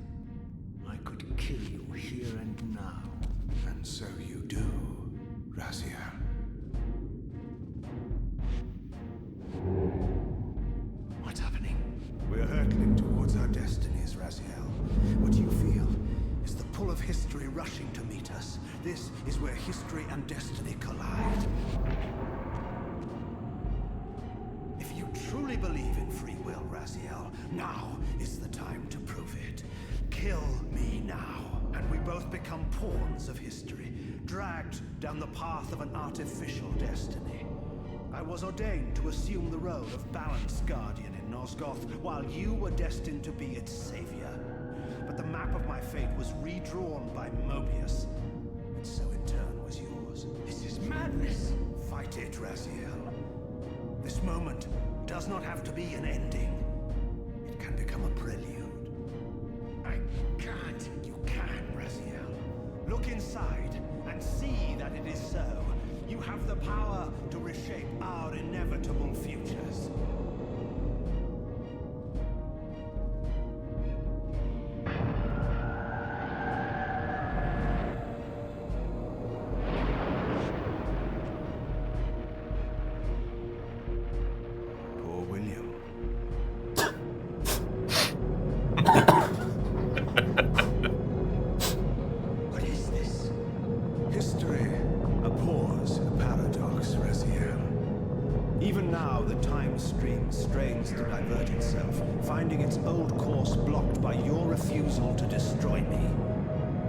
I could kill you here and now. And so you do, Raziel. What's happening? We're hurtling towards our destinies, Raziel. What you feel is the pull of history rushing to meet us. This is where history and destiny collide. If you truly believe in free will, Raziel, now is the time to prove it. Kill me now, and we both become pawns of history, dragged down the path of an artificial destiny. I was ordained to assume the role of balanced guardian in Nosgoth, while you were destined to be its savior. But the map of my fate was redrawn by Mobius, and so in turn was yours. This is madness! Fight it, Raziel. This moment does not have to be an ending. It can become a prelude. I can't. You can, Raziel. Look inside and see that it is so. You have the power to reshape our inevitable futures. Poor William. What is this? History, a pause, a paradox, Raziel. Even now, the time stream strains to divert itself, finding its old course blocked by your refusal to destroy me.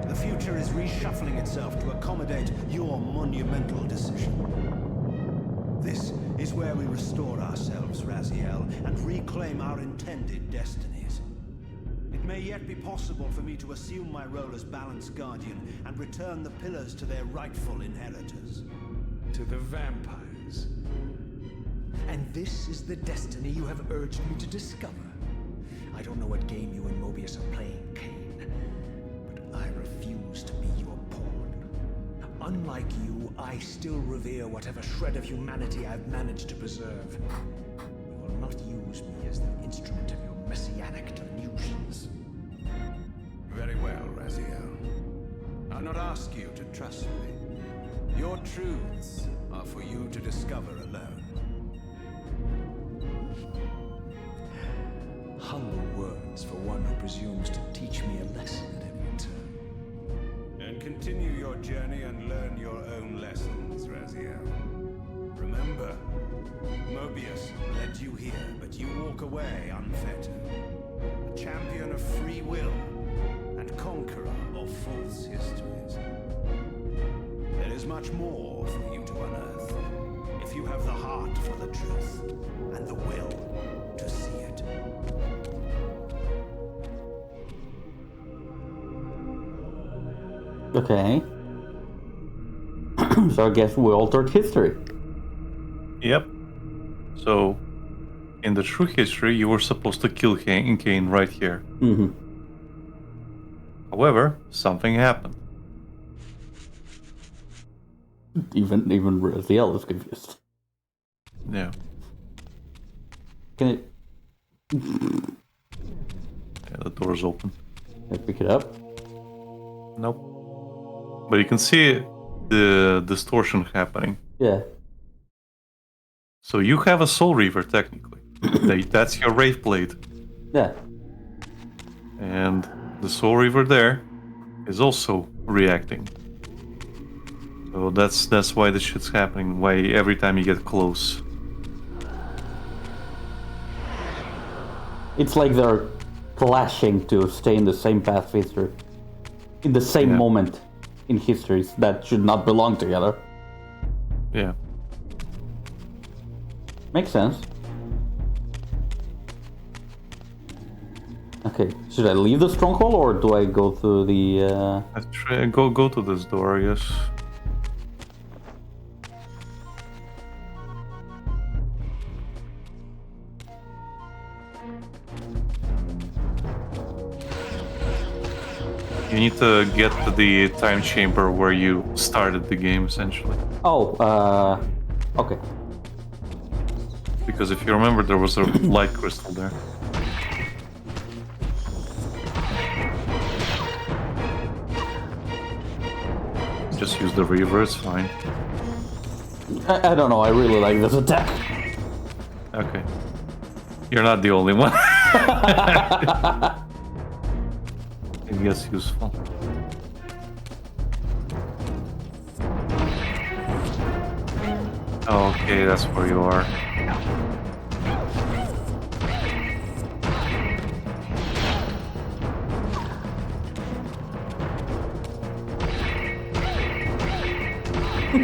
The future is reshuffling itself to accommodate your monumental decision. This is where we restore ourselves, Raziel, and reclaim our intended destinies. It may yet be possible for me to assume my role as balanced guardian and return the pillars to their rightful inheritors. To the vampires. And this is the destiny you have urged me to discover. I don't know what game you and Mobius are playing, Kain, but I refuse to be your pawn. Unlike you, I still revere whatever shred of humanity I've managed to preserve. You will not use me as the instrument of your messianic delusions. Very well, Raziel. I'll not ask you to trust me. Your truths are for you to discover alone. Humble words for one who presumes to teach me a lesson at every turn. And continue your journey and learn your own lessons, Raziel. Remember, Mobius led you here, but you walk away unfettered. A champion of free will and conqueror of false histories. There is much more for you to unearth, if you have the heart for the truth and the will to see it. Okay. So I guess we altered history. Yep. So, in the true history, you were supposed to kill Kain right here. Mm-hmm. However, something happened. Even Raziel is confused. Yeah. Can it? Yeah, the door's open. Can I pick it up? Nope. But you can see the distortion happening. Yeah. So you have a Soul Reaver, technically. That's your Wraith Blade. Yeah. And the Soul Reaver there is also reacting. So that's why this shit's happening. Why every time you get close. It's like they're clashing to stay in the same path history. In the same moment in histories that should not belong together. Yeah. Makes sense. Okay, should I leave the stronghold or do I go through the... Let's try, go to this door, I guess. You need to get to the time chamber where you started the game, essentially. Oh, okay. Because if you remember, there was a light crystal there. Just use the Reaver, it's fine. I don't know, I really like this attack. Okay. You're not the only one. It gets useful. Okay, that's where you are.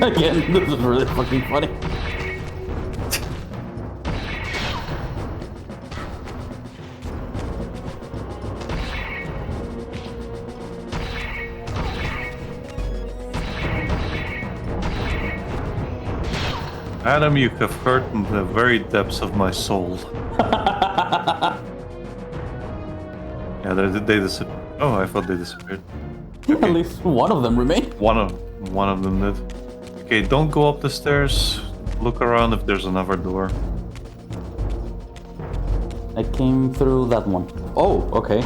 Again, this is really fucking funny. Adam, you have hurt in the very depths of my soul. Yeah, they disappeared. Oh, I thought they disappeared. At least one of them remained. One of them did. Okay, don't go up the stairs. Look around if there's another door. I came through that one. Oh, okay.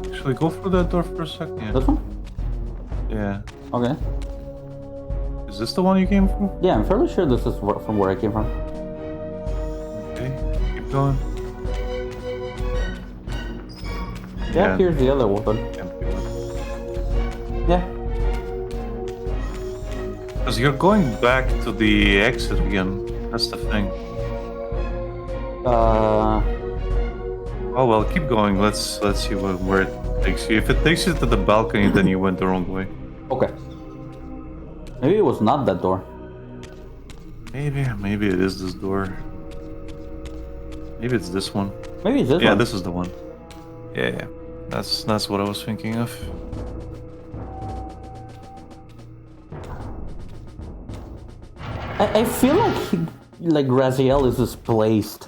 Actually, go through that door for a second. Yeah. This one? Yeah. Okay. Is this the one you came from? Yeah, I'm fairly sure this is from where I came from. Okay, keep going. Yeah, here's the other one. Yeah. Because you're going back to the exit again. That's the thing. Oh well, keep going. Let's see where it takes you. If it takes you to the balcony, then you went the wrong way. Okay. Maybe it was not that door. Maybe it is this door. Maybe it's this one. Maybe it's this one. Yeah, this is the one. Yeah. That's what I was thinking of. I feel like Raziel is displaced.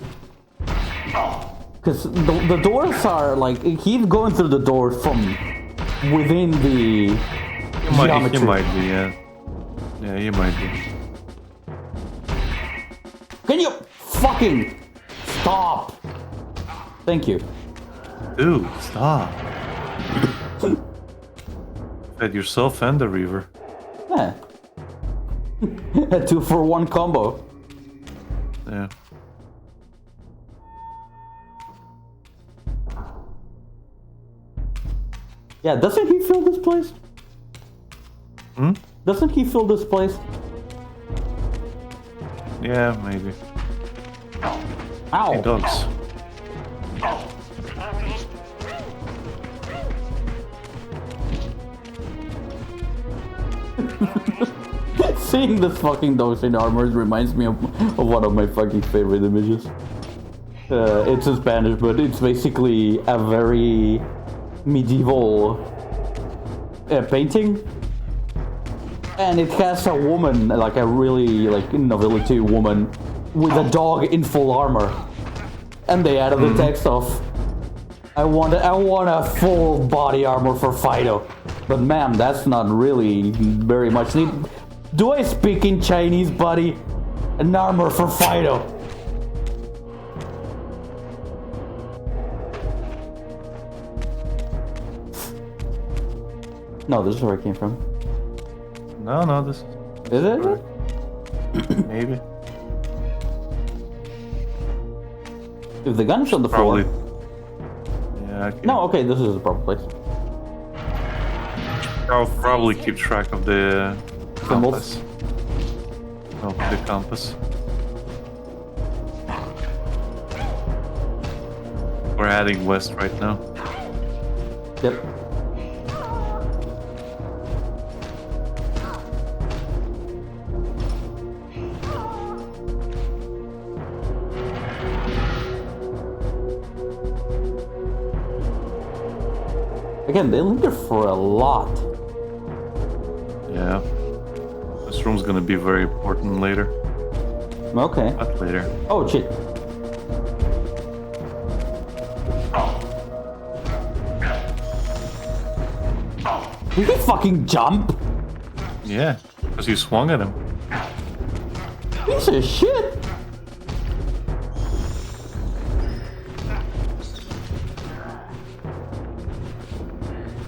Because the doors are like, he's going through the doors from within the geometry. He might be, yeah. Yeah, he might be. Can you fucking stop? Thank you. Dude, stop. Fed yourself and the Reaver. Yeah. A 2-for-1 combo. Yeah. Yeah, doesn't he fill this place? Hmm? Doesn't he fill this place? Yeah, maybe. Ow! Hey, dogs. Seeing this fucking dogs in armor reminds me of one of my fucking favorite images. It's in Spanish, but it's basically a very medieval painting. And it has a woman, like a really nobility woman, with a dog in full armor. And they added the text of, I want a full body armor for Fido. But ma'am, that's not really very much need. Do I speak in Chinese, buddy? An armor for Fido. No, this is where I came from. No, this Is it? maybe. If the gun's on the Probably. floor. Yeah. Okay. No, okay, this is the proper place. I'll probably keep track of the symbols. Oh, the compass. We're heading west right now. Yep. Again, they linger for a lot. Yeah. This room's gonna be very important later. Okay. Not later. Oh shit. Did he fucking jump? Yeah, because you swung at him. Piece of shit.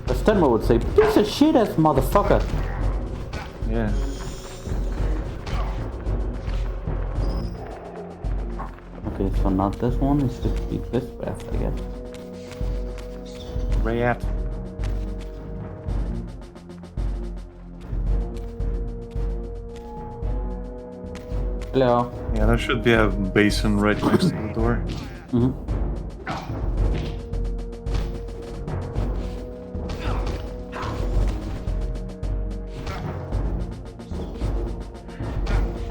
As Tenma would say, piece of shit ass motherfucker. Yeah. Okay, so not this one, it should be this path, I guess. Rat. Hello. Yeah, there should be a basin right next to the door. Mm-hmm.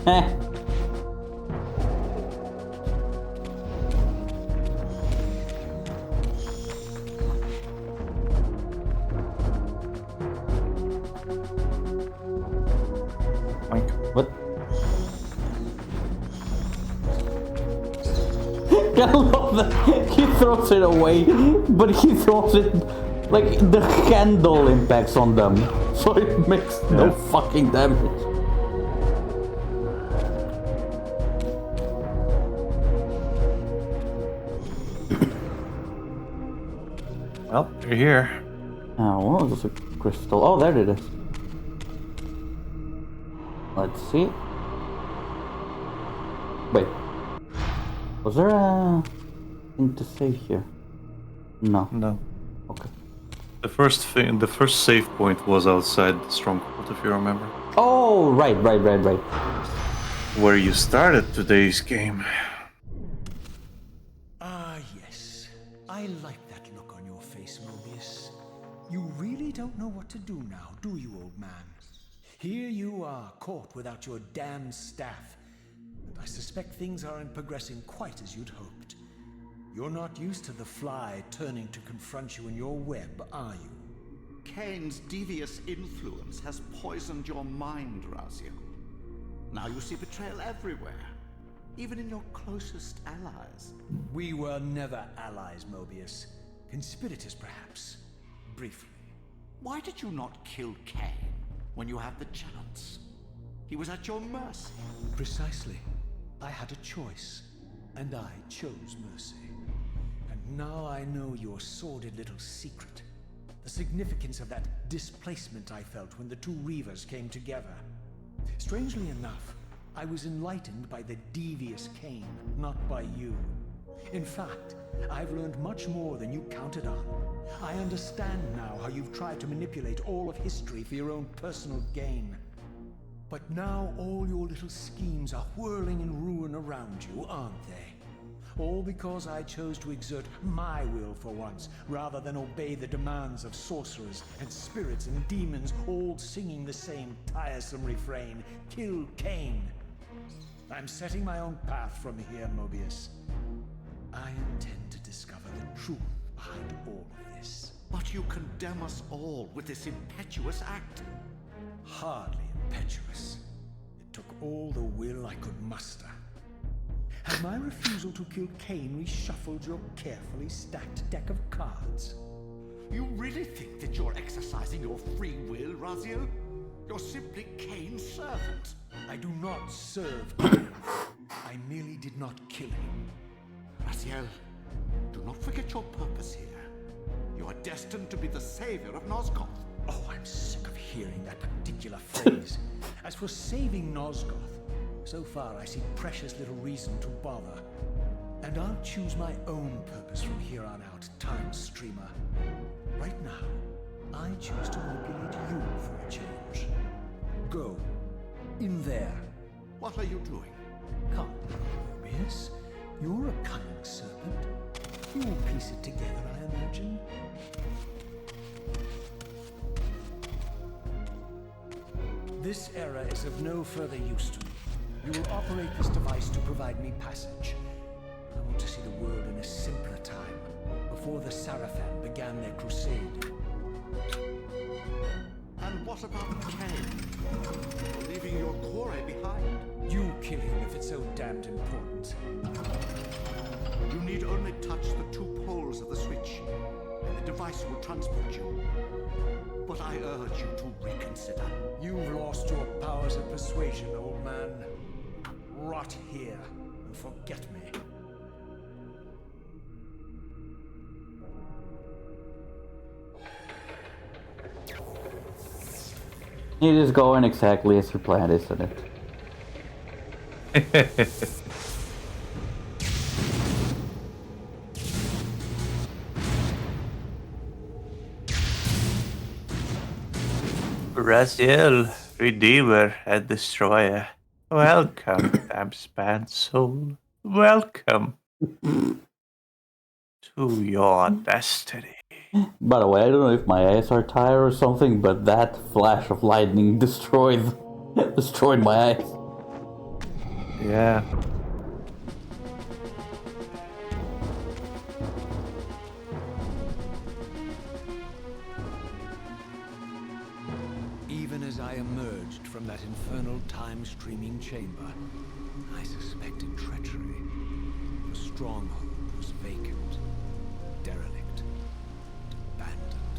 Eh. What? I love that. He throws it away, but he throws it like the handle impacts on them, so it makes no fucking damage. Well, you're here. Oh, what was this? A crystal? Oh, there it is. Let's see. Wait. Was there a thing to save here? No. No. Okay. The first save point was outside the stronghold, if you remember. Oh, right. Where you started today's game. Ah, yes. I like that look on your face, Mobius. You really don't know what to do now, do you, old man? Here you are, caught without your damn staff. And I suspect things aren't progressing quite as you'd hoped. You're not used to the fly turning to confront you in your web, are you? Kain's devious influence has poisoned your mind, Raziel. Now you see betrayal everywhere, even in your closest allies. We were never allies, Mobius. Conspirators, perhaps. Briefly. Why did you not kill Kain when you had the chance? He was at your mercy. Precisely. I had a choice, and I chose mercy. And now I know your sordid little secret. The significance of that displacement I felt when the two Reavers came together. Strangely enough, I was enlightened by the devious Kain, not by you. In fact, I've learned much more than you counted on. I understand now how you've tried to manipulate all of history for your own personal gain. But now all your little schemes are whirling in ruin around you, aren't they? All because I chose to exert my will for once, rather than obey the demands of sorcerers and spirits and demons, all singing the same tiresome refrain, kill Kain. I'm setting my own path from here, Mobius. I intend to discover the truth behind all of this. But you condemn us all with this impetuous act. Hardly impetuous. It took all the will I could muster. Had my refusal to kill Kain reshuffled your carefully stacked deck of cards? You really think that you're exercising your free will, Raziel? You're simply Kain's servant. I do not serve Kain. I merely did not kill him. Raziel, do not forget your purpose here. You are destined to be the savior of Nosgoth. Oh, I'm sick of hearing that particular phrase. As for saving Nosgoth, so far I see precious little reason to bother. And I'll choose my own purpose from here on out, Time Streamer. Right now, I choose to manipulate you for a change. Go, In there. What are you doing? Come, Mobius. You're a cunning serpent. You'll piece it together, I imagine. This era is of no further use to me. You will operate this device to provide me passage. I want to see the world in a simpler time, before the Sarafan began their crusade. And what about Kain? You're leaving your core behind. You kill him if it's so damned important. You need only touch the 2 poles of the switch, and the device will transport you. But I urge you to reconsider. You've lost your powers of persuasion, old man. Rot here and forget me. It is going exactly as you planned, isn't it? Raziel, Redeemer and Destroyer. Welcome, damn soul. Welcome to your destiny. By the way, I don't know if my eyes are tired or something, but that flash of lightning destroyed my eyes. Yeah. Even as I emerged from that infernal time-streaming chamber, I suspected treachery. The stronghold was vacant, derelict, abandoned.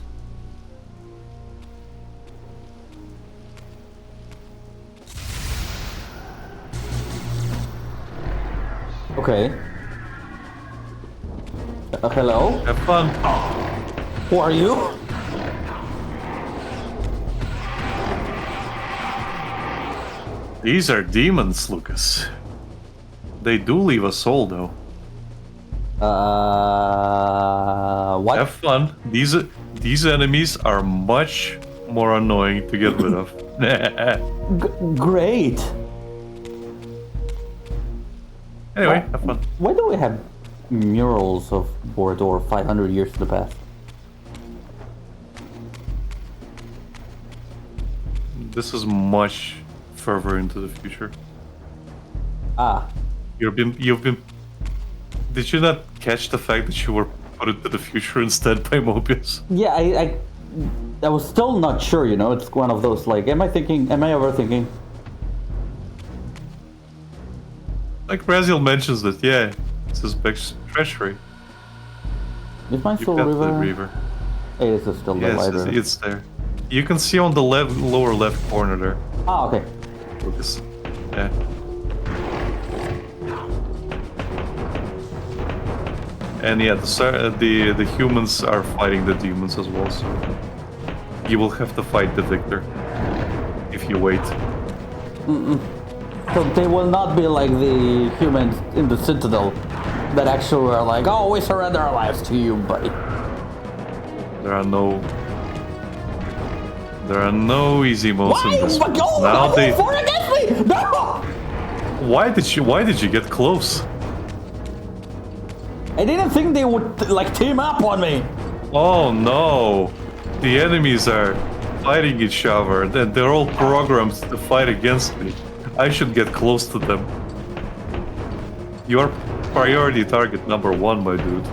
Okay. Hello? Have fun. Who are you? These are demons, Lucas. They do leave a soul, though. What? Have fun. These enemies are much more annoying to get rid of. Great. Anyway, have fun. Why do we have murals of Mordor 500 years in the past? This is much further into the future. Ah. You've been. Did you not catch the fact that you were put into the future instead by Mobius? Yeah, I was still not sure, you know, it's one of those, like, am I overthinking? Like Raziel mentions that, yeah, it's his big treasury. Is my You've soul got the river? Reaver. Hey, this is still the Yes, library. it's there. You can see on the lower left corner there. Ah, okay. Lucas. Yeah. And yeah, the humans are fighting the demons as well, so you will have to fight the victor if you wait. So they will not be like the humans in the Citadel that actually are like, oh, we surrender our lives to you, buddy. There are no easy modes in this one. Oh, Now no, they. fought against me! No! Why did you get close? I didn't think they would like team up on me. Oh no! The enemies are fighting each other, and they're all programmed to fight against me. I should get close to them. You're priority target number 1, my dude.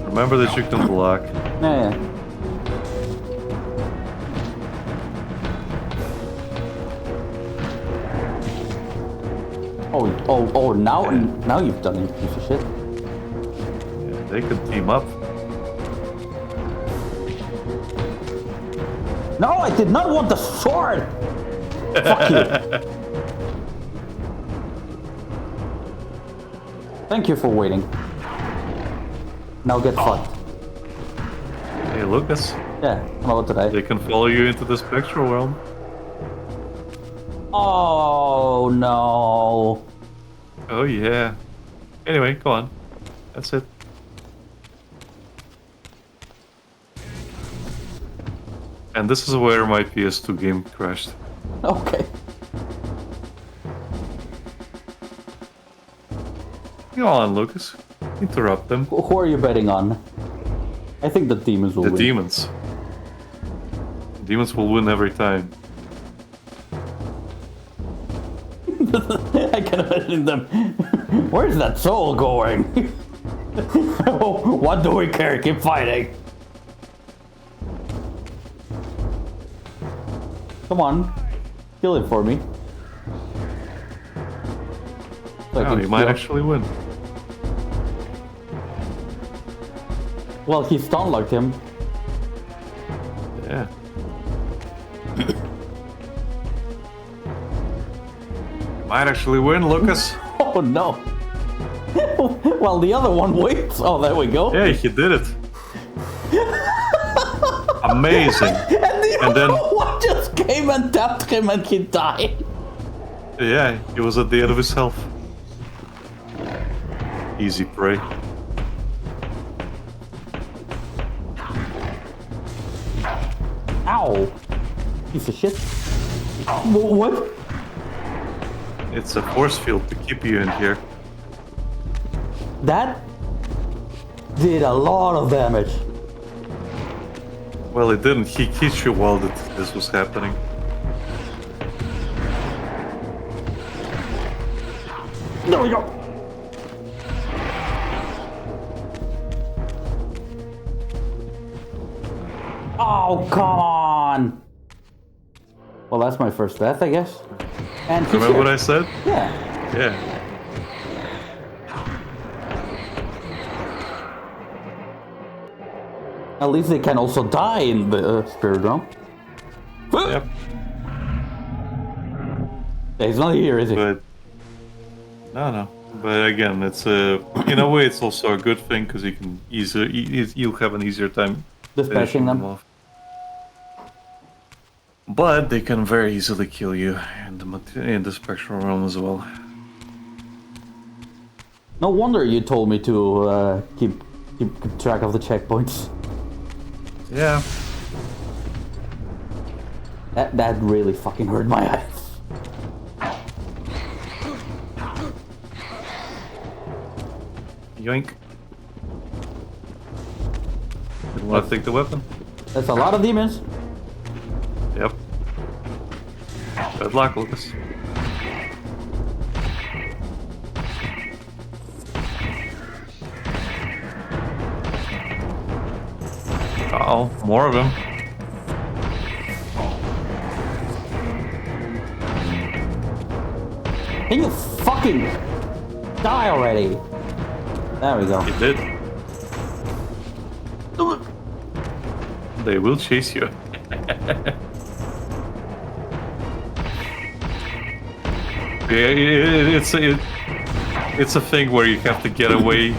Remember that you can block. Yeah. Oh, now you've done it, piece of shit. Yeah, they can team up. No, I did not want the sword! Fuck you. Thank you for waiting. Now get fucked. Hey, Lucas. Yeah, how about today? They can follow you into the spectral realm. Oh, no. Oh yeah. Anyway, go on. That's it. And this is where my PS2 game crashed. Okay. Go on, Lucas. Interrupt them. Who are you betting on? I think the demons will The win. demons. Demons will win every time. I can imagine them. Where's that soul going? What do we care? Keep fighting. Come on. Kill it for me. So I Oh, can he might kill- actually win. Well, he stun locked him. Yeah. Might actually win, Lucas. Oh no. Well, the other one waits. Oh, there we go. Yeah, he did it. Amazing. And then- one just came and tapped him and he died. Yeah, he was at the end of his health. Easy prey. Ow. Piece of shit. What? It's a force field to keep you in here. That did a lot of damage. Well, it didn't. He hit you while this was happening. There we go. Oh, come on. Well, that's my first death, I guess. And he's Remember here. what I said? Yeah. Yeah. At least they can also die in the spirit realm. Yep. He's not here, is he? But no. But again, it's in a way it's also a good thing because you can you'll have an easier time Dispatching them. off. But they can very easily kill you in the spectral realm as well. No wonder you told me to keep track of the checkpoints. Yeah. That really fucking hurt my eyes. Yoink. Didn't want to take the weapon? That's a lot of demons. Yep. Good luck, Lucas. Uh-oh, more of them. Can you fucking die already? There we go. He did. They will chase you. Yeah, it's a thing where you have to get away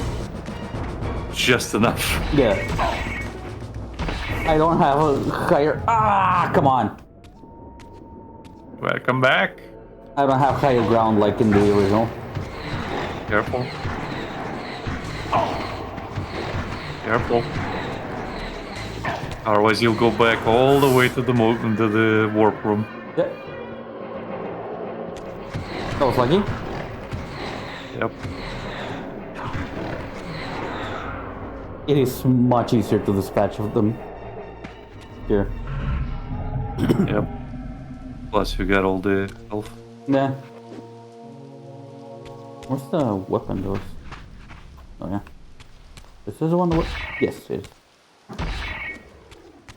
just enough. Yeah. I don't have a higher. Ah, come on. Welcome back. I don't have higher ground like in the original. Careful. Careful. Otherwise, you'll go back all the way to the warp room. Yeah. That was lucky. Yep. It is much easier to dispatch of them here. Yep. Plus, you got all the health. Yeah. What's the weapon does? Oh yeah. Is this the one that yes, it is.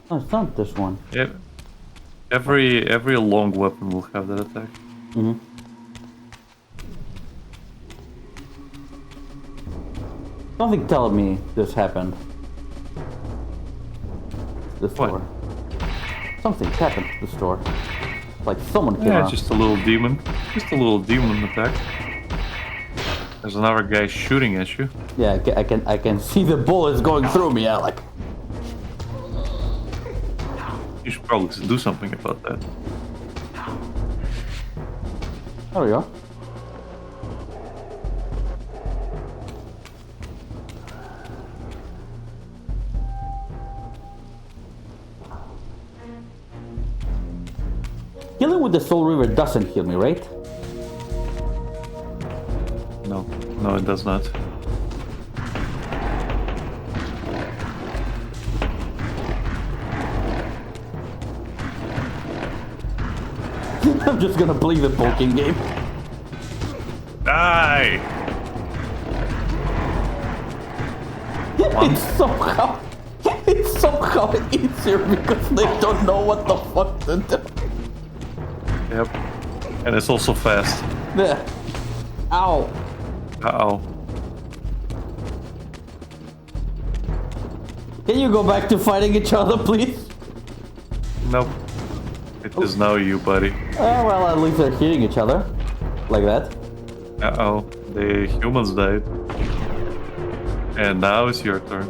No, it's not this one. Yep. Every long weapon will have that attack. Mm-hmm. Something telling me this happened. The store. Something happened to the store. Like someone came Yeah, out. just a little demon. Just a little demon attack. There's another guy shooting at you. Yeah, I can see the bullets going through me, Alec. You should probably do something about that. There we go. Healing with the Soul Reaver doesn't heal me, right? No, no, it does not. I'm just gonna play the poking game. Die! It's somehow easier because they don't know what the fuck to do. Yep. And it's also fast. Yeah. Ow. Uh-oh. Can you go back to fighting each other, please? Nope. It is now you, buddy. Oh, well, at least they're hitting each other. Like that. Uh-oh. The humans died. And now it's your turn.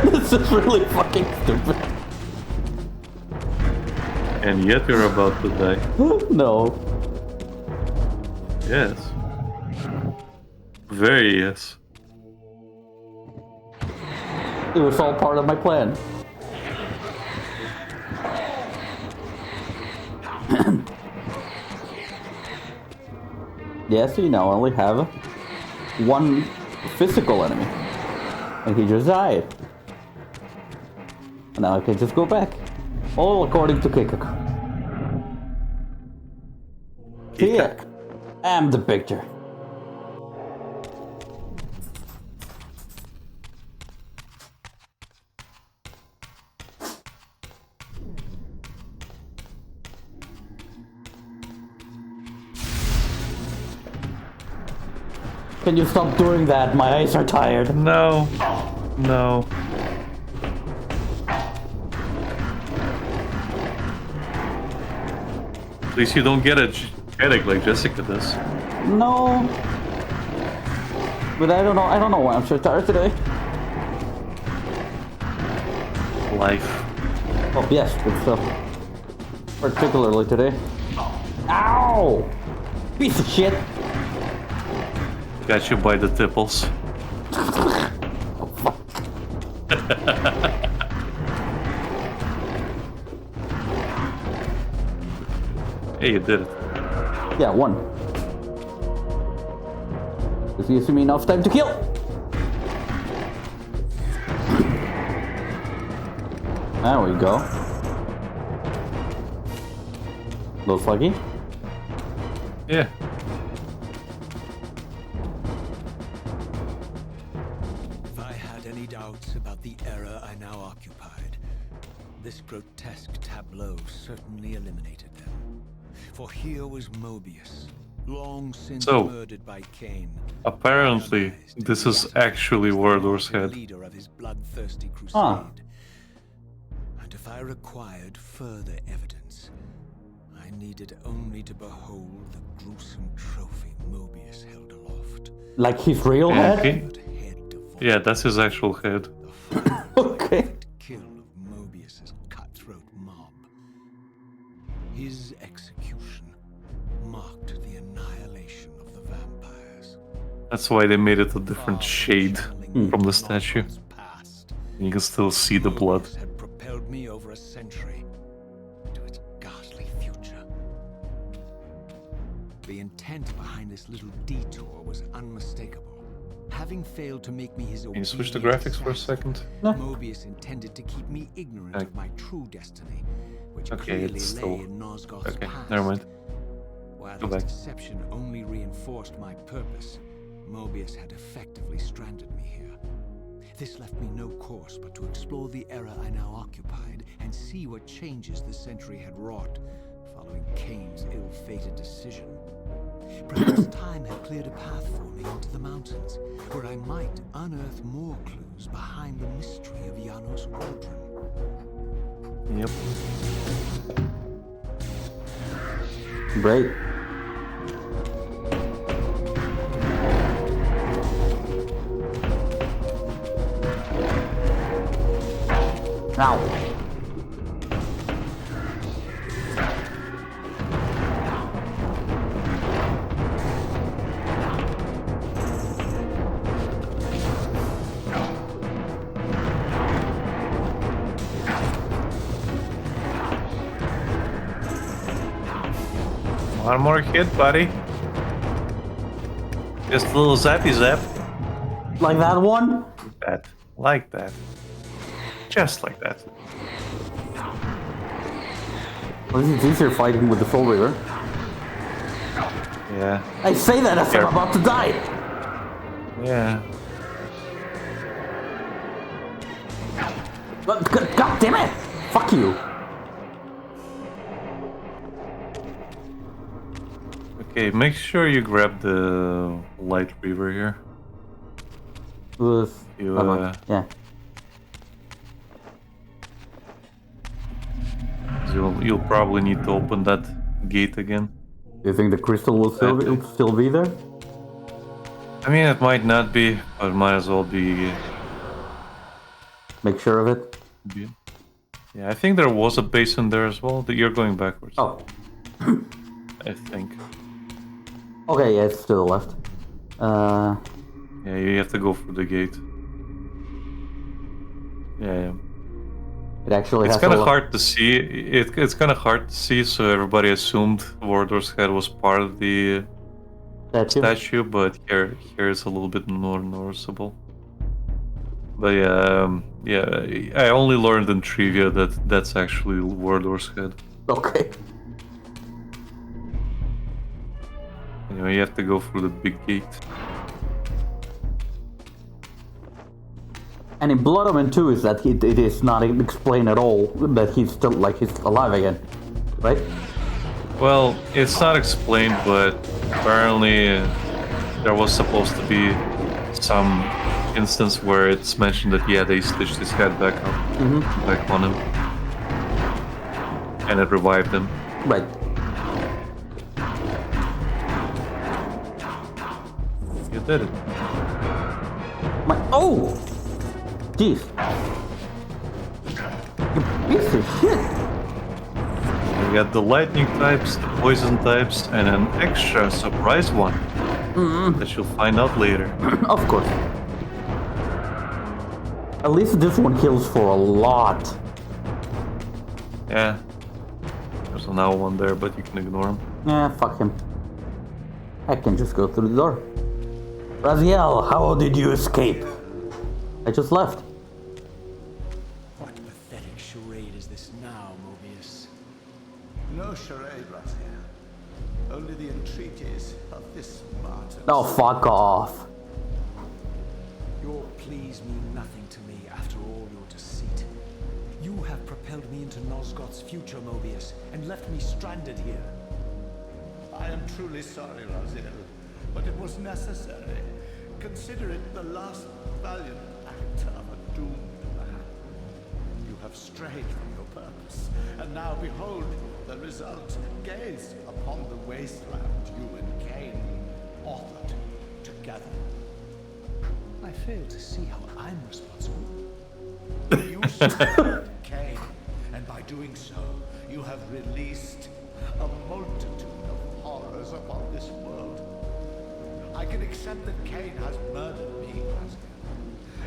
This is really fucking stupid. And yet you're about to die. No. Yes. Very yes. It was all part of my plan. Yeah, so you now only have one physical enemy. And he just died. And now I can just go back. All according to Kikak. Here, I'm the picture. Can you stop doing that? My eyes are tired. No. No. At least you don't get a headache like Jessica does. No. But I don't know why I'm so tired today. Life. Oh yes, good stuff. Particularly today. Ow! Piece of shit! Got you by the tipples. Oh fuck. Hey, you did it. Yeah, one. This gives me enough time to kill! There we go. Little sluggy? Yeah. If I had any doubts about the era I now occupied, this grotesque tableau certainly eliminated them. For here was Mobius, long since murdered by Kain. Apparently, this is actually Warlord's head. Leader of his bloodthirsty crusade. Huh. And if I required further evidence, I needed only to behold the gruesome trophy Mobius held aloft. Like his real head? Okay. Yeah, that's his actual head. Okay. Kill of Mobius's cutthroat mob. His execution marked the annihilation of the vampires. That's why they made it a different shade from the statue. You can still see the blood. Mobius had propelled me over a century to its ghastly future. The intent behind this little detour was unmistakable. Having failed to make me his Can you switch the obedient graphics for a assassin, second? No. Mobius intended to keep me ignorant of my true destiny, which Okay, clearly it's lay still... in Nosgoth's Okay, past. never mind. While Go his back. deception only reinforced my purpose, Mobius had effectively stranded me here. This left me no course but to explore the era I now occupied and see what changes the century had wrought following Kain's ill-fated decision. Perhaps time had cleared a path for me into the mountains, where I might unearth more clues behind the mystery of Janos Aldrin. Yep. Great. Ow. One more hit, buddy. Just a little zappy zap. Like that one? That. Like that. Just like that. Well, it's easier fighting with the Soul Reaver. Yeah. I say that as I'm about to die! Yeah. But, God damn it! Fuck you! Okay, make sure you grab the light Reaver here. With... yeah. You'll probably need to open that gate again. Do you think the crystal will still be there? I mean, it might not be, but it might as well be. Make sure of it. Yeah, I think there was a base in there as well. You're going backwards. Oh. I think. Okay, yeah, it's to the left. Yeah, you have to go through the gate. Yeah. It actually It's has kind of hard to see. It's kind of hard to see, so everybody assumed Warlord's head was part of the statue, but here it's a little bit more noticeable. But yeah, I only learned in trivia that that's actually Warlord's head. Okay. Anyway, you have to go through the big gate. And in Blood Omen 2 is that it is not explained at all that he's still he's alive again, right? Well, it's not explained, but apparently there was supposed to be some instance where it's mentioned that yeah, they stitched his head back up, back on him, and it revived him. Right. You did it. Oh! Jeez. You piece of shit! You got the lightning types, the poison types, and an extra surprise one that you'll find out later. Of course. At least this one kills for a lot. Yeah. There's another one there, but you can ignore him. Yeah, fuck him. I can just go through the door. Raziel, how did you escape? I just left. What pathetic charade is this now, Mobius? No charade, Raziel. Only the entreaties of this martyr. Oh, fuck off. Your pleas mean nothing to me after all your deceit. You have propelled me into Nosgoth's future, Mobius, and left me stranded here. I am truly sorry, Raziel, but it was necessary. Consider it the last valiant act of a doomed man. You have strayed from your purpose, and now behold the result. Gaze upon the wasteland you and Kain authored together. I fail to see how I'm responsible. You slaughtered Kain, and by doing so, you have released a multitude of horrors upon this world. I can accept that Kain has murdered me,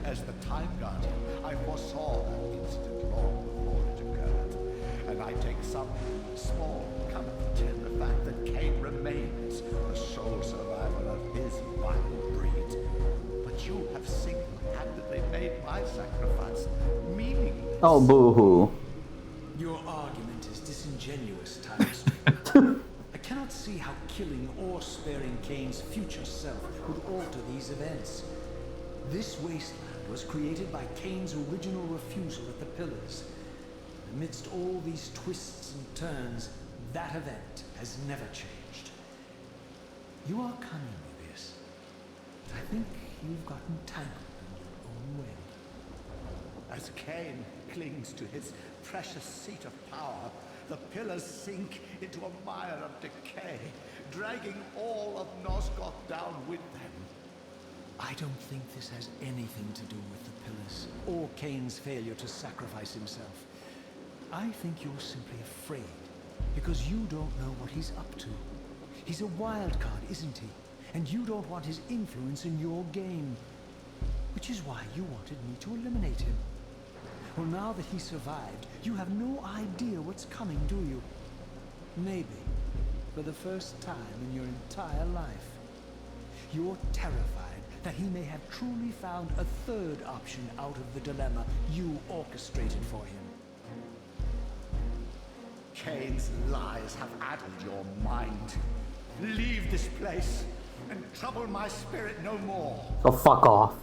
as the Time Guardian. I foresaw that incident long before it occurred, and I take some small comfort in the fact that Kain remains the sole survivor of his vile breed. But you have single-handedly made my sacrifice meaningless. Oh, boo-hoo. Your argument is disingenuous, Time. I cannot see how killing or sparing Kain's future self would alter these events. This wasteland was created by Kain's original refusal at the Pillars. Amidst all these twists and turns, that event has never changed. You are cunning, Mobius. I think you've gotten tangled in your own way. As Kain clings to his precious seat of power, the Pillars sink into a mire of decay, dragging all of Nosgoth down with them. I don't think this has anything to do with the pillars or Kain's failure to sacrifice himself. I think you're simply afraid because you don't know what he's up to. He's a wild card, isn't he? And you don't want his influence in your game. Which is why you wanted me to eliminate him. Well, now that he survived, you have no idea what's coming, do you? Maybe, for the first time in your entire life, you're terrified that he may have truly found a third option out of the dilemma you orchestrated for him. Kain's lies have addled your mind. Leave this place and trouble my spirit no more. So fuck off.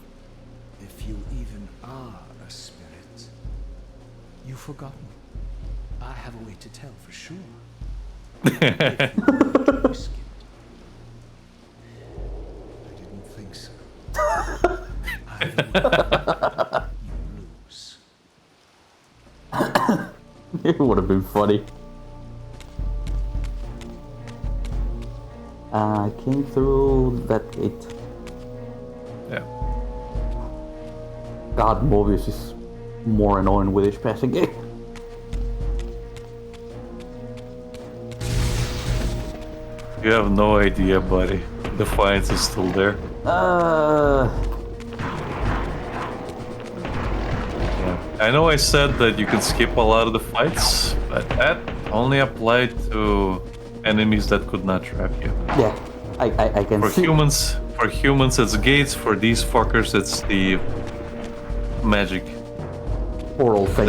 If you even are a spirit, you've forgotten. I have a way to tell for sure. If you risk it. I didn't think so. Either way, you lose. It would have been funny. I came through that gate. Yeah. God, Mobius is more annoying with each passing game. You have no idea, buddy. Defiance is still there. Uh, Yeah. I know I said that you can skip a lot of the fights, but that only applied to enemies that could not trap you. yeah, I can For see. humans it's gates, for these fuckers it's the magic. Oral thing.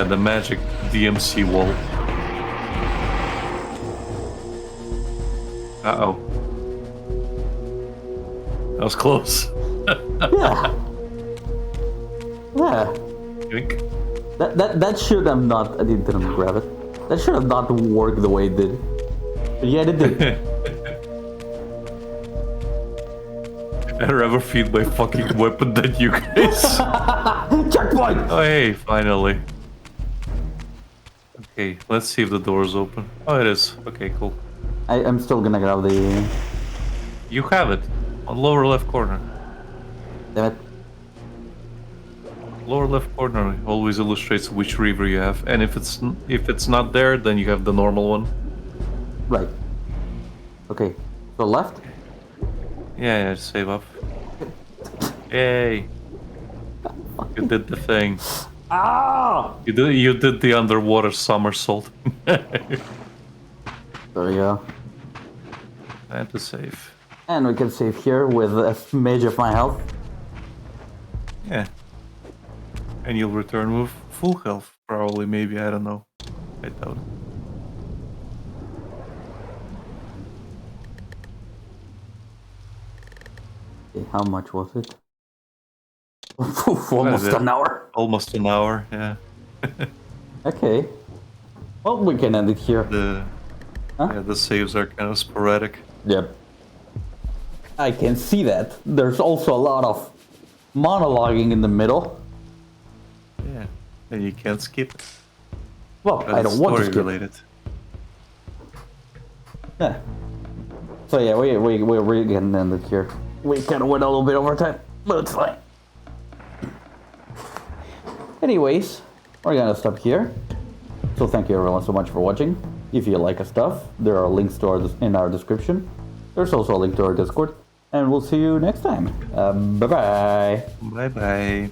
The magic DMC wall. Uh-oh. That was close. Yeah. Yeah. Yoink. That should have not. I didn't grab it. That should have not worked the way it did. But yeah, it did. I'd rather feed my fucking weapon than you guys. Checkpoint! Oh hey, finally. Okay, let's see if the door's open. Oh, it is. Okay, cool. I'm still gonna grab the. You have it. On lower left corner. Damn it. Lower left corner always illustrates which Reaver you have, and if it's not there, then you have the normal one. Right. Okay. So left? Yeah, save up. Yay! You did the thing. Ah! You did the underwater somersault. There we go. And to save. And we can save here with a smidge of my health. Yeah. And you'll return with full health, probably, maybe, I don't know. I doubt it. Okay, how much was it? Almost an hour. Almost an hour, yeah. Okay. Well, we can end it here. Yeah, the saves are kind of sporadic. Yep. I can see that. There's also a lot of monologuing in the middle. Yeah, and you can't skip it. Well, I don't want to skip. Related. Yeah. So yeah, we're getting ended here. We kind of went a little bit over time, but it's fine. Anyways, we're gonna stop here. So thank you everyone so much for watching. If you like our stuff, there are links to in our description. There's also a link to our Discord, and we'll see you next time. Bye bye. Bye bye.